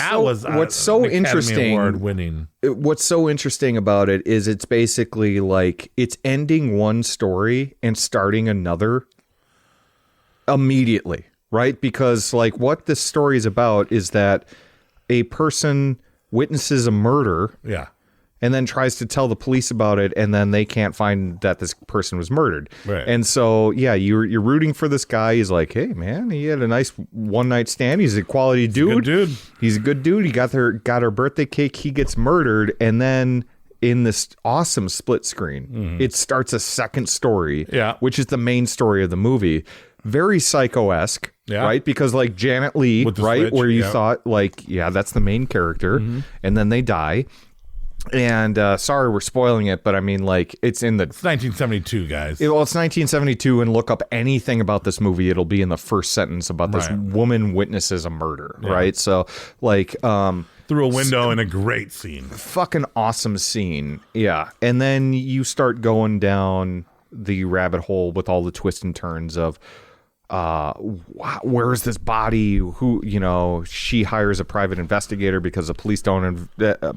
so interesting. Award winning. What's so interesting about it is it's basically like it's ending one story and starting another immediately, right? Because like what this story is about is that a person witnesses a murder, and then tries to tell the police about it, and then they can't find that this person was murdered. Right. And so, you're rooting for this guy. He's like, hey, man, he had a nice one-night stand. He's a quality dude. He's a good dude. He got her birthday cake. He gets murdered, and then in this awesome split screen, it starts a second story, which is the main story of the movie. Very Psycho-esque, right? Because like Janet Leigh, right, switch, where you thought like, that's the main character, and then they die. And sorry, we're spoiling it, but I mean, like, it's 1972, guys. It's 1972, and look up anything about this movie. It'll be in the first sentence about this woman witnesses a murder, right? So, like, through a window in a great scene. Fucking awesome scene, yeah. And then you start going down the rabbit hole with all the twists and turns of, where is this body? Who, she hires a private investigator because the police don't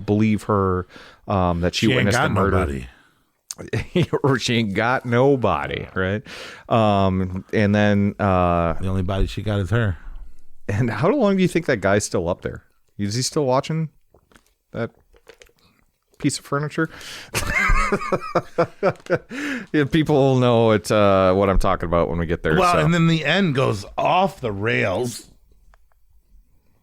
believe her, that she witnessed the murder. Or she ain't got nobody, right? And then the only body she got is her. And how long do you think that guy's still up there? Is he still watching that piece of furniture? People will know what I'm talking about when we get there. Well, and then the end goes off the rails.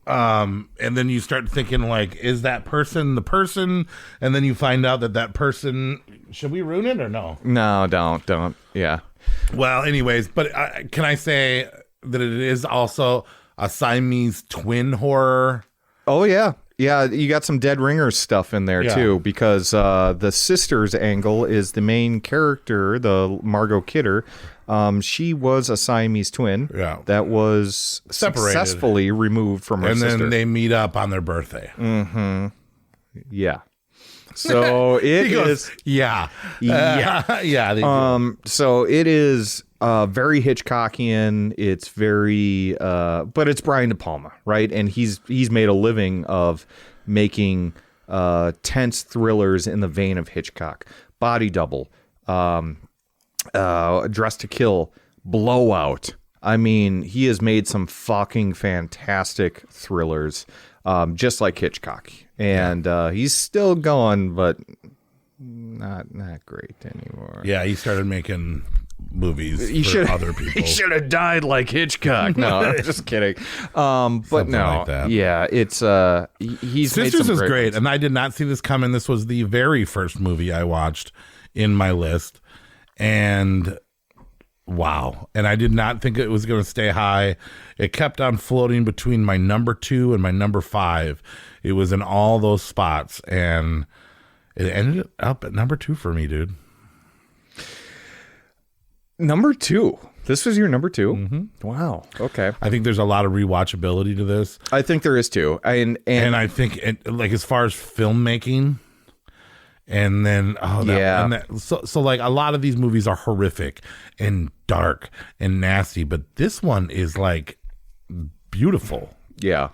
And then you start thinking, like, is that person the person? And then you find out that person. Should we ruin it or no? No, don't. Yeah. Well, anyways, but can I say that it is also a Siamese twin horror? Oh yeah. Yeah, you got some Dead Ringers stuff in there too, because the sister's angle is the main character, the Margot Kidder. She was a Siamese twin that was successfully removed from her sister. And then they meet up on their birthday. Mm-hmm. Yeah. So it is. Yeah. So it is very Hitchcockian. It's very, but it's Brian De Palma, right? And he's made a living of making tense thrillers in the vein of Hitchcock. Body Double, Dress to Kill, Blowout. I mean, he has made some fucking fantastic thrillers, just like Hitchcock. And he's still going, but not great anymore. Yeah, he started making movies for other people. He should have died like Hitchcock. No, just kidding. But Something no, like that. Yeah, it's he's made Sisters some is great, ones. and I did not see this coming. This was the very first movie I watched in my list, and wow! And I did not think it was going to stay high. It kept on floating between my number 2 and my number 5. It was in all those spots, and it ended up at number 2 for me, dude. Number 2. This was your number 2? Mm-hmm. Wow. Okay. I think there's a lot of rewatchability to this. I think there is too. And I think like as far as filmmaking, and then so like a lot of these movies are horrific and dark and nasty, but this one is like beautiful. Yeah.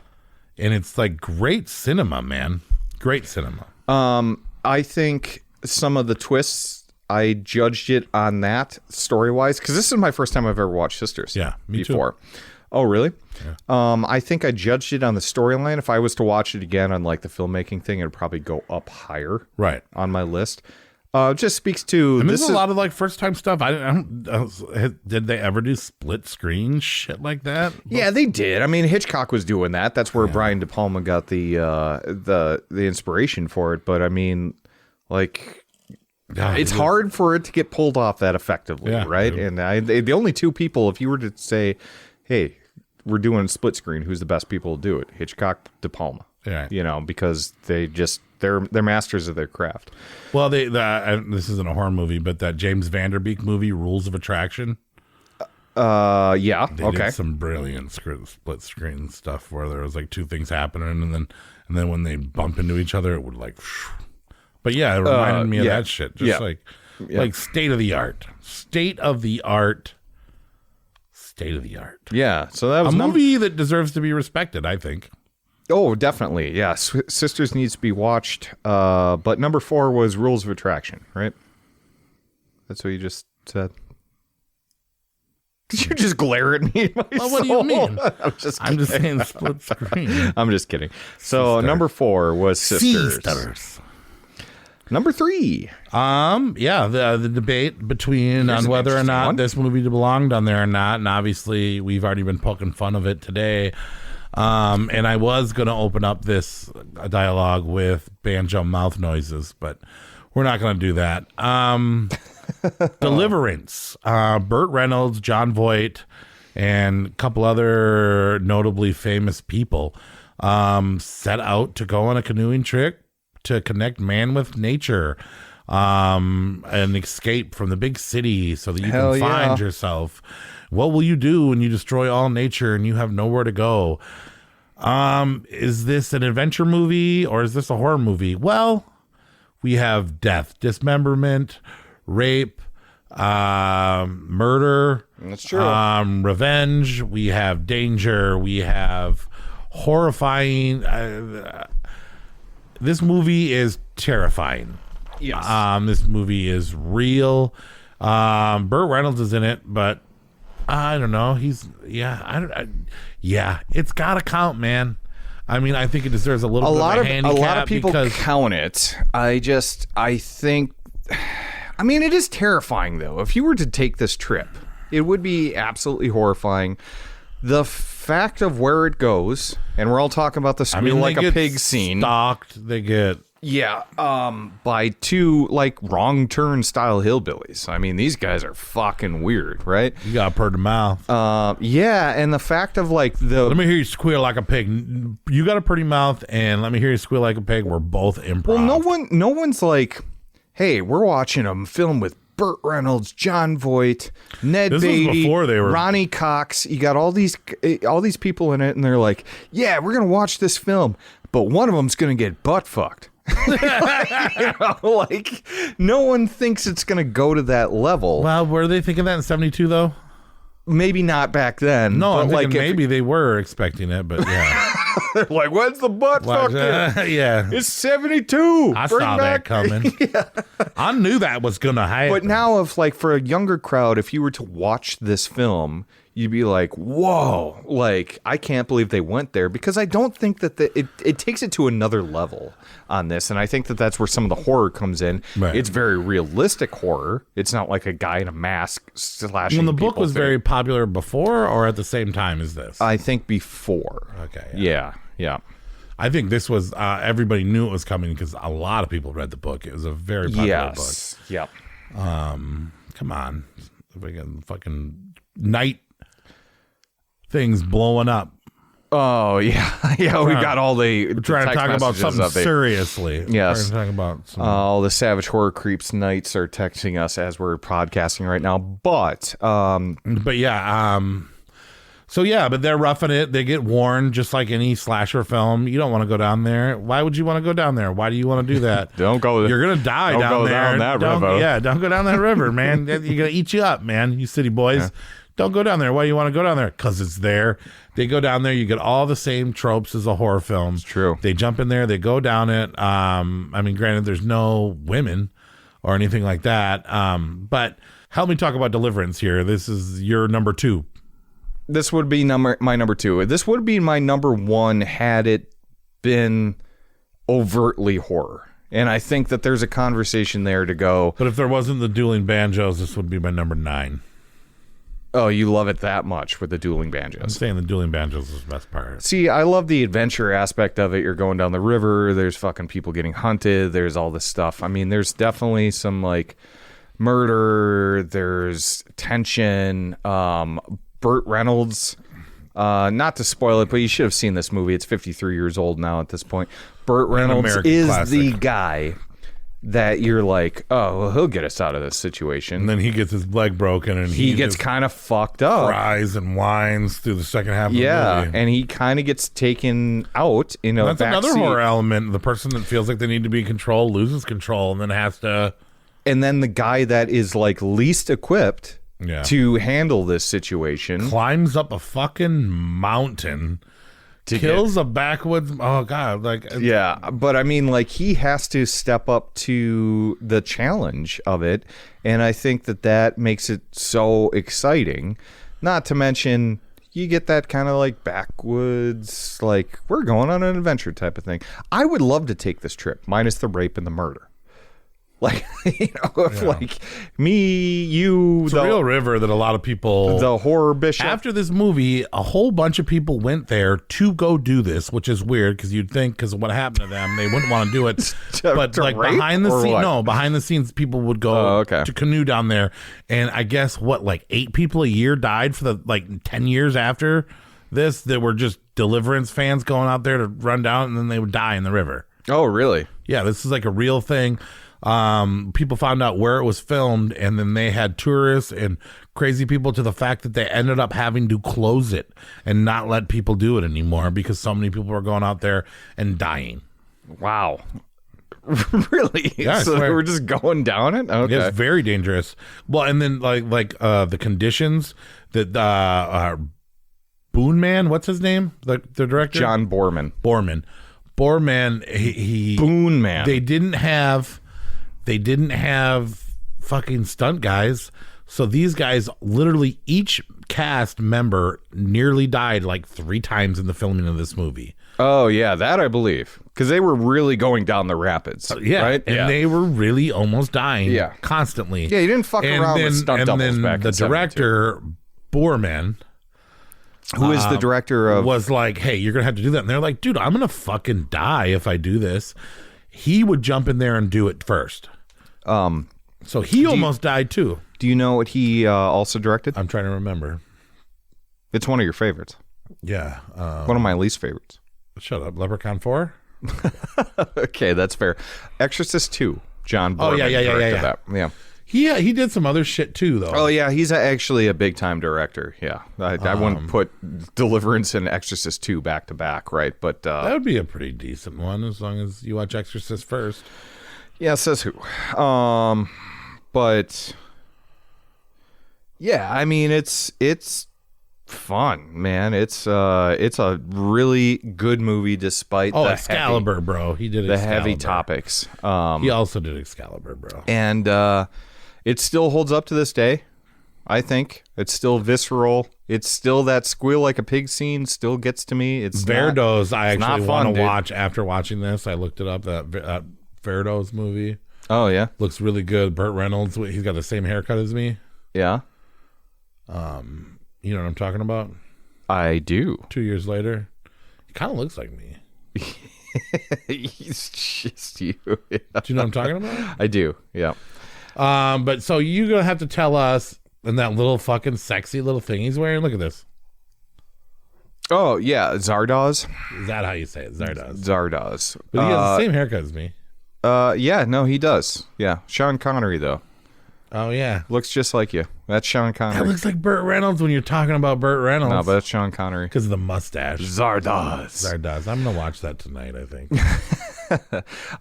And it's like great cinema, man. Great cinema. I think some of the twists, I judged it on that story-wise, because this is my first time I've ever watched Sisters. Yeah, me before. too. Oh, really? Yeah. I think I judged it on the storyline. If I was to watch it again on like the filmmaking thing, it would probably go up higher, right, on my list. Just speaks to this is a lot of like first time stuff. Did they ever do split screen shit like that? Yeah, they did. I mean, Hitchcock was doing that. That's where Brian De Palma got the inspiration for it. But I mean, like, It's hard for it to get pulled off that effectively, right? And the only two people, if you were to say, hey, we're doing a split screen, who's the best people to do it? Hitchcock, De Palma. Yeah. You know, because they're masters of their craft. Well, this isn't a horror movie, but that James Van Der Beek movie, Rules of Attraction. Yeah. They did some brilliant split screen stuff where there was like two things happening, and then when they bump into each other, it would like. But yeah, it reminded me of that shit. Just like state of the art. Yeah. So that was a movie that deserves to be respected, I think. Oh, definitely. Yeah. Sisters needs to be watched. But number 4 was Rules of Attraction, right? That's what you just said. Did you just glare at me? Well, what do you mean? I'm just saying split screen. I'm just kidding. So number 4 was Sisters. Number 3. The debate between on whether or not this movie belonged on there or not, and obviously we've already been poking fun of it today. And I was going to open up this dialogue with banjo mouth noises, but we're not going to do that. Deliverance. Burt Reynolds, Jon Voight, and a couple other notably famous people set out to go on a canoeing trip to connect man with nature, and escape from the big city so that you can find yourself. What will you do when you destroy all nature and you have nowhere to go? Is this an adventure movie or is this a horror movie? Well, we have death, dismemberment, rape, murder. That's true. Revenge. We have danger. We have horrifying. This movie is terrifying. Yes. This movie is real. Burt Reynolds is in it, but I don't know. It's gotta count, man. I mean, I think it deserves a little bit of a handicap. A lot of people count it. I think, I mean, it is terrifying though. If you were to take this trip, it would be absolutely horrifying. The fact of where it goes, and we're all talking about the squeal like a pig scene. They get by two like wrong turn style hillbillies. I mean, these guys are fucking weird, right? You got a pretty mouth. And the fact of like let me hear you squeal like a pig. You got a pretty mouth, and let me hear you squeal like a pig. We're both improv. Well, no one's like, hey, we're watching a film with Burt Reynolds, Jon Voight, Ned Beatty, was before they were Ronnie Cox. You got all these people in it, and they're like, yeah, we're gonna watch this film, but one of them's gonna get butt fucked. Like no one thinks it's gonna go to that level. Well, were they thinking that in 72 though? Maybe not back then. No, I'm thinking maybe they were expecting it, but yeah. They're like, when's the butt fucking? Yeah. It's 72. I saw that coming. I knew that was going to happen. But now, for a younger crowd, if you were to watch this film, you'd be like, whoa, like, I can't believe they went there, because I don't think that it takes it to another level on this. And I think that that's where some of the horror comes in. Right. It's very realistic horror. It's not like a guy in a mask slashing When the book people was very popular before or at the same time as this? I think before. Okay. Yeah. I think this was, everybody knew it was coming because a lot of people read the book. It was a very popular book. Yep. Come on. Fucking night things blowing up. Oh yeah, yeah. We got all the. We're trying to talk about something seriously. Yes. We're talking about all the Savage Horror Creeps Knights are texting us as we're podcasting right now. But yeah. So yeah, but they're roughing it. They get warned, just like any slasher film. You don't want to go down there. Why would you want to go down there? Why do you want to do that? Don't go there. You're gonna die don't down go there. Down that river. Yeah, don't go down that river, man. You're gonna eat you up, man. You city boys. Yeah. Don't go down there. Why do you want to go down there? Because it's there. They go down there. You get all the same tropes as a horror film. It's true. They jump in there. They go down it. I mean, granted, there's no women or anything like that. But help me talk about Deliverance here. This is your number 2. This would be my number 2. This would be my number 1 had it been overtly horror. And I think that there's a conversation there to go. But if there wasn't the dueling banjos, this would be my number 9. Oh, you love it that much with the dueling I'm banjos. saying the dueling banjos is the best part. See, I love the adventure aspect of it. You're going down the river. There's fucking people getting hunted. There's all this stuff. I mean, there's definitely some like murder. There's tension. Burt Reynolds. Not to spoil it, but you should have seen this movie. It's 53 years old now at this point. Burt Reynolds is classic. the guy that you're like, oh, well, he'll get us out of this situation. And then he gets his leg broken, and he gets kind of fucked up. Cries and whines through the second half of the movie. And he kind of gets taken out in a That's another backseat. horror element. The person that feels like they need to be in control loses control and then has to... And then the guy that is like least equipped to handle this situation climbs up a fucking mountain, kills a backwoods... Oh, God. But I mean, like, he has to step up to the challenge of it. And I think that makes it so exciting. Not to mention... You get that kind of like backwoods, like we're going on an adventure type of thing. I would love to take this trip, minus the rape and the murder. Like, if like me, you, it's a real river that a lot of people, the horror bishop. After this movie, a whole bunch of people went there to go do this, which is weird because you'd think because of what happened to them, they wouldn't want to do it. But like behind the scenes, people would go to canoe down there, and I guess like 8 people a year died for the like 10 years after this that were just Deliverance fans going out there to run down, and then they would die in the river. Oh, really? Yeah, this is like a real thing. People found out where it was filmed, and then they had tourists and crazy people to the fact that they ended up having to close it and not let people do it anymore because so many people were going out there and dying. Wow. Really? Yeah, so they were just going down it? Okay. Yeah, it's very dangerous. Well, and then like the conditions that Boone Man, what's his name? The director? John Boorman. He Boone Man. They didn't have fucking stunt guys. So these guys, literally each cast member nearly died like 3 times in the filming of this movie. Oh, yeah, that I believe. Because they were really going down the rapids. Right? And they were really almost dying constantly. Yeah, you didn't fuck around with stunt doubles back the in 72. director, Boorman, who is the director of... was like, hey, you're going to have to do that. And they're like, dude, I'm going to fucking die if I do this. He would jump in there and do it first. So he almost died too. Do you know what he also directed? I'm trying to remember. It's one of your favorites. Yeah. One of my least favorites. Shut up. Leprechaun 4? Okay, that's fair. Exorcist 2. John Boorman directed that. Yeah. He did some other shit too, though. Oh, yeah. He's actually a big-time director. Yeah. I wouldn't put Deliverance and Exorcist 2 back to back, right? But that would be a pretty decent one as long as you watch Exorcist first. Yeah, says who. But yeah, I mean it's fun, man. It's a really good movie despite the Excalibur, heavy, bro. He did the Excalibur. heavy topics. He also did Excalibur, bro. And it still holds up to this day. I think it's still visceral. It's still that squeal like a pig scene still gets to me. It's Verdo's. I it's actually not want fun, to dude. watch after watching this. I looked it up. That Verdo's movie. Oh yeah, looks really good. Burt Reynolds. He's got the same haircut as me. Yeah. You know what I'm talking about? I do. 2 years later, he kind of looks like me. He's just you. Yeah. Do you know what I'm talking about? I do. Yeah. But so you're gonna have to tell us in that little fucking sexy little thing he's wearing. Look at this. Oh yeah, Zardoz. Is that how you say it? Zardoz. Zardoz. But he has the same haircut as me. Yeah, no, he does. Yeah, Sean Connery though. Oh yeah, looks just like you. That's Sean Connery. That looks like Burt Reynolds when you're talking about Burt Reynolds. No, but that's Sean Connery because of the mustache. Zardoz. I'm gonna watch that tonight, I think.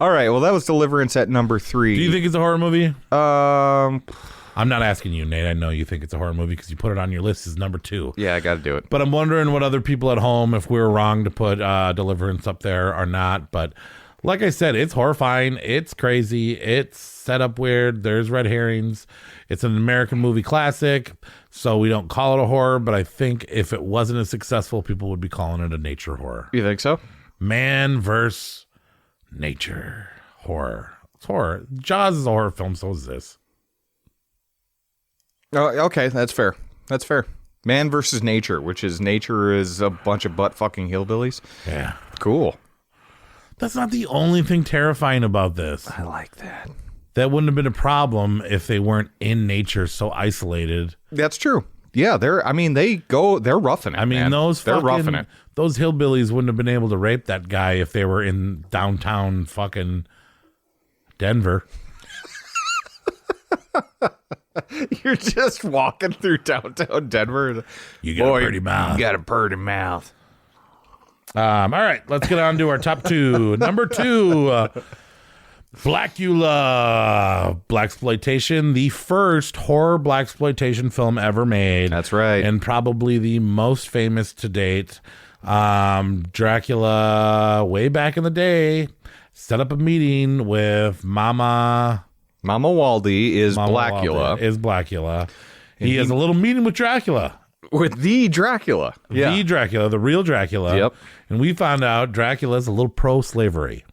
All right. Well, that was Deliverance at number 3. Do you think it's a horror movie? I'm not asking you, Nate. I know you think it's a horror movie because you put it on your list as number 2. Yeah, I got to do it. But I'm wondering what other people at home, if we were wrong to put Deliverance up there or not. But like I said, it's horrifying. It's crazy. It's set up weird. There's red herrings. It's an American movie classic, so we don't call it a horror. But I think if it wasn't as successful, people would be calling it a nature horror. You think so? Man versus nature horror. It's horror. Jaws is a horror film, so is this. Oh, okay, that's fair. That's fair. Man versus nature, which is nature is a bunch of butt-fucking hillbillies. Yeah. Cool. That's not the only thing terrifying about this. I like that. That wouldn't have been a problem if they weren't in nature so isolated. That's true. Yeah, they're roughing it. I mean, man. They're roughing it. Those hillbillies wouldn't have been able to rape that guy if they were in downtown fucking Denver. You're just walking through downtown Denver. You got a pretty mouth. You got a pretty mouth. All right, let's get on to our top two. Number two, Blacula, blaxploitation, the first horror blaxploitation film ever made. That's right. And probably the most famous to date. Dracula, way back in the day, set up a meeting with Mama Waldy is Blacula. He has a little meeting with Dracula. With the Dracula. Yeah. The Dracula, the real Dracula. Yep. And we found out Dracula's a little pro-slavery.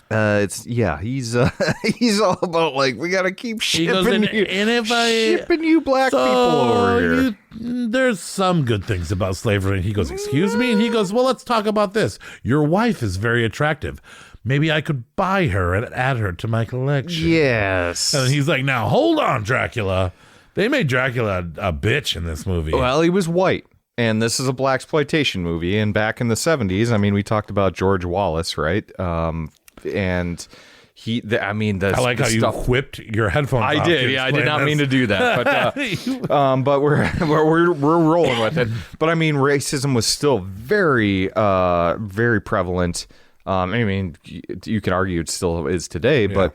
He's all about like we gotta keep shipping you black people over here. There's some good things about slavery. And he goes, excuse me? And he goes, well, let's talk about this. Your wife is very attractive. Maybe I could buy her and add her to my collection. Yes. And he's like, now hold on, Dracula. They made Dracula a bitch in this movie. Well, he was white. And this is a blaxploitation movie. And back in the 70s, I mean, we talked about George Wallace, right? And I like how you whipped your headphones off. I did. Yeah, I did not mean to do that. But we're rolling with it. But I mean, racism was still very, very prevalent. I mean, you could argue it still is today, but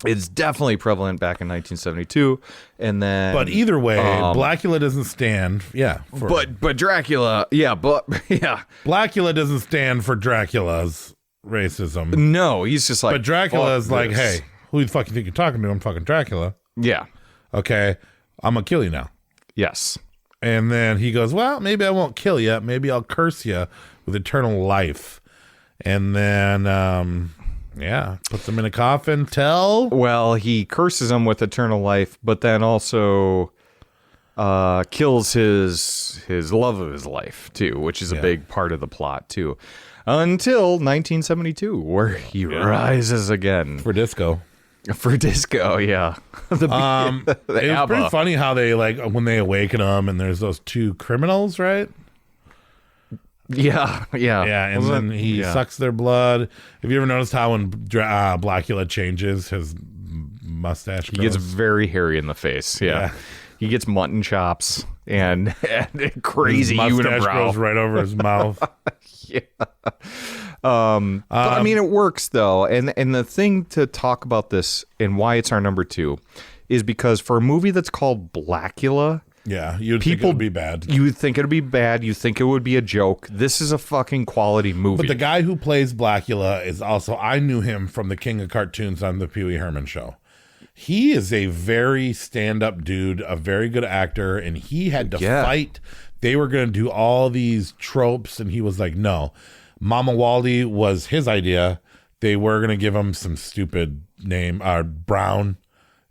it's definitely prevalent back in 1972. And then, but either way, Blacula doesn't stand. But Dracula, Blacula doesn't stand for Dracula's racism. No, he's just like. But Dracula's like, hey, who the fuck you think you're talking to? I'm fucking Dracula. Yeah. Okay, I'm gonna kill you now. Yes. And then he goes, well, maybe I won't kill you. Maybe I'll curse you with eternal life. And then, puts him in a coffin. Well, he curses him with eternal life, but then also kills his love of his life, too, which is a big part of the plot, too. Until 1972, where he rises again. For disco, yeah. It was pretty funny how they, like, when they awaken him, and there's those two criminals, right? Yeah. And then he sucks their blood. Have you ever noticed how when Blacula changes, his mustache grows? He gets very hairy in the face. Yeah. He gets mutton chops and crazy his mustache unibrow. Grows right over his mouth. But I mean, it works though. And the thing to talk about this and why it's our number two is because for a movie that's called Blacula. Yeah, you'd think it would be bad. You would think it would be bad. You think it would be a joke. This is a fucking quality movie. But the guy who plays Blacula is also, I knew him from the King of Cartoons on the Pee Wee Herman show. He is a very stand-up dude, a very good actor, and he had to fight. They were going to do all these tropes, and he was like, no. Mama Waldy was his idea. They were going to give him some stupid name, Brown.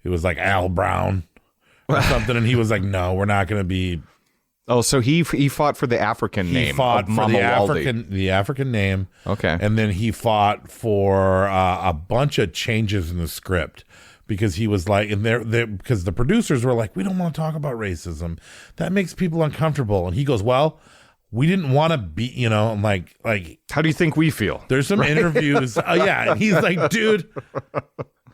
It was like Al Brown. Or something, and he was like, "No, we're not going to be." Oh, so he fought for the African name. He fought of for Mama the African name. Okay, and then he fought for a bunch of changes in the script because he was like, and because the producers were like, "We don't want to talk about racism. That makes people uncomfortable." And he goes, "Well, we didn't want to be, like, how do you think we feel?" There's some interviews. And he's like, "Dude,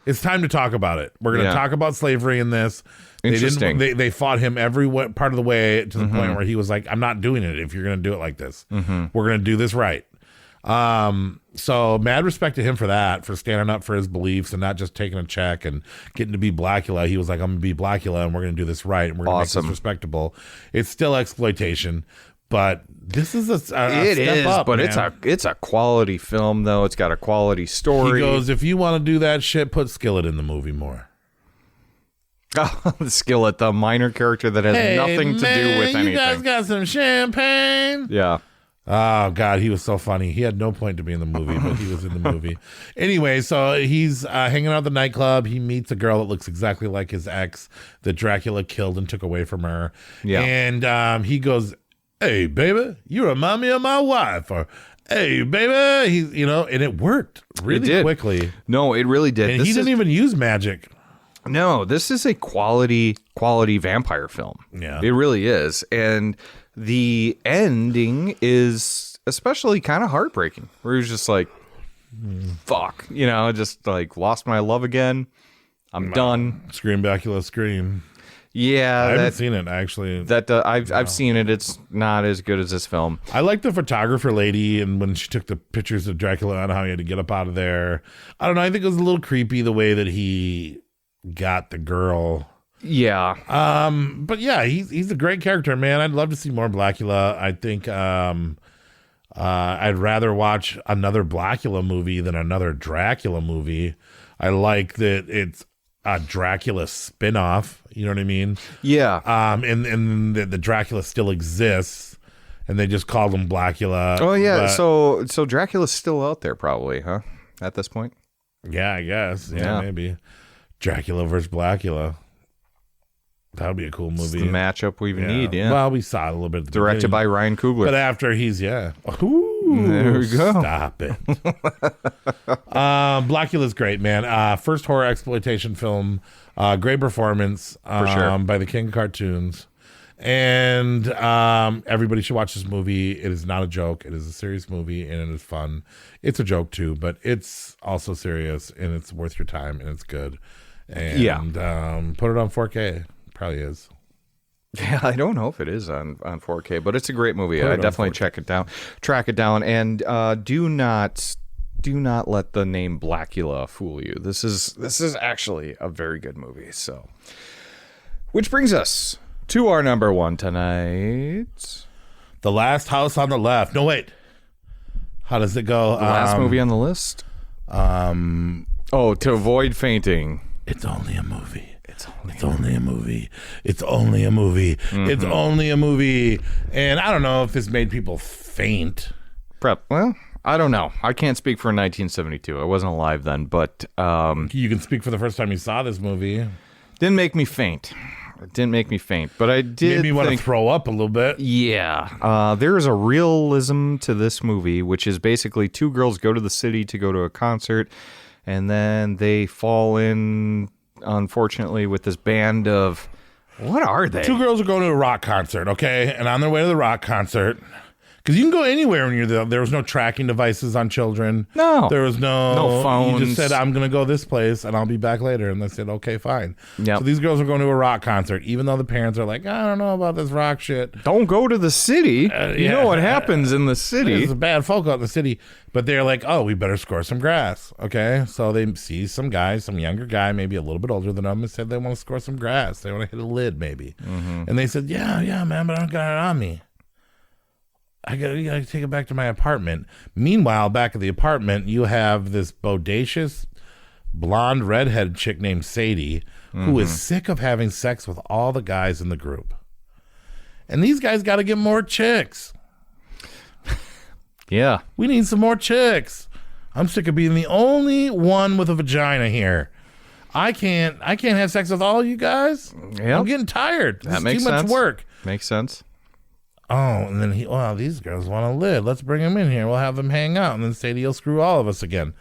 it's time to talk about it. We're going to talk about slavery in this." Interesting. They fought him every part of the way to the point where he was like, I'm not doing it if you're going to do it like this. We're going to do this right. So mad respect to him for that, for standing up for his beliefs and not just taking a check and getting to be Blacula. He was like, I'm going to be Blacula and we're going to do this right and we're going to make this respectable. It's still exploitation, but this is a step up, but man. it's a quality film, though. It's got a quality story. He goes, if you want to do that shit, put Skillet in the movie more. Oh, the Skillet, the minor character that has nothing to do with anything. You guys got some champagne? Yeah. Oh, God, he was so funny. He had no point to be in the movie, but he was in the movie. Anyway, so he's hanging out at the nightclub. He meets a girl that looks exactly like his ex that Dracula killed and took away from her. Yeah. And he goes, "Hey, baby, you remind me of my wife." Or, "Hey, baby," and it worked really quickly. No, it really did. And he didn't even use magic. No, this is a quality vampire film. Yeah. It really is. And the ending is especially kind of heartbreaking, where he's just like, fuck, just like lost my love again. I'm done. Scream, Blacula, scream. Yeah. I haven't seen it, actually. I've seen it. It's not as good as this film. I like the photographer lady, and when she took the pictures of Dracula and how he had to get up out of there. I don't know. I think it was a little creepy the way that he got the girl. Yeah. But yeah, he's a great character, man. I'd love to see more Blacula. I think I'd rather watch another Blacula movie than another Dracula movie. I like that it's a Dracula spin-off, you know what I mean? Yeah. And the Dracula still exists, and they just called him Blacula. Oh yeah, so Dracula's still out there probably, huh? At this point? Yeah, I guess. Yeah. Maybe. Dracula versus Blacula. That would be a cool movie. It's the matchup we need, yeah. Well, we saw it a little bit at the Directed beginning, by Ryan Coogler. But after Ooh, there we go. Stop it. Blacula's great, man. First horror exploitation film. Great performance For sure. by the King of Cartoons. And everybody should watch this movie. It is not a joke. It is a serious movie, and it is fun. It's a joke, too, but it's also serious, and it's worth your time, and it's good. And put it on 4K. Probably is. Yeah, I don't know if it is on 4K, but it's a great movie. Put it I on definitely 4K. track it down, and do not let the name Blacula fool you. This is actually a very good movie. So, which brings us to our number one tonight, The Last House on the Left. No, wait. How does it go? the last movie on the list. To avoid fainting. It's only a movie. It's only a movie. It's only a movie. It's only a movie. And I don't know if this made people faint. Well, I don't know. I can't speak for 1972. I wasn't alive then, but You can speak for the first time you saw this movie. Didn't make me faint. It didn't make me faint, but I did. Made me want to throw up a little bit. Yeah. There is a realism to this movie, which is basically two girls go to the city to go to a concert, and then they fall in, unfortunately, with this band of, what are they? Two girls are going to a rock concert, okay? And on their way to the rock concert, because you can go anywhere when you're there. There was no tracking devices on children. No. There was no phones. You just said, "I'm going to go this place and I'll be back later." And they said, "Okay, fine." Yep. So these girls are going to a rock concert, even though the parents are like, "I don't know about this rock shit." Don't go to the city. You know what happens in the city. There's bad folk out in the city. But they're like, "Oh, we better score some grass." Okay. So they see some guy, some younger guy, maybe a little bit older than them, and said they want to score some grass. They want to hit a lid, maybe. And they said, yeah, man, but I don't got it on me. You gotta take it back to my apartment. Meanwhile, back at the apartment, you have this bodacious, blonde, redheaded chick named Sadie, who is sick of having sex with all the guys in the group. And these guys got to get more chicks. Yeah. We need some more chicks. I'm sick of being the only one with a vagina here. I can't have sex with all you guys. Yep. I'm getting tired. This That is makes too much sense. work. Makes sense. Oh, and then these girls want a lid. Let's bring them in here. We'll have them hang out. And then Sadie will screw all of us again.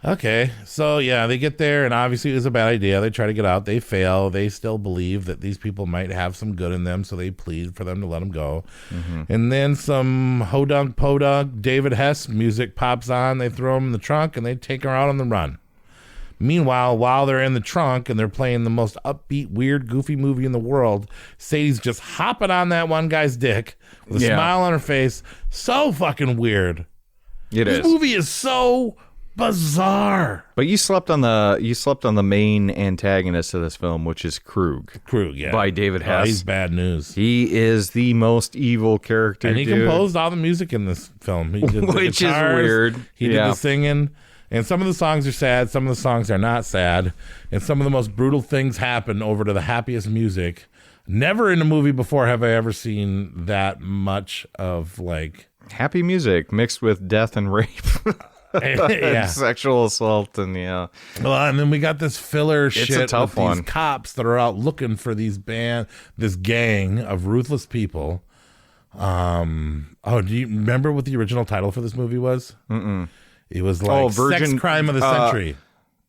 Okay. So, yeah, they get there, and obviously it was a bad idea. They try to get out. They fail. They still believe that these people might have some good in them, so they plead for them to let them go. And then some ho-dunk, podunk, David Hess music pops on. They throw them in the trunk, and they take her out on the run. Meanwhile, while they're in the trunk and they're playing the most upbeat, weird, goofy movie in the world, Sadie's just hopping on that one guy's dick with a smile on her face. So fucking weird. This movie is so bizarre. But you slept on the main antagonist of this film, which is Krug. Krug, yeah. By David Hess. He's bad news. He is the most evil character. And he composed all the music in this film. He did the Which guitars, is weird. He did the singing. And some of the songs are sad, some of the songs are not sad, and some of the most brutal things happen over to the happiest music. Never in a movie before have I ever seen that much of, like, Happy music mixed with death and rape. Yeah. Sexual assault and Well, and then we got this filler shit a tough with one. these cops that are out looking for this gang of ruthless people. Do you remember what the original title for this movie was? Mm-mm. It was like Sex Crime of the Century.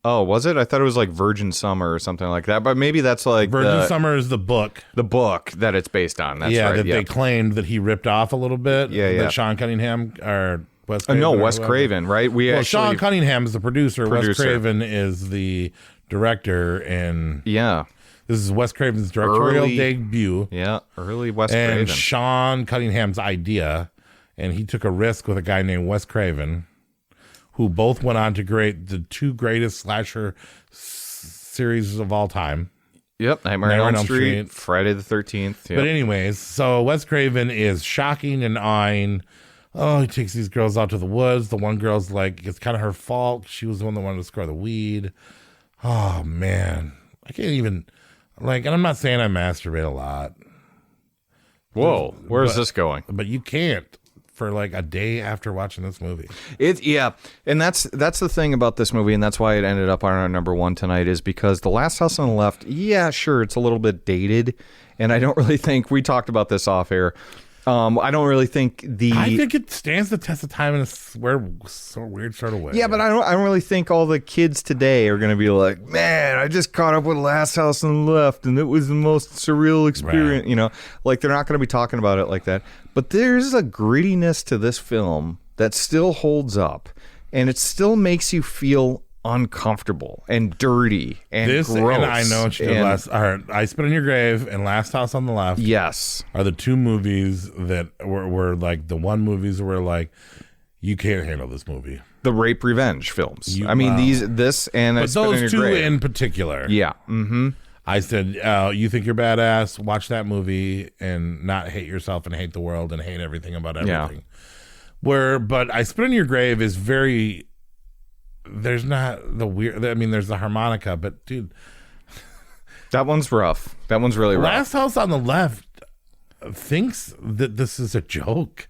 Oh, was it? I thought it was like Virgin Summer or something like that. But maybe that's like Virgin Summer is the book. The book that it's based on. That's right. That they claimed that he ripped off a little bit. Yeah. That Sean Cunningham or Wes Craven. Wes Craven, right? Sean Cunningham is the producer. Wes Craven is the director. And this is Wes Craven's directorial debut. Yeah, early Wes and Craven. Sean Cunningham's idea. And he took a risk with a guy named Wes Craven, who both went on to create the two greatest slasher series of all time. Yep, Nightmare on Elm Street, Friday the 13th. Yep. But anyways, so Wes Craven is shocking and awing. Oh, he takes these girls out to the woods. The one girl's like, it's kind of her fault. She was the one that wanted to score the weed. Oh, man. I can't even, and I'm not saying I masturbate a lot. Whoa, where's this going? But you can't. For like a day after watching this movie. And that's the thing about this movie, and that's why it ended up on our number one tonight, is because The Last House on the Left, sure, it's a little bit dated, and I don't really think, we talked about this off air, I don't really think I think it stands the test of time in a weird sort of way. Yeah, but I don't really think all the kids today are going to be like, man, I just caught up with Last House on the Left, and it was the most surreal experience. Right. They're not going to be talking about it like that. But there's a grittiness to this film that still holds and it still makes you feel uncomfortable and dirty and gross. And I Know What You Did Last. I Spit on Your Grave and Last House on the Left. Yes, are the two movies that were like the one movies where like you can't handle this movie. The rape revenge films. This and but I Spit on Your those two Grave. in particular. Yeah. Mm-hmm. I said, you think you're badass? Watch that movie and not hate yourself and hate the world and hate everything about everything. Yeah. But I Spit on Your Grave is very. There's not the weird. I mean, there's the harmonica, but dude, that one's rough. That one's really rough. Last House on the Left thinks that this is a joke.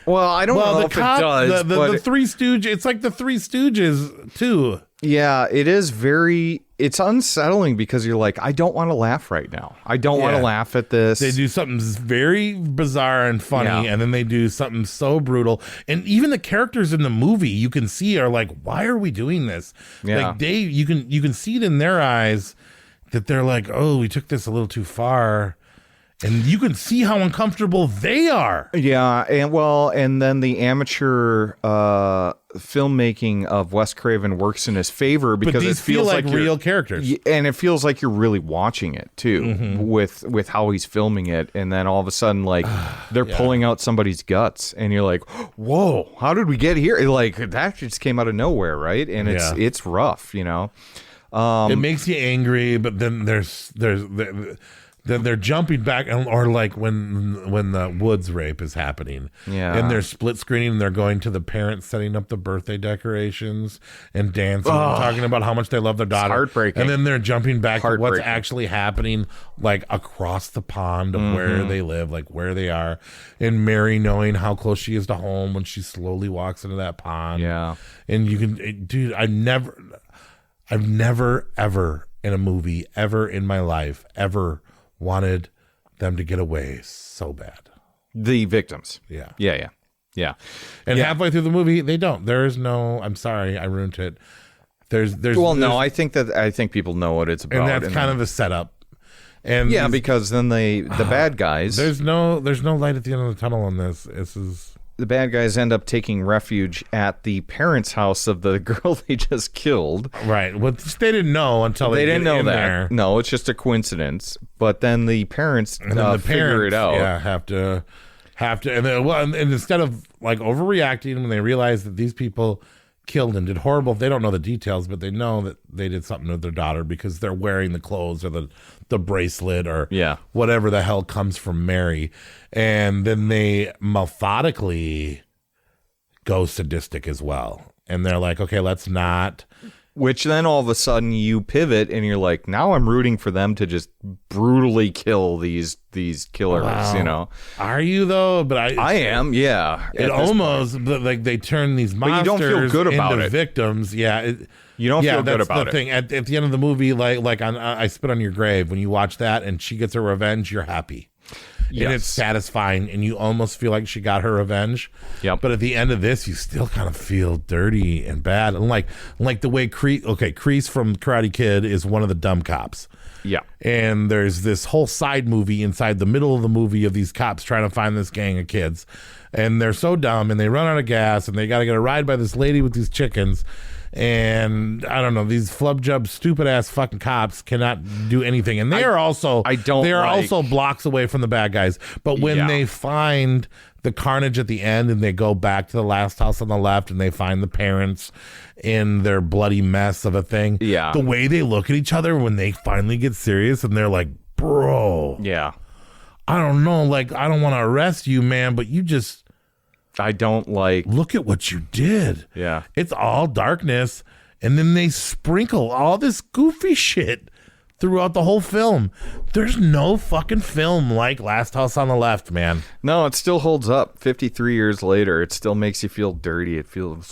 Well, I don't know if it does. The Three Stooges. It's like the Three Stooges too. Yeah, it is it's unsettling because you're like, I don't want to laugh right now. I don't want to laugh at this. They do something very bizarre and funny, and then they do something so brutal. And even the characters in the movie, you can see are like, why are we doing this? Yeah. Like you can see it in their eyes that they're like, oh, we took this a little too far. And you can see how uncomfortable they are. Yeah, and then the amateur filmmaking of Wes Craven works in his favor because it feels like real characters, and it feels like you're really watching it too, with how he's filming it. And then all of a sudden, like they're pulling out somebody's guts, and you're like, "Whoa, how did we get here?" Like that just came out of nowhere, right? And it's rough, It makes you angry, but then there's then they're jumping back, or like when the woods rape is happening, and they're split screening, and they're going to the parents setting up the birthday decorations and dancing, and talking about how much they love their daughter. It's heartbreaking. And then they're jumping back to what's actually happening, like across the pond of where they live, like where they are, and Mary knowing how close she is to home when she slowly walks into that pond. Yeah, and you can, dude, I've never ever in a movie ever in my life ever wanted them to get away so bad. The victims. Yeah. And halfway through the movie, they don't. There is no. I'm sorry, I ruined it. There's. No, I think people know what it's about, and that's kind of the setup. And because then the bad guys. There's no light at the end of the tunnel on this. The bad guys end up taking refuge at the parents' house of the girl they just killed. Right. Well, they didn't know until they didn't know that. There. No, it's just a coincidence. But then the parents figure it out. Yeah, have to, and then and instead of like overreacting when they realize that these people killed and did horrible, they don't know the details, but they know that they did something to their daughter because they're wearing the clothes or the bracelet or whatever the hell comes from Mary. And then they methodically go sadistic as well. And they're like, okay, let's not Which then all of a sudden you pivot and you're like, now I'm rooting for them to just brutally kill these killers. Wow. You know, are you though? But I am. Yeah, it almost like they turn these monsters you don't feel good about into it. victims. Yeah, you don't feel good that's about the thing. At the end of the movie, like on I Spit on Your Grave, when you watch that and she gets her revenge, you're happy. Yes. And it's satisfying, and you almost feel like she got her revenge. Yep. But at the end of this, you still kind of feel dirty and bad. And like the way Kreese from Karate Kid is one of the dumb cops. Yeah. And there's this whole side movie inside the middle of the movie of these cops trying to find this gang of kids. And they're so dumb, and they run out of gas, and they got to get a ride by this lady with these chickens. And I don't know, these flub-jub, stupid-ass fucking cops cannot do anything. And they are also also blocks away from the bad guys. But when they find the carnage at the end and they go back to the last house on the left and they find the parents in their bloody mess of a thing, the way they look at each other when they finally get serious and they're like, bro, I don't know, like, I don't want to arrest you, man, but you just... I don't like... Look at what you did. Yeah. It's all darkness, and then they sprinkle all this goofy shit throughout the whole film. There's no fucking film like Last House on the Left, man. No, it still holds up. 53 years later, it still makes you feel dirty. It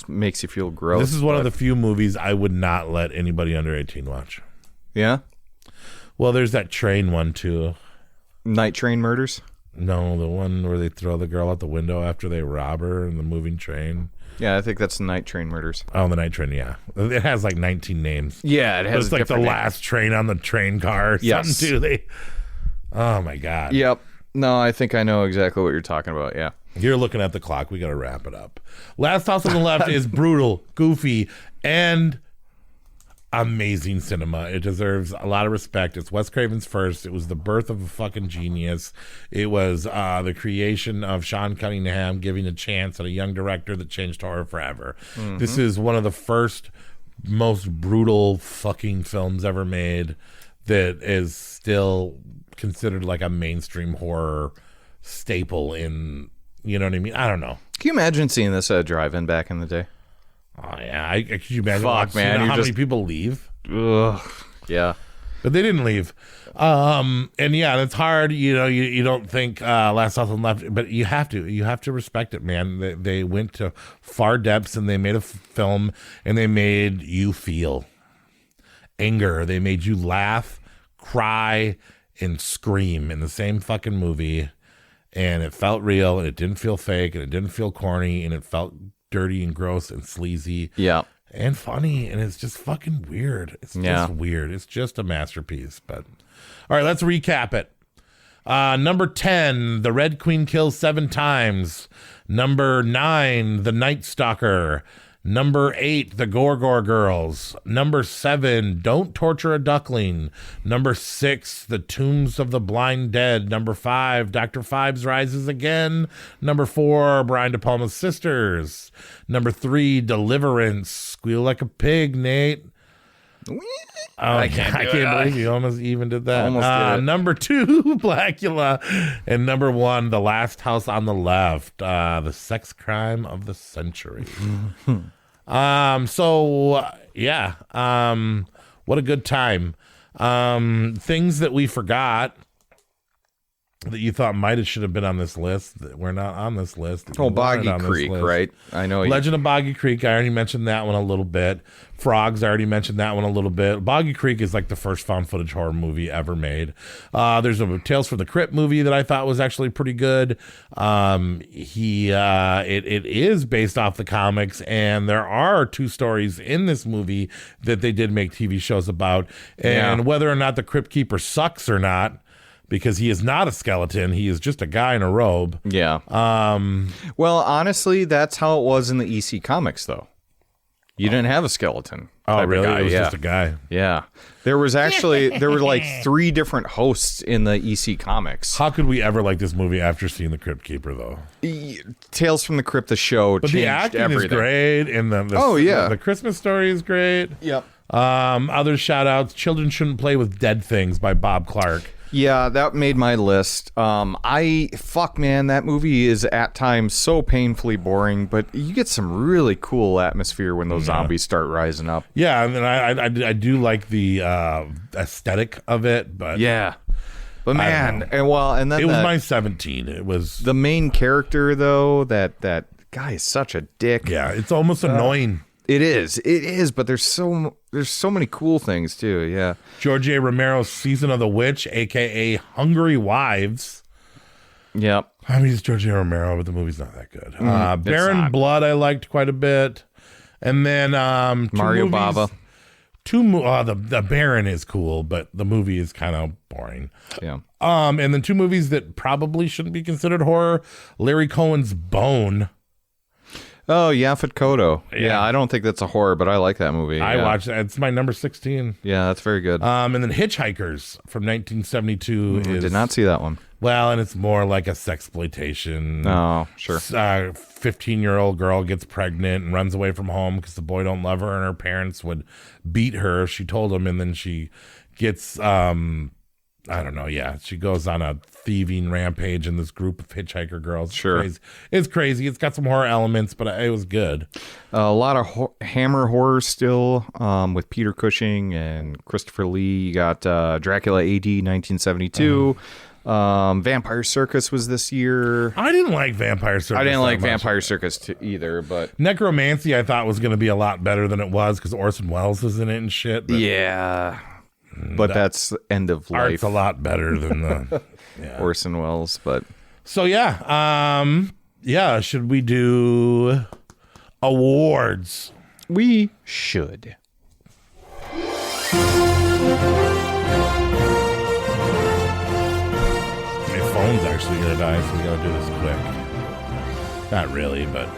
makes you feel gross. This is one of the few movies I would not let anybody under 18 watch. Yeah? Well, there's that train one, too. Night Train Murders? No, the one where they throw the girl out the window after they rob her in the moving train. Yeah, I think that's the Night Train Murders. Oh, the Night Train, yeah. It has like 19 names. Yeah, it has. But it's like the last train on the train car or something, too. Oh, my God. Yep. No, I think I know exactly what you're talking about, yeah. You're looking at the clock. We got to wrap it up. Last House on the Left is brutal, goofy, and amazing cinema. It deserves a lot of respect. It's Wes Craven's first. It was the birth of a fucking genius. It was the creation of Sean Cunningham giving a chance at a young director that changed horror forever. Mm-hmm. This is one of the first most brutal fucking films ever made that is still considered like a mainstream horror staple in, you know what I mean? I don't know. Can you imagine seeing this at a drive-in back in the day? Oh, yeah. Could you imagine man, how many people leave? Ugh. Yeah. But they didn't leave. And yeah, it's hard. You know, you don't think Last House on the Left, but you have to respect it, man. They went to far depths and they made a film and they made you feel anger. They made you laugh, cry, and scream in the same fucking movie. And it felt real and it didn't feel fake and it didn't feel corny and it felt dirty and gross and sleazy. Yeah. And funny, and it's just fucking weird. It's just weird. It's just a masterpiece. But all right, let's recap it. Number 10, The Red Queen Kills 7 Times. Number 9, The Night Stalker. Number 8, The Gore Girls. Number 7, Don't Torture a Duckling. Number 6, The Tombs of the Blind Dead. Number 5, Dr. Phibes Rises Again. Number 4, Brian De Palma's Sisters. Number 3, Deliverance. Squeal Like a Pig, Nate. I can't believe you almost even did that. Almost did it. Number 2, Blacula. And number 1, The Last House on the Left. The sex crime of the century. What a good time. Things that we forgot that you thought should have been on this list that were not on this list. Boggy Creek, right? I know. Legend of Boggy Creek. I already mentioned that one a little bit. Frogs. I already mentioned that one a little bit. Boggy Creek is like the first found footage horror movie ever made. There's a Tales from the Crypt movie that I thought was actually pretty good. It is based off the comics, and there are 2 stories in this movie that they did make TV shows about. And whether or not the Crypt Keeper sucks or not, because he is not a skeleton. He is just a guy in a robe. Yeah. Well, honestly, that's how it was in the EC comics, though. You didn't have a skeleton. Oh, really? It was just a guy. Yeah. There were like 3 different hosts in the EC comics. How could we ever like this movie after seeing The Crypt Keeper, though? Tales from the Crypt, the show, but changed the acting everything. is great, and the Christmas story is great. Yep. Other shout outs: Children Shouldn't Play with Dead Things by Bob Clark. Yeah, that made my list. Man, that movie is at times so painfully boring, but you get some really cool atmosphere when those zombies start rising up. Yeah, and I do like the aesthetic of it, but yeah. But man, and then it was my 17. It was the main character though. That guy is such a dick. Yeah, it's almost annoying. It is, but there's so many cool things too. Yeah, George A. Romero's Season of the Witch, aka Hungry Wives. Yep. I mean, it's George A. Romero, but the movie's not that good. Baron Blood, I liked quite a bit, and then Mario Bava. The Baron is cool, but the movie is kind of boring. Yeah. And then 2 movies that probably shouldn't be considered horror: Larry Cohen's Bone. Oh, Yaphet Kotto. Yeah, I don't think that's a horror, but I like that movie. I watched it. It's my number 16. Yeah, that's very good. And then Hitchhikers from 1972. I did not see that one. Well, and it's more like a sexploitation. Oh, sure. 15-year-old girl gets pregnant and runs away from home because the boy don't love her, and her parents would beat her if she told them. And then she gets, I don't know. Yeah, she goes on a thieving rampage in this group of hitchhiker girls. Sure. It's crazy. It's got some horror elements, but it was good. A lot of Hammer horror still with Peter Cushing and Christopher Lee. You got Dracula AD 1972. Vampire Circus was this year. I didn't like Vampire Circus. I didn't like Vampire Circus either, but Necromancy I thought was going to be a lot better than it was because Orson Welles is in it and shit. But yeah. But that's end of life. Art's a lot better than the Orson Welles, but so should we do awards? We should. My phone's actually gonna die, so we gotta do this quick. Not really, but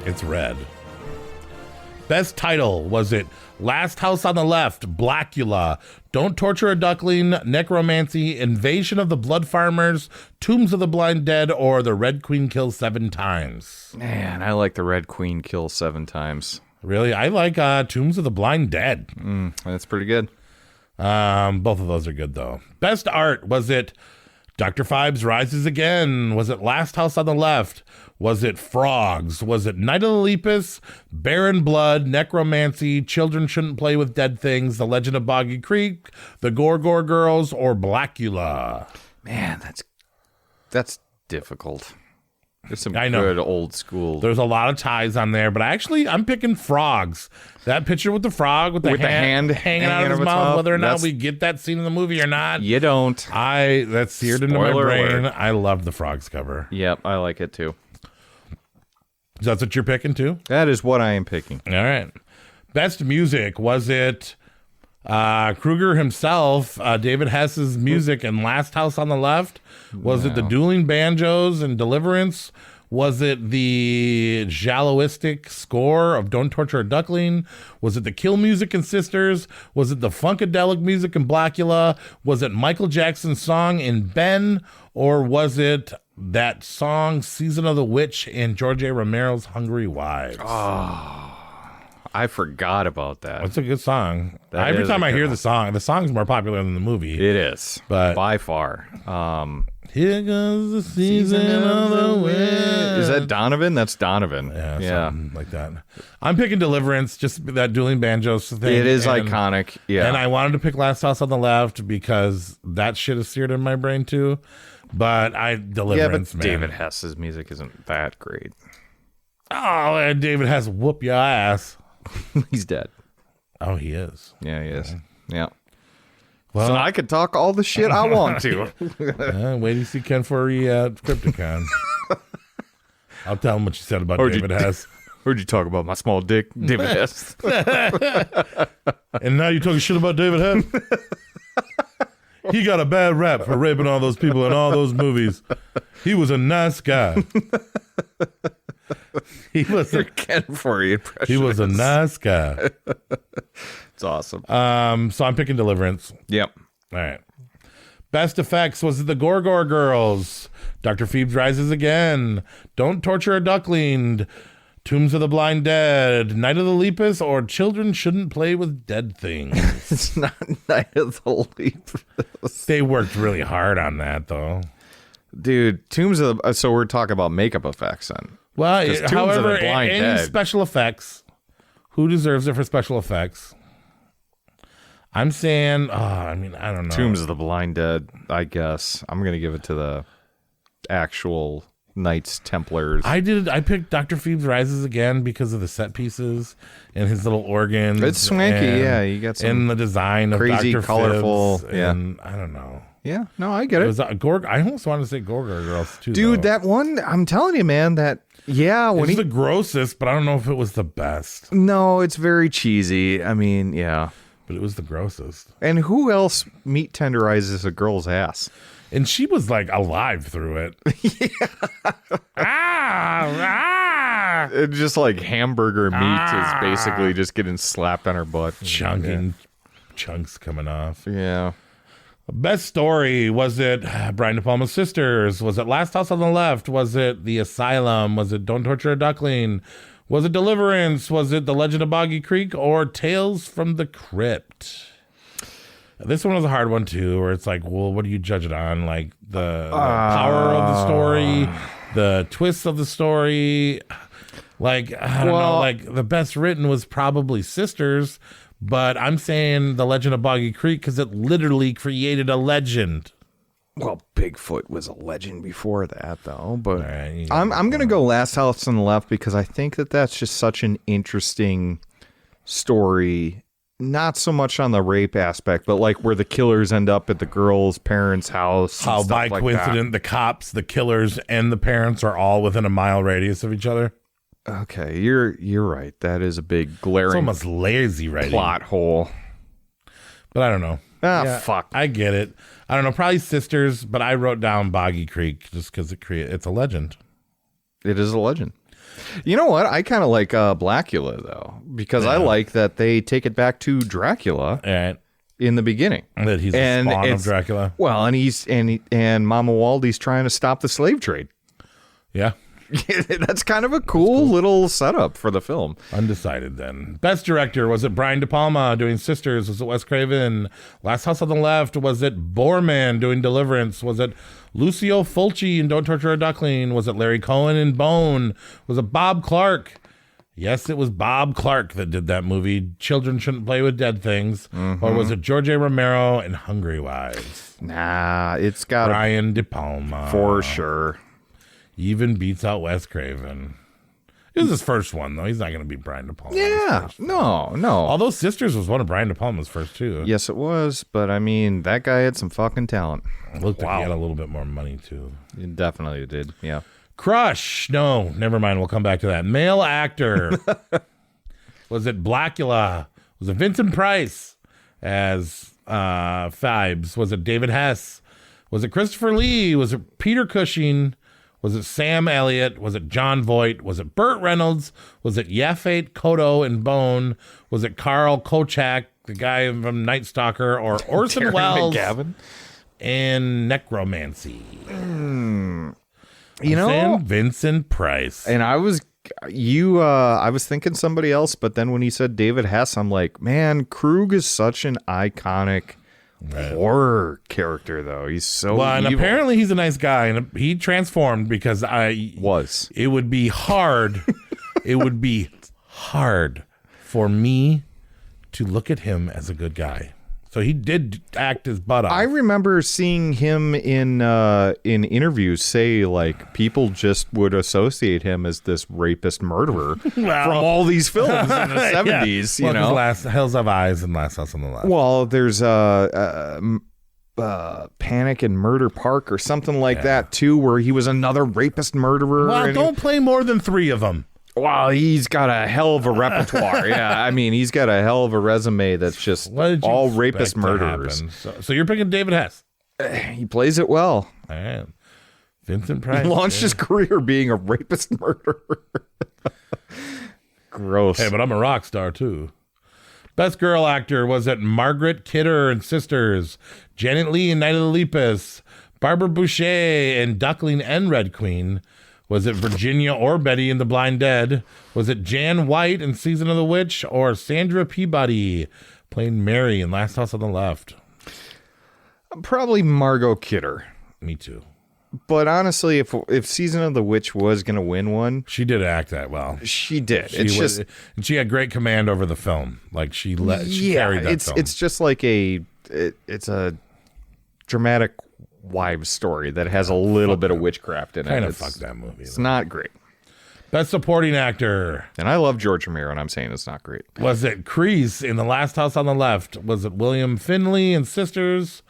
it's red. Best title, was it Last House on the Left, Blacula, Don't Torture a Duckling, Necromancy, Invasion of the Blood Farmers, Tombs of the Blind Dead, or The Red Queen Kills 7 Times? Man, I like The Red Queen Kills 7 Times. Really? I like Tombs of the Blind Dead. That's pretty good. Both of those are good, though. Best art, was it Dr. Phibes Rises Again? Was it Last House on the Left? Was it Frogs? Was it Night of the Lepus, Baron Blood, Necromancy, Children Shouldn't Play with Dead Things, The Legend of Boggy Creek, The Gore Girls, or Blacula? Man, that's difficult. There's some good old school. There's a lot of ties on there, but I'm picking Frogs. That picture with the frog with the hand hanging out of his mouth, whether or not we get that scene in the movie or not. You don't. That's seared into my brain. I love the Frogs cover. Yep, I like it too. So that's what you're picking too? That is what I am picking. All right. Best music, was it Kruger himself, David Hess's music in Last House on the Left? Was it the Dueling Banjos and Deliverance? Was it the Jalloistic score of Don't Torture a Duckling? Was it the Kill music in Sisters? Was it the Funkadelic music in Blacula? Was it Michael Jackson's song in Ben? Or was it that song Season of the Witch in George A. Romero's Hungry Wives? Oh, I forgot about that. It's a good song. Every time I hear the song's more popular than the movie. It is, but by far. Here goes the season of the witch. Is that Donovan? That's Donovan. Yeah, something like that. I'm picking Deliverance, just that Dueling Banjos thing. It is iconic. Yeah, and I wanted to pick Last House on the Left because that shit is seared in my brain too. But Deliverance, but man. David Hess's music isn't that great. Oh, and David Hess whoop your ass. He's dead. Oh, he is. Yeah, he is. Yeah. Well, so I could talk all the shit I want to. Wait till you see Ken Foree at Crypticon. I'll tell him what you said about David Hess. Heard you talk about my small dick, David Hess. And now you're talking shit about David Hess? He got a bad rap for raping all those people in all those movies. He was a nice guy. He was a Ken Foree impression. He was a nice guy. It's awesome. So I'm picking Deliverance. Yep. All right. Best effects, was it the Gore Girls? Dr. Phibes Rises Again. Don't Torture a Duckling. Tombs of the Blind Dead, Night of the Lepus, or Children Shouldn't Play with Dead Things. It's not Night of the Lepus. They worked really hard on that, though. Dude, Tombs of the... So we're talking about makeup effects then. Well, Tombs of however, the Blind any Dead. special effects, who deserves it for special effects? I'm saying, I don't know. Tombs of the Blind Dead, I guess. I'm going to give it to the actual Knights Templars. I picked Dr. Phibes Rises again because of the set pieces and his little organs. It's swanky, yeah. You got some and the design of crazy, Dr. colorful, Phibes, yeah. and I don't know. Yeah, no, I get It it. was Gore. I almost wanted to say Gore Girls too. Dude, though. that one, I'm telling you, man, that, yeah. It's the grossest, but I don't know if it was the best. No, it's very cheesy. I mean, yeah. But it was the grossest. And who else meat tenderizes a girl's ass? And she was like alive through it. It's just like hamburger meat is basically just getting slapped on her butt. Chunking chunks coming off. Yeah. Best story, was it Brian De Palma's Sisters? Was it Last House on the Left? Was it The Asylum? Was it Don't Torture a Duckling? Was it Deliverance? Was it The Legend of Boggy Creek? Or Tales from the Crypt? This one was a hard one too, where it's like, well, what do you judge it on? Like the power of the story, the twists of the story. Like, I don't know, like the best written was probably Sisters, but I'm saying The Legend of Boggy Creek because it literally created a legend. Well, Bigfoot was a legend before that, though. But right, I'm going to go Last House on the Left because I think that's just such an interesting story. Not so much on the rape aspect, but like where the killers end up at the girl's parents' house. How by coincidence the cops, the killers, and the parents are all within a mile radius of each other. Okay, you're right. That is a big glaring. It's almost lazy writing. Plot hole. But I don't know. Fuck. I get it. I don't know. Probably Sisters, but I wrote down Boggy Creek just because it's a legend. It is a legend. You know what? I kind of like Blacula, though, because I like that they take it back to Dracula in the beginning. That he's the spawn of Dracula. Well, and Mama Waldy's trying to stop the slave trade. Yeah. That's kind of a cool little setup for the film. Undecided then. Best director, was it Brian De Palma doing Sisters? Was it Wes Craven? Last House on the Left? Was it Boorman doing Deliverance? Was it Lucio Fulci in Don't Torture a Duckling? Was it Larry Cohen in Bone? Was it Bob Clark? Yes, it was Bob Clark that did that movie, Children Shouldn't Play with Dead Things. Mm-hmm. Or was it George A. Romero in Hungry Wives? Nah, it's got Brian De Palma. For sure. Even beats out Wes Craven. It was his first one, though. He's not going to beat Brian De Palma. Yeah, no. Although Sisters was one of Brian De Palma's first, too. Yes, it was. But, I mean, that guy had some fucking talent. It looked like he had a little bit more money, too. He definitely did, yeah. Crush. No, never mind. We'll come back to that. Male actor. Was it Blacula? Was it Vincent Price as Phibes? Was it David Hess? Was it Christopher Lee? Was it Peter Cushing? Was it Sam Elliott? Was it John Voight? Was it Burt Reynolds? Was it Yaphet Kotto in Bone? Was it Carl Kochak, the guy from Night Stalker, or Orson Welles in Necromancy? You know, Vincent Price. And I was thinking somebody else, but then when he said David Hess, I'm like, man, Krug is such an iconic horror character, though. He's so well, and evil. apparently he's a nice guy, and he transformed because it would be hard. It would be hard for me to look at him as a good guy. So he did act his butt off. I remember seeing him in interviews say like people just would associate him as this rapist murderer from all these films in the 70s. Yeah. You know, Last Hills Have Eyes and Last House on the Left. Well, there's Panic and Murder Park or something like that too, where he was another rapist murderer. Well, don't play more than 3 of them. Wow, he's got a hell of a repertoire. Yeah, I mean, he's got a hell of a resume that's just all rapist murderers. So you're picking David Hess. He plays it well. All right. Vincent Price. He launched his career being a rapist murderer. Gross. Hey, but I'm a rock star, too. Best girl actor, was it Margaret Kidder in Sisters, Janet Leigh in Night of the Lepus, Barbara Boucher in Duckling and Red Queen? Was it Virginia or Betty in The Blind Dead? Was it Jan White in Season of the Witch, or Sandra Peabody playing Mary in Last House on the Left? Probably Margot Kidder. Me too. But honestly, if Season of the Witch was going to win one, she did act that well. She did. And she had great command over the film. Like she carried that film. It's just like it's a dramatic wives story that has a little bit of witchcraft in it. Kind of fuck that movie. It's not great. Best Supporting Actor. And I love George Romero, and I'm saying it's not great. Was it Kreese in The Last House on the Left? Was it William Finley in Sisters?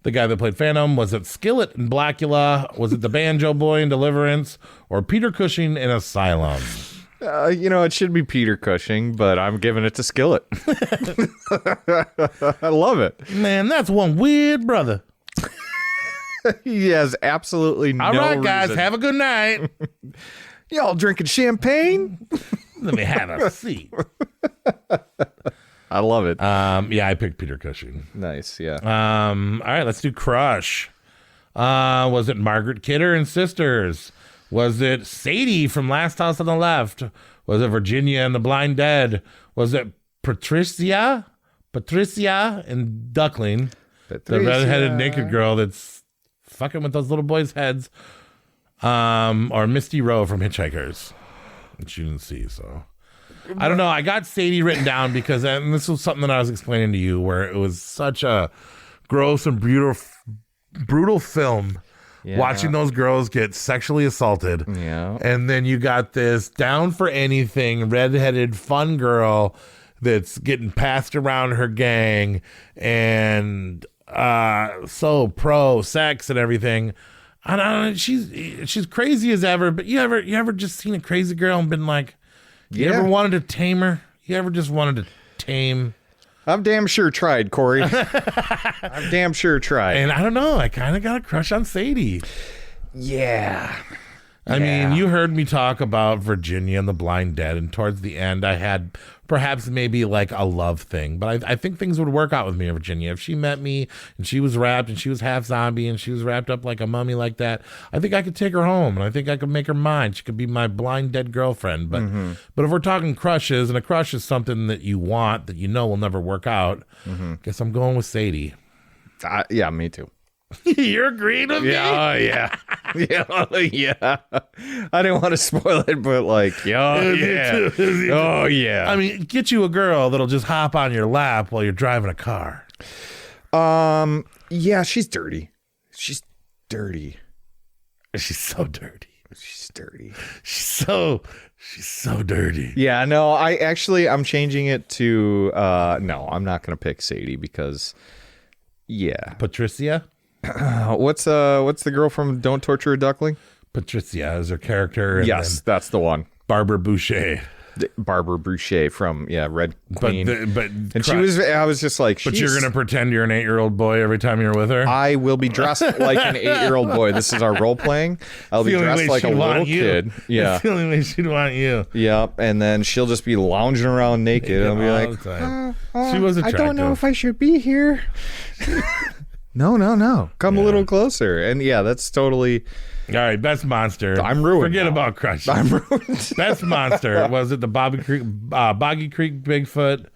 The guy that played Phantom? Was it Skillet in Blacula? Was it the Banjo Boy in Deliverance? Or Peter Cushing in Asylum? It should be Peter Cushing, but I'm giving it to Skillet. I love it. Man, that's one weird brother. He has absolutely no All right, guys, reason. have a good night. Y'all drinking champagne? Let me have a seat. I love it. Yeah, I picked Peter Cushing. Nice, yeah. All right, let's do Crush. Was it Margaret Kidder and Sisters? Was it Sadie from Last House on the Left? Was it Virginia and The Blind Dead? Was it Patricia and Duckling? The redheaded naked girl that's fucking with those little boys' heads. Or Misty Rowe from Hitchhikers, which you didn't see, so I don't know. I got Sadie written down because, and this was something that I was explaining to you, where it was such a gross and brutal film. Yeah. Watching those girls get sexually assaulted. Yeah. And then you got this down for anything, redheaded fun girl that's getting passed around her gang and so pro sex and everything. I don't know, she's crazy as ever, but you ever just seen a crazy girl and been like, you ever wanted to tame her? You ever just wanted to tame? I've damn sure tried, Corey. I've damn sure tried. And I don't know, I kind of got a crush on Sadie. Yeah. I mean, you heard me talk about Virginia and The Blind Dead, and towards the end I had perhaps maybe like a love thing, but I think things would work out with me and Virginia. If she met me and she was wrapped and she was half zombie and she was wrapped up like a mummy like that, I think I could take her home and I think I could make her mine. She could be my blind dead girlfriend. But but if we're talking crushes, and a crush is something that you want that you know will never work out, guess I'm going with Sadie. Yeah, me too. You're agreeing with me? Oh, yeah. Yeah. I didn't want to spoil it, but like, yeah. Oh, yeah. I mean, get you a girl that'll just hop on your lap while you're driving a car. Yeah, she's dirty. She's dirty. She's so dirty. She's dirty. She's so dirty. Yeah, no, I'm changing it to, no, I'm not going to pick Sadie because, yeah. Patricia? What's the girl from Don't Torture a Duckling? Patricia is her character. Yes, that's the one. Barbara Boucher. Barbara Boucher from Red Queen. But she was. I was just like, but you're gonna pretend you're an 8-year-old boy every time you're with her. I will be dressed like an 8-year-old boy. This is our role playing. I'll be dressed like a little kid. Yeah, that's the only way she'd want you. Yep, and then she'll just be lounging around naked. I'll be like, she was attractive. I don't know if I should be here. No. Come a little closer. And yeah, that's totally... All right, best monster. I'm ruined. Forget about Crush. I'm ruined. Best monster. Was it the Boggy Creek Bigfoot?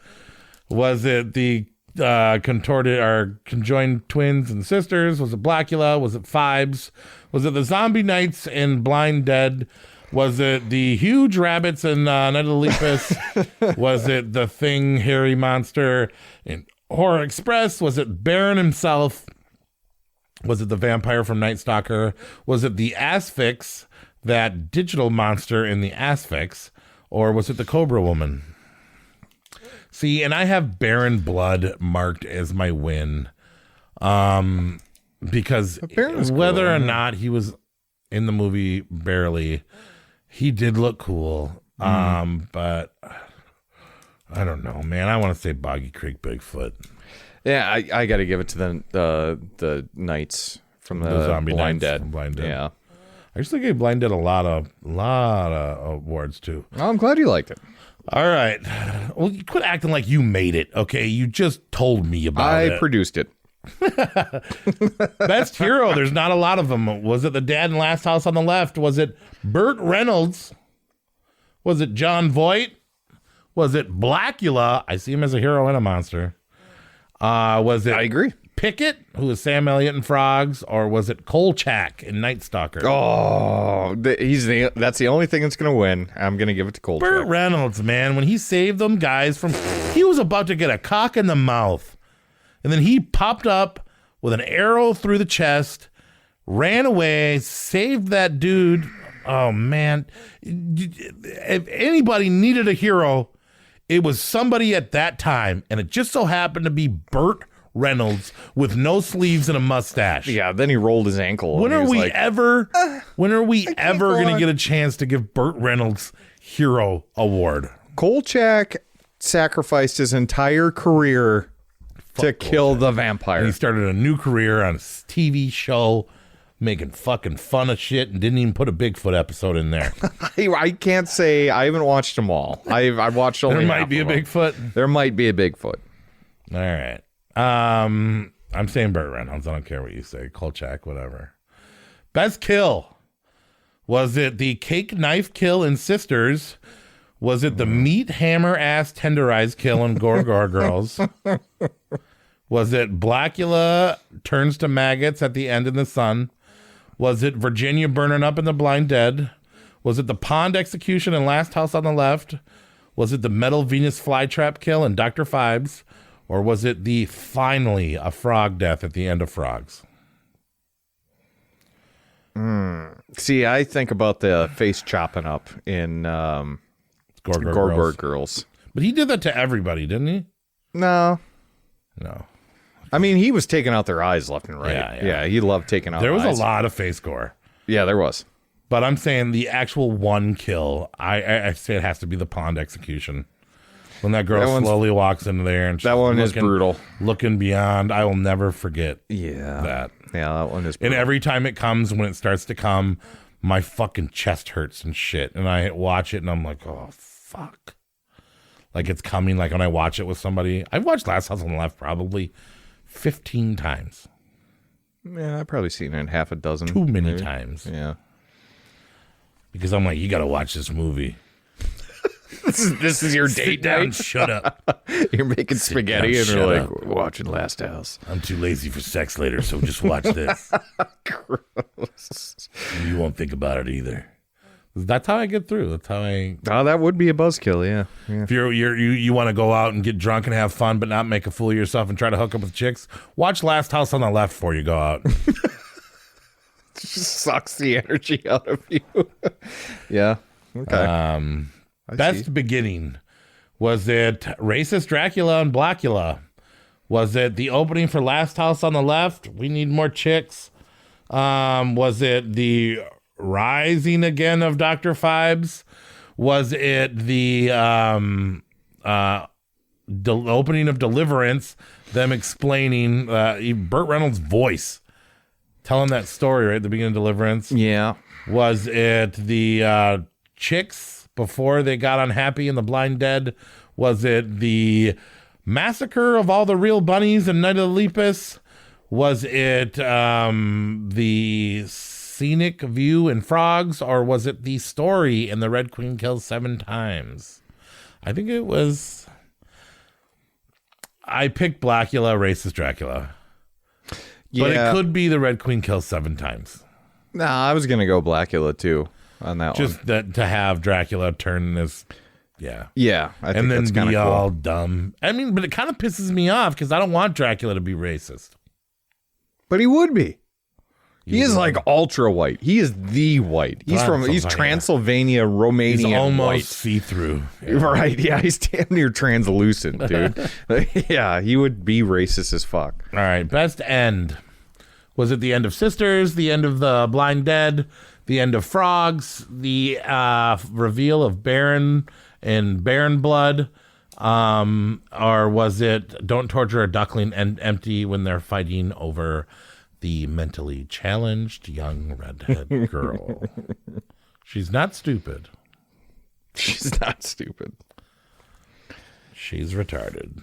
Was it the contorted or conjoined twins and sisters? Was it Blacula? Was it Phibes? Was it the Zombie Knights and Blind Dead? Was it the huge rabbits in Night of the Lepus? Was it the Thing, hairy monster in Horror Express? Was it Baron himself? Was it the vampire from Night Stalker? Was it the Asphyx, that digital monster in the Asphyx? Or was it the Cobra Woman? See, and I have Baron Blood marked as my win. Because whether or not he was in the movie barely, he did look cool. But I don't know, man. I want to say Boggy Creek Bigfoot. Yeah, I got to give it to the Knights from the Zombie Blind Knights Dead. from Blind Dead. Yeah, I actually gave Blind Dead a lot of awards too. Oh, I'm glad you liked it. All right, well, you quit acting like you made it. Okay, you just told me about it. I produced it. Best hero, there's not a lot of them. Was it the dad in Last House on the Left? Was it Burt Reynolds? Was it John Voight? Was it Blacula? I see him as a hero and a monster. Was it I agree. Pickett, who was Sam Elliott in Frogs, or was it Kolchak in Night Stalker? Oh, that's the only thing that's going to win. I'm going to give it to Kolchak. Burt Reynolds, man, when he saved them guys from, he was about to get a cock in the mouth, and then he popped up with an arrow through the chest, ran away, saved that dude. Oh man, if anybody needed a hero, it was somebody at that time, and it just so happened to be Burt Reynolds with no sleeves and a mustache. Yeah, then he rolled his ankle. When are we ever going to get a chance to give Burt Reynolds Hero Award? Kolchak sacrificed his entire career to kill the vampire. And he started a new career on a TV show making fucking fun of shit and didn't even put a Bigfoot episode in there. I can't say, I haven't watched them all. I've watched only There might be a Bigfoot. There might be a Bigfoot. All right. I'm saying Burt Reynolds. I don't care what you say. Kolchak, whatever. Best kill. Was it the cake knife kill in Sisters? Was it the meat hammer ass tenderized kill in Gore Girls? Was it Blacula turns to maggots at the end in the sun? Was it Virginia burning up in the Blind Dead? Was it the pond execution in Last House on the Left? Was it the metal Venus flytrap kill in Dr. Phibes? Or was it the finally a frog death at the end of Frogs? See, I think about the face chopping up in Gore Girls. But he did that to everybody, didn't he? No. I mean, he was taking out their eyes left and right. Yeah, he loved taking out There was eyes. a lot of face gore. Yeah, there was. But I'm saying the actual one kill, I say it has to be the pond execution. When that girl slowly walks into there and that one is brutal. Looking beyond, I will never forget that. Yeah, that one is brutal. And every time it comes, when it starts to come, my fucking chest hurts and shit. And I watch it and I'm like, oh, fuck. Like it's coming, like when I watch it with somebody. I've watched Last House on the Left probably 15 times. Yeah, I've probably seen it half a dozen. Too many times. Yeah. Because I'm like, you got to watch this movie. This is your date down, night? shut up. You're making spaghetti down, and shut you're up. like, watching Last House. I'm too lazy for sex later, so just watch this. Gross. You won't think about it either. That's how I get through. That's how I. Oh, that would be a buzzkill, yeah. If you want to go out and get drunk and have fun, but not make a fool of yourself and try to hook up with chicks, watch Last House on the Left before you go out. Just sucks the energy out of you. Yeah. Okay. Best beginning. Was it racist Dracula and Blacula? Was it the opening for Last House on the Left? We need more chicks. Was it the rising again of Dr. Phibes? Was it the opening of Deliverance? Them explaining Burt Reynolds' voice, telling that story right at the beginning of Deliverance. Yeah. Was it the chicks before they got unhappy in The Blind Dead? Was it the massacre of all the real bunnies in Night of the Lepus? Was it the scenic view in Frogs? Or was it the story in The Red Queen Kills 7 Times? I think it was... I picked Blacula, racist Dracula. Yeah. But it could be The Red Queen Kills 7 Times. Nah, I was going to go Blacula, too, on that one. Just that to have Dracula turn this, yeah. Yeah, I think and then that's kind of be cool. all dumb. I mean, but it kind of pisses me off because I don't want Dracula to be racist. But he would be. He is like ultra white. He is the white. He's Transylvania, Romanian He's almost white. see-through. Right, yeah, he's damn near translucent, dude. Yeah, he would be racist as fuck. All right, best end. Was it the end of Sisters, the end of The Blind Dead, the end of Frogs, the reveal of Baron and Baron Blood, or was it Don't Torture a Duckling and Empty when they're fighting over the mentally challenged young redhead girl? She's not stupid. She's not stupid. She's retarded.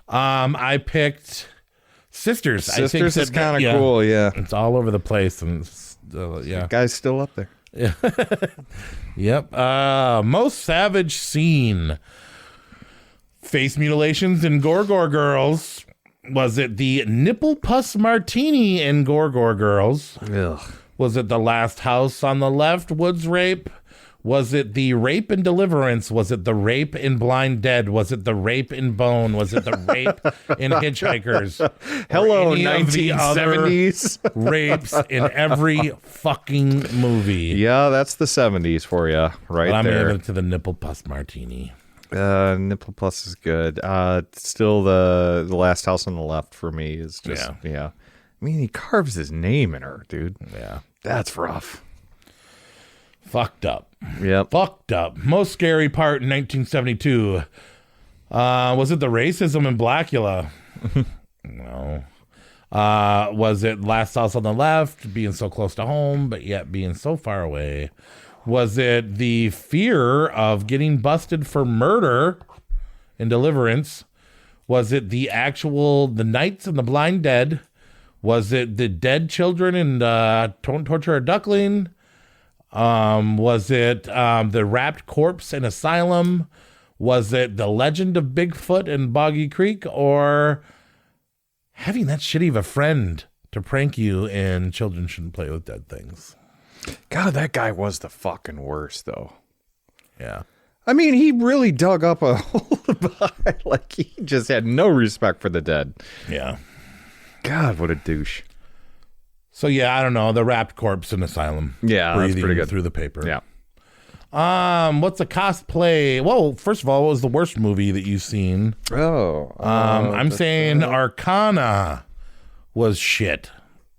I picked Sisters. I think Sisters is kind of cool, yeah. It's all over the place, and yeah. Guy's still up there. Yeah. Yep. Most savage scene. Face mutilations in Gore Girls. Was it the nipple pus martini in Gore Girls? Ugh. Was it the last house on the left, Woods rape? Was it the rape in Deliverance? Was it the rape in Blind Dead? Was it the rape in Bone? Was it the rape in Hitchhikers? Hello, 1970s. Rapes in every fucking movie. Yeah, that's the 70s for you, right but I'm there. into the nipple pus martini. Nipple plus is good. Still the last house on the left for me is just, yeah. I mean, he carves his name in her, dude. Yeah. That's rough. Fucked up. Yep. Fucked up. Most scary part in 1972. Was it the racism in Blacula? No. Was it Last House on the Left, being so close to home, but yet being so far away? Was it the fear of getting busted for murder in Deliverance? Was it the Knights and the Blind Dead? Was it the dead children in Torture a Duckling? Was it the wrapped corpse in Asylum? Was it the Legend of Bigfoot in Boggy Creek? Or having that shitty of a friend to prank you in Children Shouldn't Play with Dead Things? God, that guy was the fucking worst, though. Yeah. I mean, he really dug up a hole like he just had no respect for the dead. Yeah. God, what a douche. So, yeah, I don't know. The wrapped corpse in Asylum. Yeah, that's pretty good. Through the paper. Yeah. What's a cosplay? Well, first of all, what was the worst movie that you've seen? I'm saying Arcana was shit.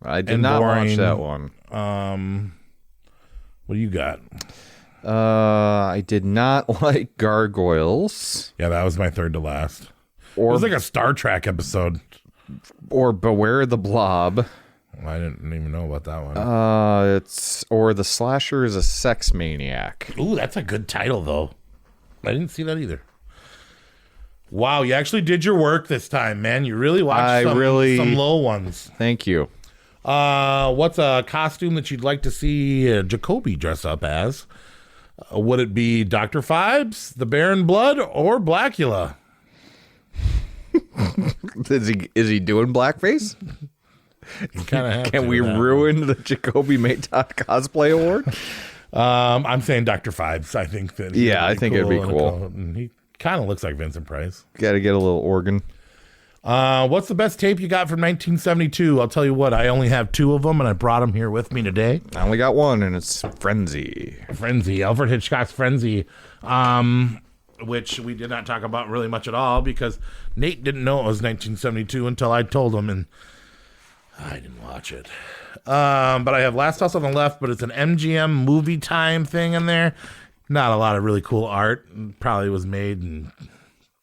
I did not watch that one. What do you got? I did not like Gargoyles. Yeah, that was my third to last. It Or was like a Star Trek episode. Or Beware the Blob. I didn't even know about that one. Or The Slasher is a Sex Maniac. Ooh, that's a good title, though. I didn't see that either. Wow, you actually did your work this time, man. You really watched some low ones. Thank you. What's a costume that you'd like to see Jacoby dress up as? Would it be Dr. Phibes, the Baron Blood, or Blacula? Is he doing blackface? Can we ruin the Jacoby Maytot cosplay award? I'm saying Dr. Phibes. I think that. Yeah, I think it'd be cool. He kind of looks like Vincent Price. Got to get a little organ. What's the best tape you got from 1972? I'll tell you what, I only have two of them, and I brought them here with me today. I only got one, and it's Frenzy. Alfred Hitchcock's Frenzy, which we did not talk about really much at all because Nate didn't know it was 1972 until I told him, and I didn't watch it. But I have Last House on the Left, but it's an MGM movie time thing in there. Not a lot of really cool art. Probably was made in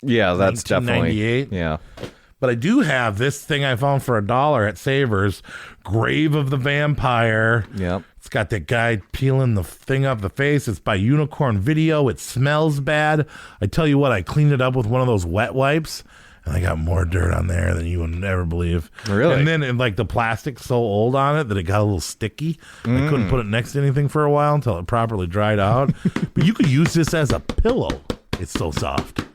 that's definitely 1998. Yeah. But I do have this thing I found for $1 at Savers, Grave of the Vampire. Yep. It's got that guy peeling the thing up the face. It's by Unicorn Video. It smells bad. I tell you what, I cleaned it up with one of those wet wipes, and I got more dirt on there than you would never believe. Really? And then like the plastic's so old on it that it got a little sticky. I couldn't put it next to anything for a while until it properly dried out. But you could use this as a pillow. It's so soft.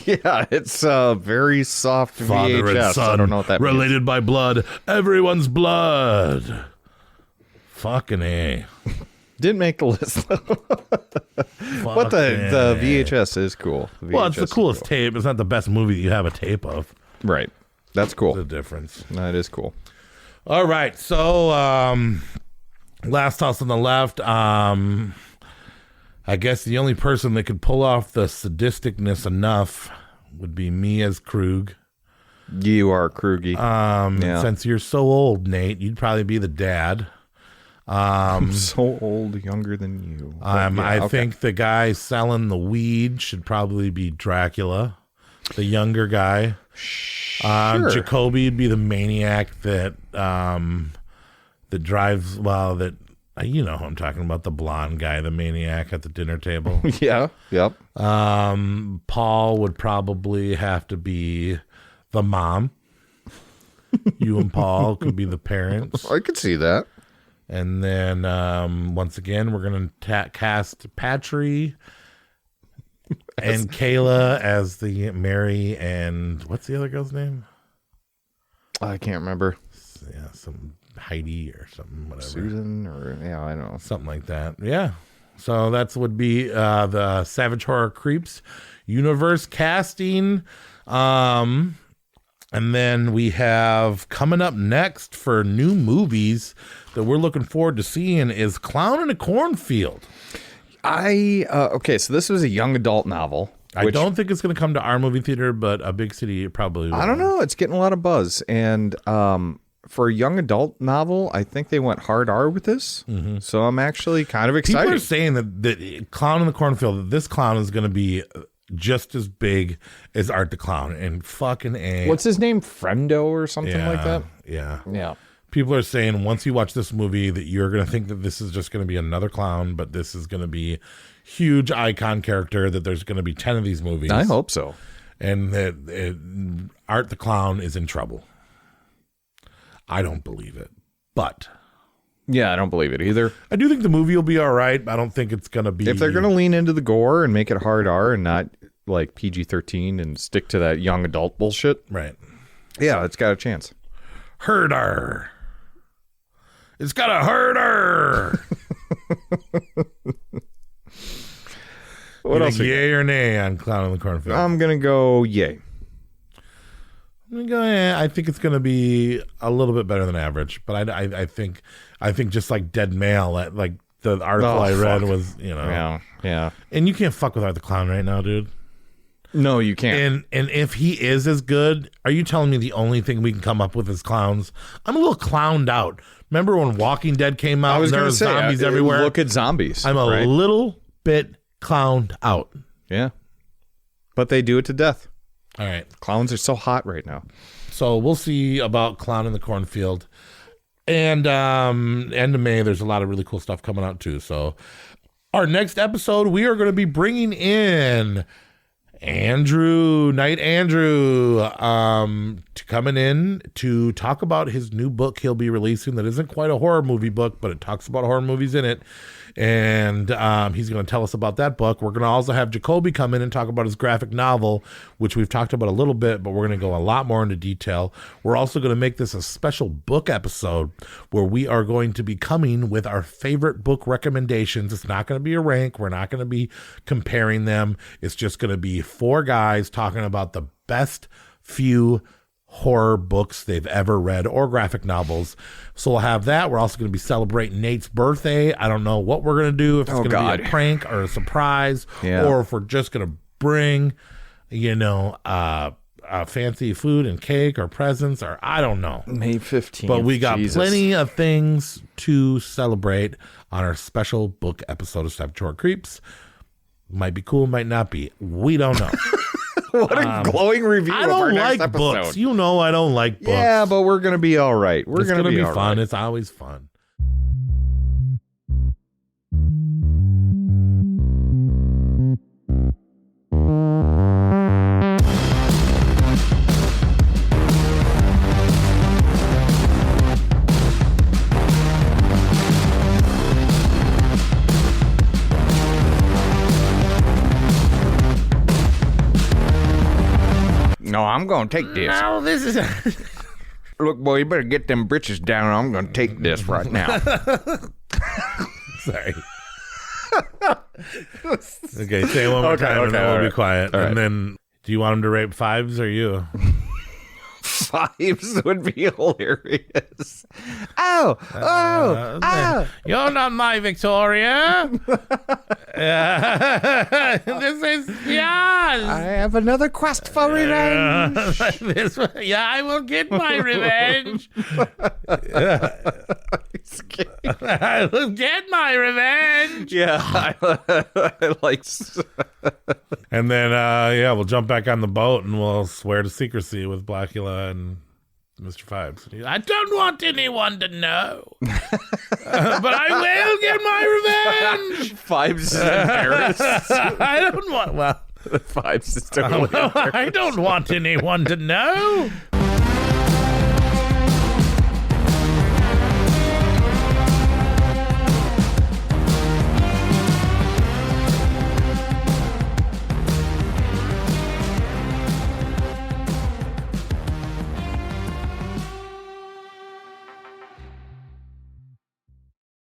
Yeah, it's very soft Father VHS. and son, I don't know what that related means. by blood. Everyone's blood. Fucking A. Didn't make the list. But the VHS is cool. Well, it's the coolest tape. It's not the best movie that you have a tape of. Right. That's cool. The difference. That is cool. All right. So, Last House on the Left. I guess the only person that could pull off the sadisticness enough would be me as Krug. You are Krugy. Since you're so old, Nate, you'd probably be the dad. I'm so old, younger than you. I think the guy selling the weed should probably be Dracula, the younger guy. Sure. Jacoby would be the maniac that drives. Well, that you know who I'm talking about, the blonde guy, the maniac at the dinner table. Yeah. Yep. Paul would probably have to be the mom. You and Paul could be the parents. I could see that. And then once again, we're going to cast Patry and Kayla as the Mary and what's the other girl's name? I can't remember. Yeah, some Heidi or something, whatever. Susan or I don't know. Something like that. Yeah. So that would be the Savage Horror Creeps universe casting. And then we have coming up next for new movies that we're looking forward to seeing is Clown in a Cornfield. Okay, so this was a young adult novel. I don't think it's going to come to our movie theater, but a big city probably will. I don't know. It's getting a lot of buzz. And for a young adult novel, I think they went hard R with this. Mm-hmm. So I'm actually kind of excited. People are saying that Clown in the Cornfield, that this clown is going to be just as big as Art the Clown. And fucking A. What's his name? Friendo or something like that? Yeah. People are saying once you watch this movie that you're going to think that this is just going to be another clown, but this is going to be huge icon character, that there's going to be 10 of these movies. I hope so. And that Art the Clown is in trouble. I don't believe it, but... Yeah, I don't believe it either. I do think the movie will be all right. I don't think it's going to be... If they're going to lean into the gore and make it hard R and not like PG-13 and stick to that young adult bullshit. Right. Yeah, it's got a chance. Herder. It's got a herder. What else? Yay or nay on Clown in the Cornfield? I'm going to go yay. I'm going to go, I think it's going to be a little bit better than average, but I think just like Dead Male, like the article I read was, Yeah. And you can't fuck with Art the Clown right now, dude. No, you can't. And if he is as good, are you telling me the only thing we can come up with is clowns? I'm a little clowned out. Remember when Walking Dead came out? I was and there going were to say, zombies everywhere. Look at zombies. I'm a little bit clowned out. Yeah, but they do it to death. All right, clowns are so hot right now. So we'll see about Clown in the Cornfield, and end of May. There's a lot of really cool stuff coming out too. So our next episode, we are going to be bringing in Night Andrew, coming in to talk about his new book he'll be releasing that isn't quite a horror movie book, but it talks about horror movies in it. And he's going to tell us about that book. We're going to also have Jacoby come in and talk about his graphic novel, which we've talked about a little bit, but we're going to go a lot more into detail. We're also going to make this a special book episode where we are going to be coming with our favorite book recommendations. It's not going to be a rank. We're not going to be comparing them. It's just going to be 4 guys talking about the best few horror books they've ever read or graphic novels. So we'll have that. We're also going to be celebrating Nate's birthday. I don't know what we're going to do, if it's going to be a prank or a surprise, or if we're just going to bring, fancy food and cake or presents, or I don't know. May 15th. But we got plenty of things to celebrate on our special book episode of Savage Horror Creeps. Might be cool, might not be. We don't know. What a glowing review of our next episode. Books. You know I don't like books. Yeah, but we're going to be all right. It's going to be fun. Right. It's always fun. No, I'm going to take this. No, this is... Look, boy, you better get them britches down. I'm going to take this right now. Sorry. Okay, say it one more time and then we'll be quiet. And then, do you want him to rape Phibes or you? Phibes would be hilarious. Oh. You're not my Victoria. This is yours. I have another quest for revenge. I will get my revenge. I will get my revenge. Yeah, I like. And then, we'll jump back on the boat and we'll swear to secrecy with Blacula and Mr. Phibes. I don't want anyone to know, but I will get my revenge. Phibes is embarrassed. I don't want. Well, Phibes is totally embarrassed. I don't want anyone to know.